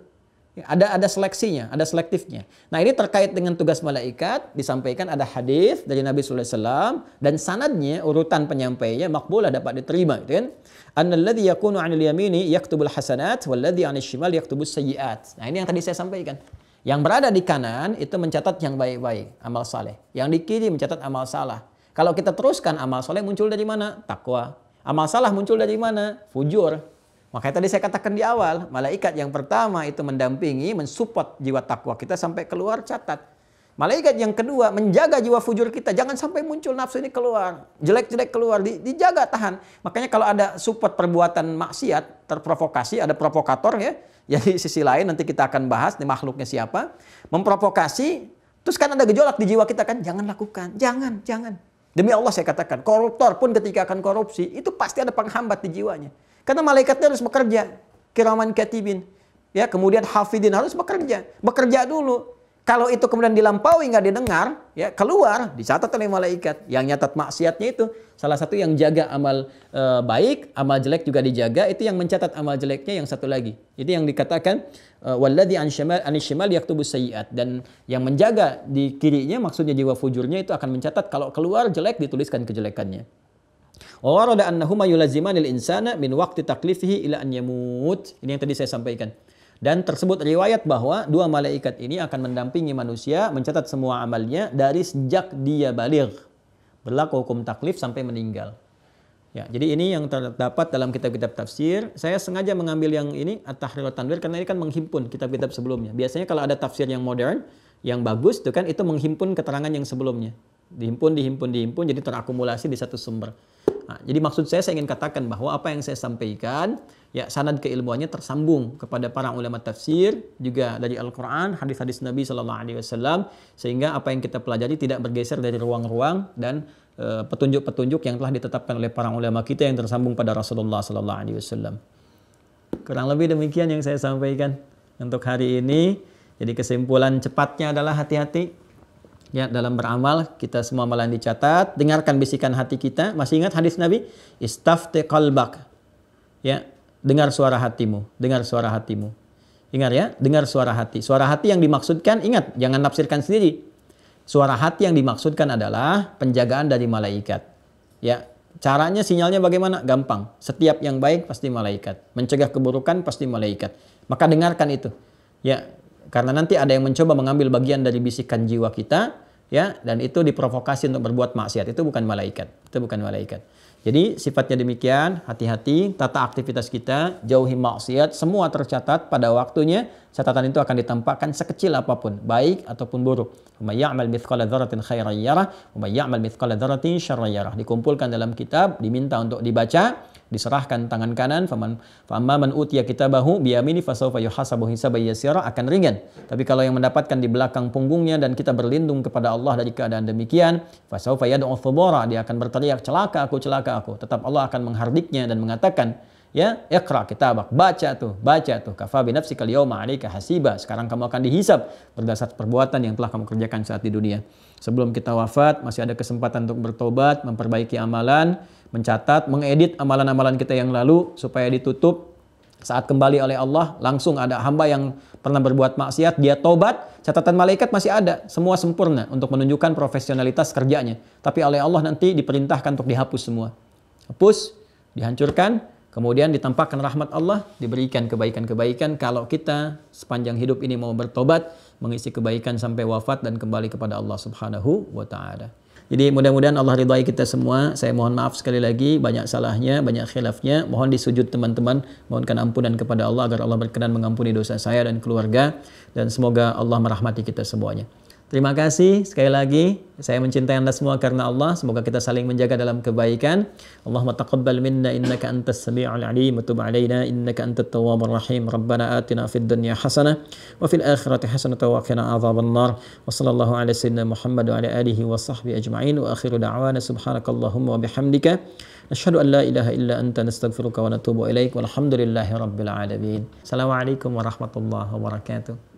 Ya, ada seleksinya, ada selektifnya. Nah, ini terkait dengan tugas malaikat, disampaikan ada hadis dari Nabi sallallahu alaihi wasallam dan sanadnya, urutan penyampainya makbulah, dapat diterima, gitu kan? Annalladzi yakunu 'anil yamini yaktubul hasanat walladzi 'anil shimal yaktubus sayyi'at. Nah, ini yang tadi saya sampaikan. Yang berada di kanan itu mencatat yang baik-baik, amal saleh. Yang di kiri mencatat amal salah. Kalau kita teruskan, amal saleh muncul dari mana? Takwa. Amal salah muncul dari mana? Fujur. Makanya tadi saya katakan di awal, malaikat yang pertama itu mendampingi, mensupport jiwa takwa kita sampai keluar, catat. Malaikat yang kedua menjaga jiwa fujur kita, jangan sampai muncul nafsu ini keluar, jelek-jelek keluar, dijaga, tahan. Makanya kalau ada support perbuatan maksiat, terprovokasi, ada provokator ya. Jadi sisi lain nanti kita akan bahas nih makhluknya siapa, memprovokasi, terus kan ada gejolak di jiwa kita kan, jangan lakukan, jangan. Demi Allah saya katakan, koruptor pun ketika akan korupsi, itu pasti ada penghambat di jiwanya. Karena malaikatnya harus bekerja, kiraman katibin, ya, kemudian hafidin harus bekerja dulu. Kalau itu kemudian dilampaui nggak didengar, ya keluar dicatat oleh malaikat. Yang nyatat maksiatnya itu salah satu yang jaga amal baik, amal jelek juga dijaga. Itu yang mencatat amal jeleknya yang satu lagi. Itu yang dikatakan walladzi anishimal yaktubus sayyi'at, dan yang menjaga di kirinya maksudnya jiwa fujurnya itu akan mencatat kalau keluar jelek dituliskan kejelekannya. Wa warada annahuma yulazimanil insana min waqti taklifihi ila an yamut. Ini yang tadi saya sampaikan. Dan tersebut riwayat bahwa dua malaikat ini akan mendampingi manusia mencatat semua amalnya dari sejak dia baligh. Berlaku hukum taklif sampai meninggal. Ya, jadi ini yang terdapat dalam kitab-kitab tafsir. Saya sengaja mengambil yang ini At-Tahrir wa Tanwir karena ini kan menghimpun kitab-kitab sebelumnya. Biasanya kalau ada tafsir yang modern, yang bagus itu kan itu menghimpun keterangan yang sebelumnya. Dihimpun jadi terakumulasi di satu sumber. Nah, jadi maksud saya ingin katakan bahwa apa yang saya sampaikan, ya sanad keilmuannya tersambung kepada para ulama tafsir, juga dari Al-Quran, hadis-hadis Nabi SAW, sehingga apa yang kita pelajari tidak bergeser dari ruang-ruang dan petunjuk-petunjuk yang telah ditetapkan oleh para ulama kita yang tersambung pada Rasulullah SAW. Kurang lebih demikian yang saya sampaikan untuk hari ini. Jadi kesimpulan cepatnya adalah hati-hati. Ya, dalam beramal kita semua amalan dicatat. Dengarkan bisikan hati kita. Masih ingat hadis Nabi? Istafti qalbak. Ya, dengar suara hatimu. Dengar suara hatimu. Ingat ya, dengar suara hati. Suara hati yang dimaksudkan, ingat, jangan nafsirkan sendiri. Suara hati yang dimaksudkan adalah penjagaan dari malaikat. Ya, caranya sinyalnya bagaimana? Gampang. Setiap yang baik pasti malaikat. Mencegah keburukan pasti malaikat. Maka dengarkan itu. Ya, karena nanti ada yang mencoba mengambil bagian dari bisikan jiwa kita, ya, dan itu diprovokasi untuk berbuat maksiat. Itu bukan malaikat. Jadi sifatnya demikian, hati-hati, tata aktivitas kita, jauhi maksiat, semua tercatat pada waktunya. Catatan itu akan ditampakkan sekecil apapun, baik ataupun buruk. Wa may ya'mal mithqala dzarratin khairan yarah, wa may ya'mal mithqala dzarratin syarran yarah. Dikumpulkan dalam kitab, diminta untuk dibaca, diserahkan tangan kanan, famma man utiya kitabahu biyamini fasawfa yuhasabu hisaban yasira, akan ringan. Tapi kalau yang mendapatkan di belakang punggungnya dan kita berlindung kepada Allah dari keadaan demikian, fasawfa yad'u thubura, dia akan berteriak celaka aku. Tetap Allah akan menghardiknya dan mengatakan, ya, iqra kitabak, baca tuh, kafa bi nafsikal yawma 'alaika hasiba. Sekarang kamu akan dihisab berdasar perbuatan yang telah kamu kerjakan saat di dunia. Sebelum kita wafat masih ada kesempatan untuk bertobat, memperbaiki amalan, mencatat, mengedit amalan-amalan kita yang lalu supaya ditutup. Saat kembali oleh Allah, langsung ada hamba yang pernah berbuat maksiat, dia tobat, catatan malaikat masih ada, semua sempurna untuk menunjukkan profesionalitas kerjanya. Tapi oleh Allah nanti diperintahkan untuk dihapus semua. Hapus, dihancurkan, kemudian ditampakkan rahmat Allah, diberikan kebaikan-kebaikan kalau kita sepanjang hidup ini mau bertobat, mengisi kebaikan sampai wafat dan kembali kepada Allah Subhanahu wa Ta'ala. Jadi mudah-mudahan Allah ridhai kita semua. Saya mohon maaf sekali lagi, banyak salahnya, banyak khilafnya. Mohon disujud teman-teman, mohonkan ampunan kepada Allah agar Allah berkenan mengampuni dosa saya dan keluarga, dan semoga Allah merahmati kita semuanya. Terima kasih sekali lagi. Saya mencintai Anda semua karena Allah. Semoga kita saling menjaga dalam kebaikan. Allahumma taqabbal minna innaka antas sami'ul alim wa tub alaina innaka antat tawwabur rahim. Rabbana atina fid dunya hasanah wa fil akhirati hasanah wa qina adzabannar. Wa sallallahu ala sayyidina Muhammad wa ala alihi wa sahbihi ajma'in wa akhiru da'wana subhanakallahumma wa bihamdika nashhadu an la ilaha illa anta nastaghfiruka wa natubu ilaik walhamdulillahi rabbil alamin. Assalamualaikum warahmatullahi wabarakatuh.